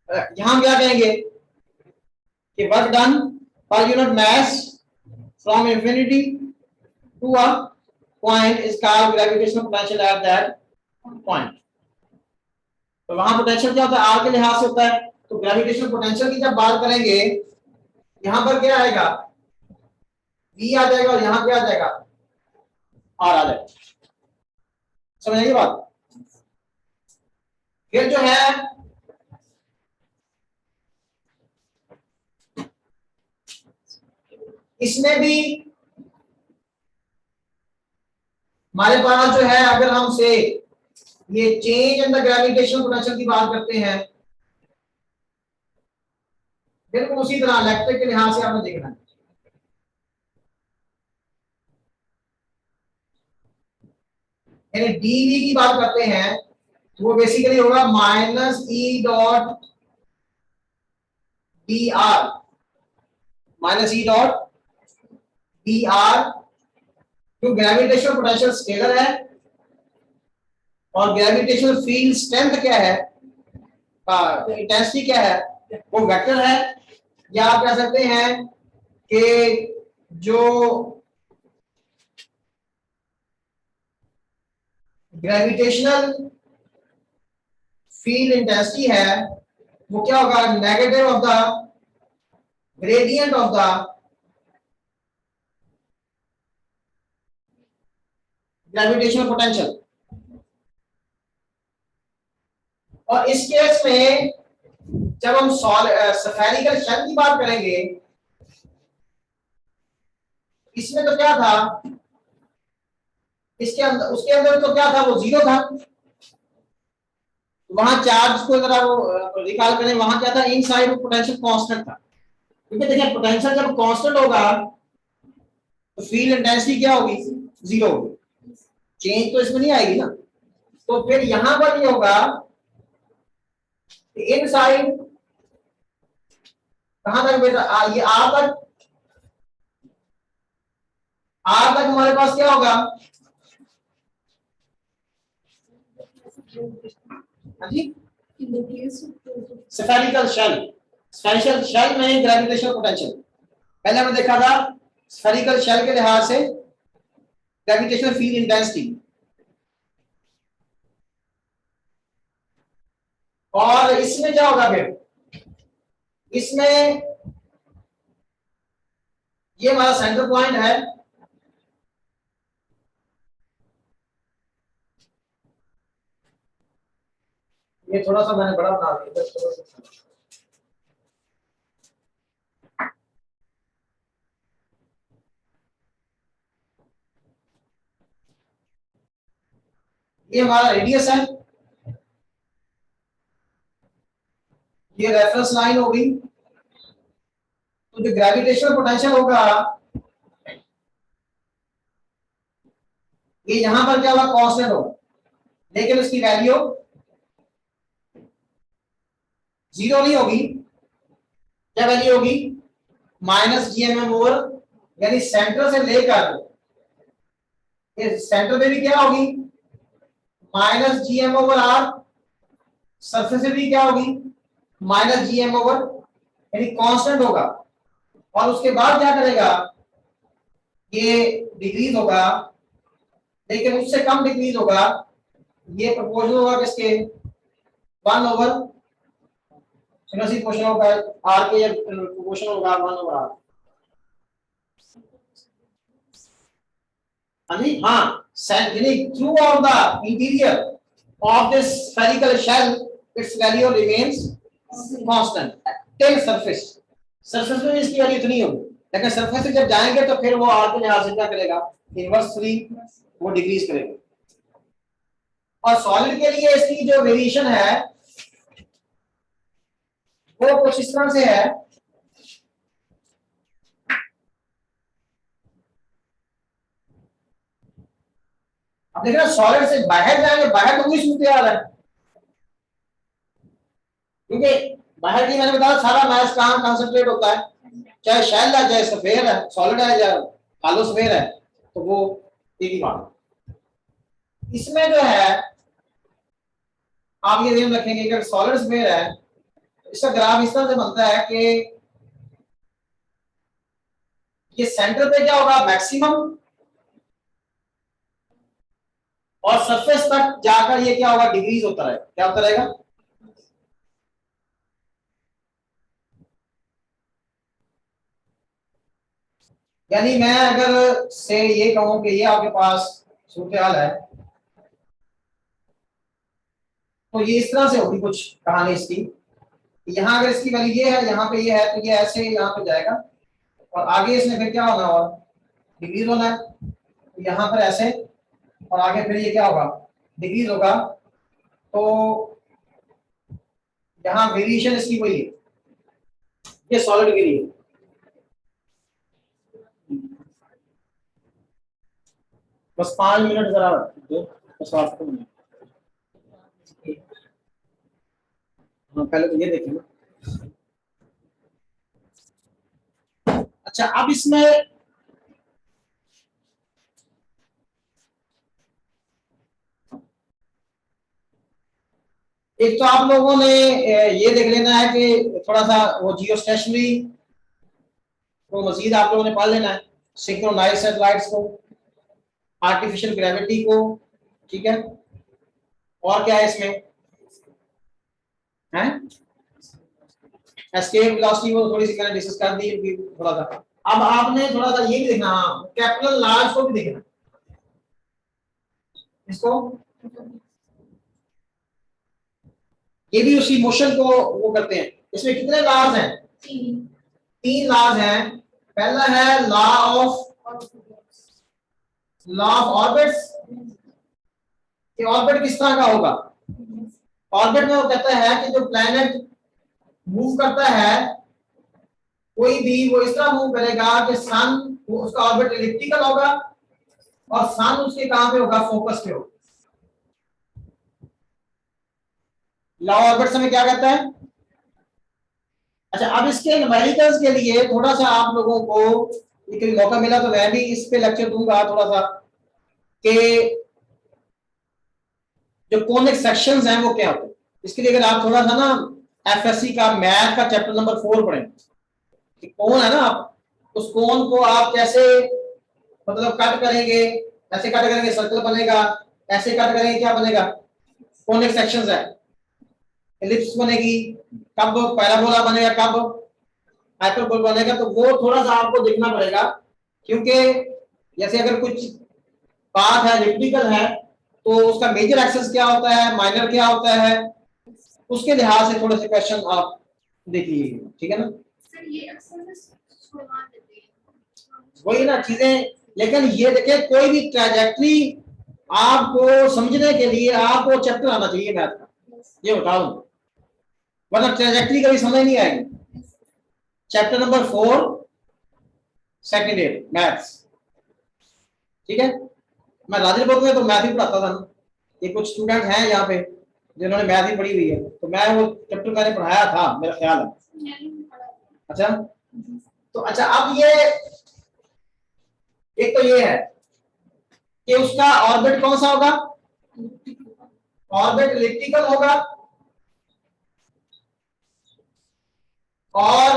यहां हम क्या कहेंगे कि work done per unit mass from infinity to a point is called gravitational potential at that point. तो वहां पोटेंशियल क्या होता है, आर के लिहाज से होता है। तो ग्रेविटेशनल पोटेंशियल की जब बात करेंगे, यहां पर क्या आएगा, V आ जाएगा, और यहां क्या आ जाएगा, R आ जाएगा। समझ आएगी बात। फिर जो है इसमें भी हमारे पास जो है, अगर हम से ये change in the gravitational potential की बात करते हैं, बिल्कुल उसी तरह इलेक्ट्रिक के लिहाज से आपने देखना है। यानी डीवी की बात करते हैं तो वो बेसिकली होगा minus E dot D R, minus E dot D R. क्यों, ग्रेविटेशनल पोटेंशियल स्केलर है और ग्रेविटेशनल फील्ड स्ट्रेंथ क्या है, इंटेंसिटी क्या है, वो वेक्टर है। या आप कह सकते हैं कि जो ग्रेविटेशनल फील्ड इंटेंसिटी है वो क्या होगा, negative of the gradient of the gravitational potential. और इस केस में जब हम स्फेरिकल शेल की बात करेंगे, इसमें तो क्या था, इसके अंदर, उसके अंदर तो क्या था, वो जीरो था। वहां चार्ज को अगर आप रिकॉल करें, वहां क्या था, इनसाइड पोटेंशियल कांस्टेंट था। क्योंकि देखिए पोटेंशियल जब कांस्टेंट होगा तो फील्ड इंटेंसिटी क्या होगी, जीरो होगी, चेंज तो इसमें नहीं आएगी ना। तो फिर यहां पर ये होगा इनसाइड कहां तक बेटा, ये आर तक हमारे पास क्या होगा, हाँ जी, स्फेरिकल शेल। स्फेरिकल शेल में ग्रेविटेशनल पोटेंशियल पहले हमने देखा था, स्फेरिकल शेल के लिहाज से ग्रेविटेशनल फील्ड इंटेंसिटी, और इसमें क्या होगा फिर, इसमें ये हमारा सेंटर पॉइंट है, ये थोड़ा सा मैंने बड़ा बना दिया, ये हमारा रेडियस है, ये रेफरेंस लाइन होगी। तो जो ग्रेविटेशनल पोटेंशियल होगा ये यहां पर क्या होगा, कांस्टेंट होगा, लेकिन उसकी वैल्यू जीरो नहीं होगी। क्या वैल्यू होगी, माइनस जीएमएम ओवर, यानी सेंटर से लेकर सेंटर पे भी क्या होगी, minus G M over R, surface से भी क्या होगी, माइनस जीएम ओवर, यानी कांस्टेंट होगा। और उसके बाद क्या करेगा, ये डिक्रीज होगा, लेकिन उससे कम डिक्रीज होगा, ये प्रोपोर्शनल होगा किसके, 1 ओवर पोर्शन होगा आर के, प्रोपोर्शन होगा 1 ओवर आर। हाँ, through out the interior of this spherical shell, its value remains constant till surface. Surface में इसकी वैल्यू इतनी होगी, लेकिन सरफेस से जब जाएंगे तो फिर वो आर के लिहाज से क्या करेगा, इनवर्सली वो डिक्रीज करेगा। और सॉलिड के लिए इसकी जो वेरिएशन है वो कुछ इस तरह से है, अब देखना सॉलिड से बाहर जाएंगे, बाहर तो कोई सूरत हाल है, क्योंकि बाहर की मैंने बताया सारा मैस कहां कंसंट्रेट होता है, चाहे शेल है, चाहे सफेयर है, सॉलिड है या हालो सफेयर है, तो वो एक ही बात। इसमें जो है आप ये ध्यान रखेंगे कि सॉलिड सफेयर है, इसका ग्राफ इस तरह से बनता है कि ये सेंटर पे क्या होगा, मैक्सिमम, और सरफेस तक जाकर ये क्या होगा, डिक्रीज होता रहेगा। क्या होता रहेगा, यानी मैं अगर से ये कहूं कि ये आपके पास सूरत हाल है, तो ये इस तरह से होगी कुछ कहानी इसकी, यहां अगर इसकी वैल्यू ये है, यहाँ पे ये है, तो ये ऐसे यहाँ पे जाएगा, और आगे इसमें फिर क्या होना, और डिक्रीज होना है, तो यहाँ पर ऐसे, और आगे फिर ये क्या होगा, डिक्रीज होगा। तो यहाँ वेरिएशन इसकी वही है, ये सॉलिड के लिए। बस 5 मिनट जरा दो, बस वास्तव में, हाँ पहले तो ये देखेंगे। अच्छा, अब इसमें एक तो आप लोगों ने ये देख लेना है कि थोड़ा सा वो जियोस्टेशनरी को मजीद आप लोगों ने पढ़ लेना है, सिंक्रोनाइज सैटेलाइट्स को, आर्टिफिशियल ग्रेविटी को, ठीक है, और क्या है इसमें है, एस्केप वेलोसिटी वो थोड़ी सी मैंने डिस्कस कर दी थोड़ा सा। अब आपने थोड़ा सा ये भी देखना, हाँ कैपिटल लार्ज को भी देखना, इसको ये भी उसी मोशन को वो करते हैं, इसमें कितने लॉज हैं? 3 लॉज हैं। पहला है लॉ ऑफ ऑर्बिट्स। कि ऑर्बिट किस तरह का होगा? ऑर्बिट में वो कहता है कि जो प्लैनेट मूव करता है कोई भी, वो इस तरह मूव करेगा कि सन, उसका ऑर्बिट एलिप्टिकल होगा और सन उसके कहां पे होगा? फोकस पे होगा। लॉ ऑर्बिट में क्या कहता है? अच्छा, अब इसके न्यूमेरिकल्स के लिए थोड़ा सा आप लोगों को एक मौका मिला तो मैं भी इस पे लेक्चर दूंगा थोड़ा सा, कि जो कॉनिक सेक्शंस हैं वो क्या होते हैं। इसके लिए अगर आप थोड़ा सा ना एफएससी का मैथ का चैप्टर नंबर 4 पढ़ें, कि कौन है ना, आप उस कोन को आप कैसे मतलब कट करेंगे, ऐसे कट करेंगे सर्कल बनेगा, ऐसे कट करेंगे क्या बनेगा? कॉनिक सेक्शंस है। एलिप्स बनेगी, कब पैराबोला बनेगा, कब हाइपरबोला बनेगा। तो वो थोड़ा सा आपको देखना पड़ेगा, क्योंकि जैसे अगर कुछ पाथ है एलिप्टिकल है तो उसका मेजर एक्सिस क्या होता है, माइनर क्या होता है, उसके लिहाज से थोड़े से क्वेश्चन आप देखिए, ठीक है ना। सर ये अक्सर ना छुड़वा देते हैं। वही ना चीजें, लेकिन ये देखिए कोई भी ट्रैजेक्टरी आपको समझने के लिए आपको चैप्टर आना चाहिए मैथ का, ये बताओ, वरना ट्रैजेक्टरी कभी समझ नहीं आएगी। Chapter number 4 second year maths, ठीक है। मैं राजलपुर में तो मैथ ही पढ़ाता था ना, ये कुछ स्टूडेंट हैं यहाँ पे जिन्होंने मैथ ही पढ़ी हुई है, तो मैं वो चैप्टर मैंने पढ़ाया था, मेरा ख्याल है। अच्छा, तो अच्छा अब ये एक तो ये है कि उसका ऑर्बिट कौन सा होगा? ऑर्बिट एलिप्टिकल होगा, और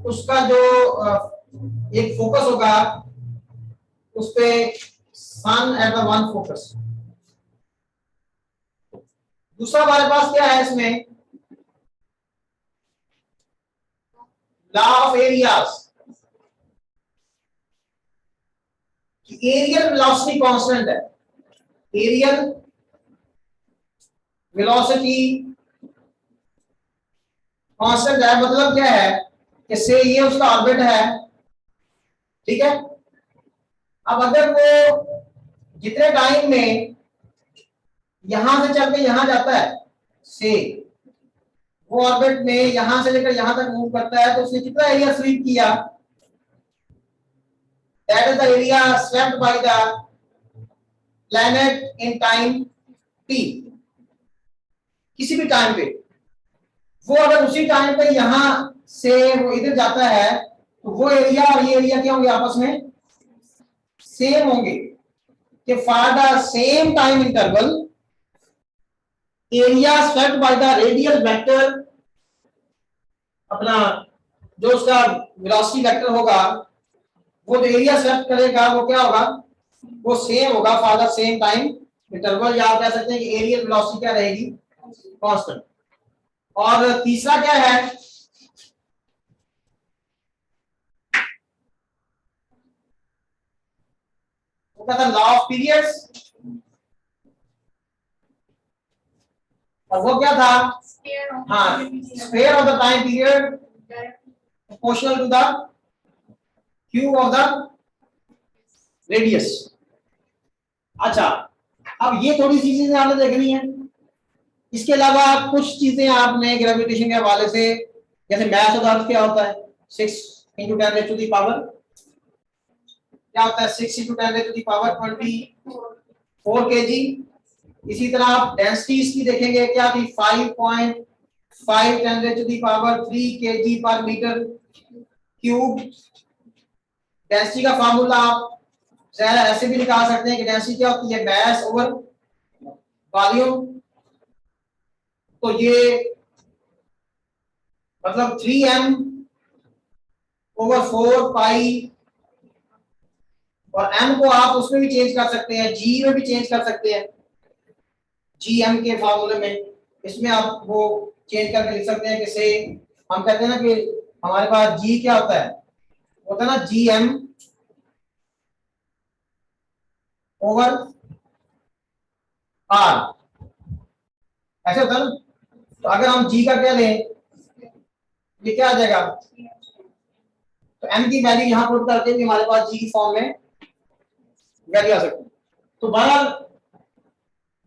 उसका जो एक फोकस होगा उस पे सन एट द वन फोकस। दूसरा हमारे पास क्या है इसमें? Law of areas. Areal velocity constant है। एरियल वेलोसिटी कांस्टेंट है, मतलब क्या है कि से ये उसका ऑर्बिट है, ठीक है। अब अगर वो जितने टाइम में यहां से चल के यहां जाता है, से वो ऑर्बिट में यहां से लेकर यहां तक मूव करता है, तो उसने कितना एरिया स्वीप किया? That is the area swept by the planet in time t। किसी भी टाइम पे वो अगर उसी टाइम पे यहां से वो इधर जाता है तो वो एरिया और ये एरिया क्या होंगे? आपस में सेम होंगे, कि for the same time interval area swept by the radial vector, अपना जो उसका वेलोसिटी वेक्टर होगा, वो जो एरिया स्वेप्ट करेगा वो क्या होगा? वो सेम होगा for the same time interval, या आप कह सकते हैं कि एरियल वेलोसिटी क्या रहेगी? कांस्टेंट। और तीसरा क्या है? वो कहता है लॉ ऑफ पीरियड्स, और वो क्या था? हाँ, square of the time period proportional to the cube of the radius. अच्छा, अब ये थोड़ी सी चीजें आपने देखनी है। इसके अलावा कुछ चीजें आपने ग्रेविटेशन के हवाले से, जैसे मास ऑफ अर्थ क्या होता है? 6 × 10⁻⁴ क्या होता है? 6 × 10⁻⁴ 24 kg। इसी तरह आप डेंसिटीज की देखेंगे, क्या थी? 5.5 10⁻³ kg पर मीटर क्यूब। डेंसिटी का फार्मूला आप जरा ऐसे भी निकाल सकते हैं कि डेंसिटी क्या होती है? मास ओवर वॉल्यूम। तो ये मतलब 3m/4π, और m को आप उसमें भी चेंज कर सकते हैं, g में भी चेंज कर सकते हैं, gm के फार्मूले में। इसमें आप वो चेंज करके लिख सकते हैं कि से हम कहते हैं ना कि हमारे पास g क्या होता है? होता है ना gm/r, ऐसे होता है ना। तो अगर हम g का क्या लें? ये क्या आ जाएगा, तो m की वैल्यू यहाँ पुट करके भी हमारे पास g की फॉर्म में वैल्यू आ सकती है। तो बहरहाल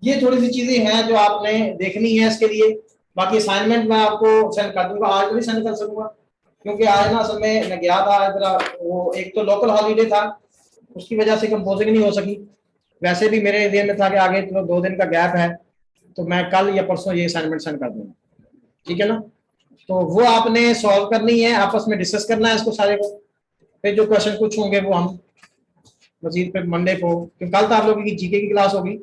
ये थोड़ी सी चीजें हैं जो आपने देखनी है इसके लिए। बाकी असाइनमेंट मैं आपको सेंड कर दूंगा, आज भी सेंड कर सकूंगा क्योंकि आज ना असल में मैं गया था जरा, वो एक तो लोकल हॉलीडे था उसकी वजह से कंपोजिंग नहीं हो सकी। वैसे भी मेरे दिन में था कि आगे तो 2 दिन का गैप है, तो मैं कल या परसों ये असाइनमेंट सेंड कर दूंगा, ठीक है ना। तो वो आपने सॉल्व करनी है, आपस में डिस्कस करना है इसको सारे को, फिर जो क्वेश्चन कुछ होंगे वो हम मजीद पे मंडे को, क्योंकि कल तो आप लोगों की जीके की क्लास होगी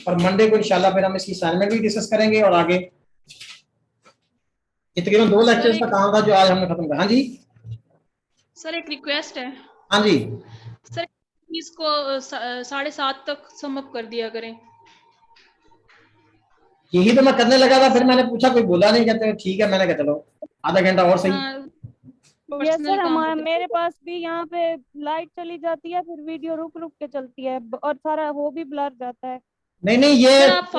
और मंडे को इंशाल्लाह फिर हम इसकी असाइनमेंट भी डिस्कस करेंगे और आगे तकरीबन 2 लेक्चर्स का काम था जो आज हमने खत्म किया। हाँ जी सर एक रिक्वेस्ट है, हाँ जी सर इसको 7:30 तक समअप कर दिया करें। यही तो मैं करने लगा था, फिर मैंने पूछा कोई बोला नहीं, कहते ठीक है, मैंने कहा चलो आधा घंटा और सही। हाँ, यस पर्सनल सर, काम हमारे पे- मेरे पास भी यहाँ पे लाइट चली जाती है, फिर वीडियो रुक रुक के चलती है और सारा वो भी ब्लर जाता है। नहीं ये सर आप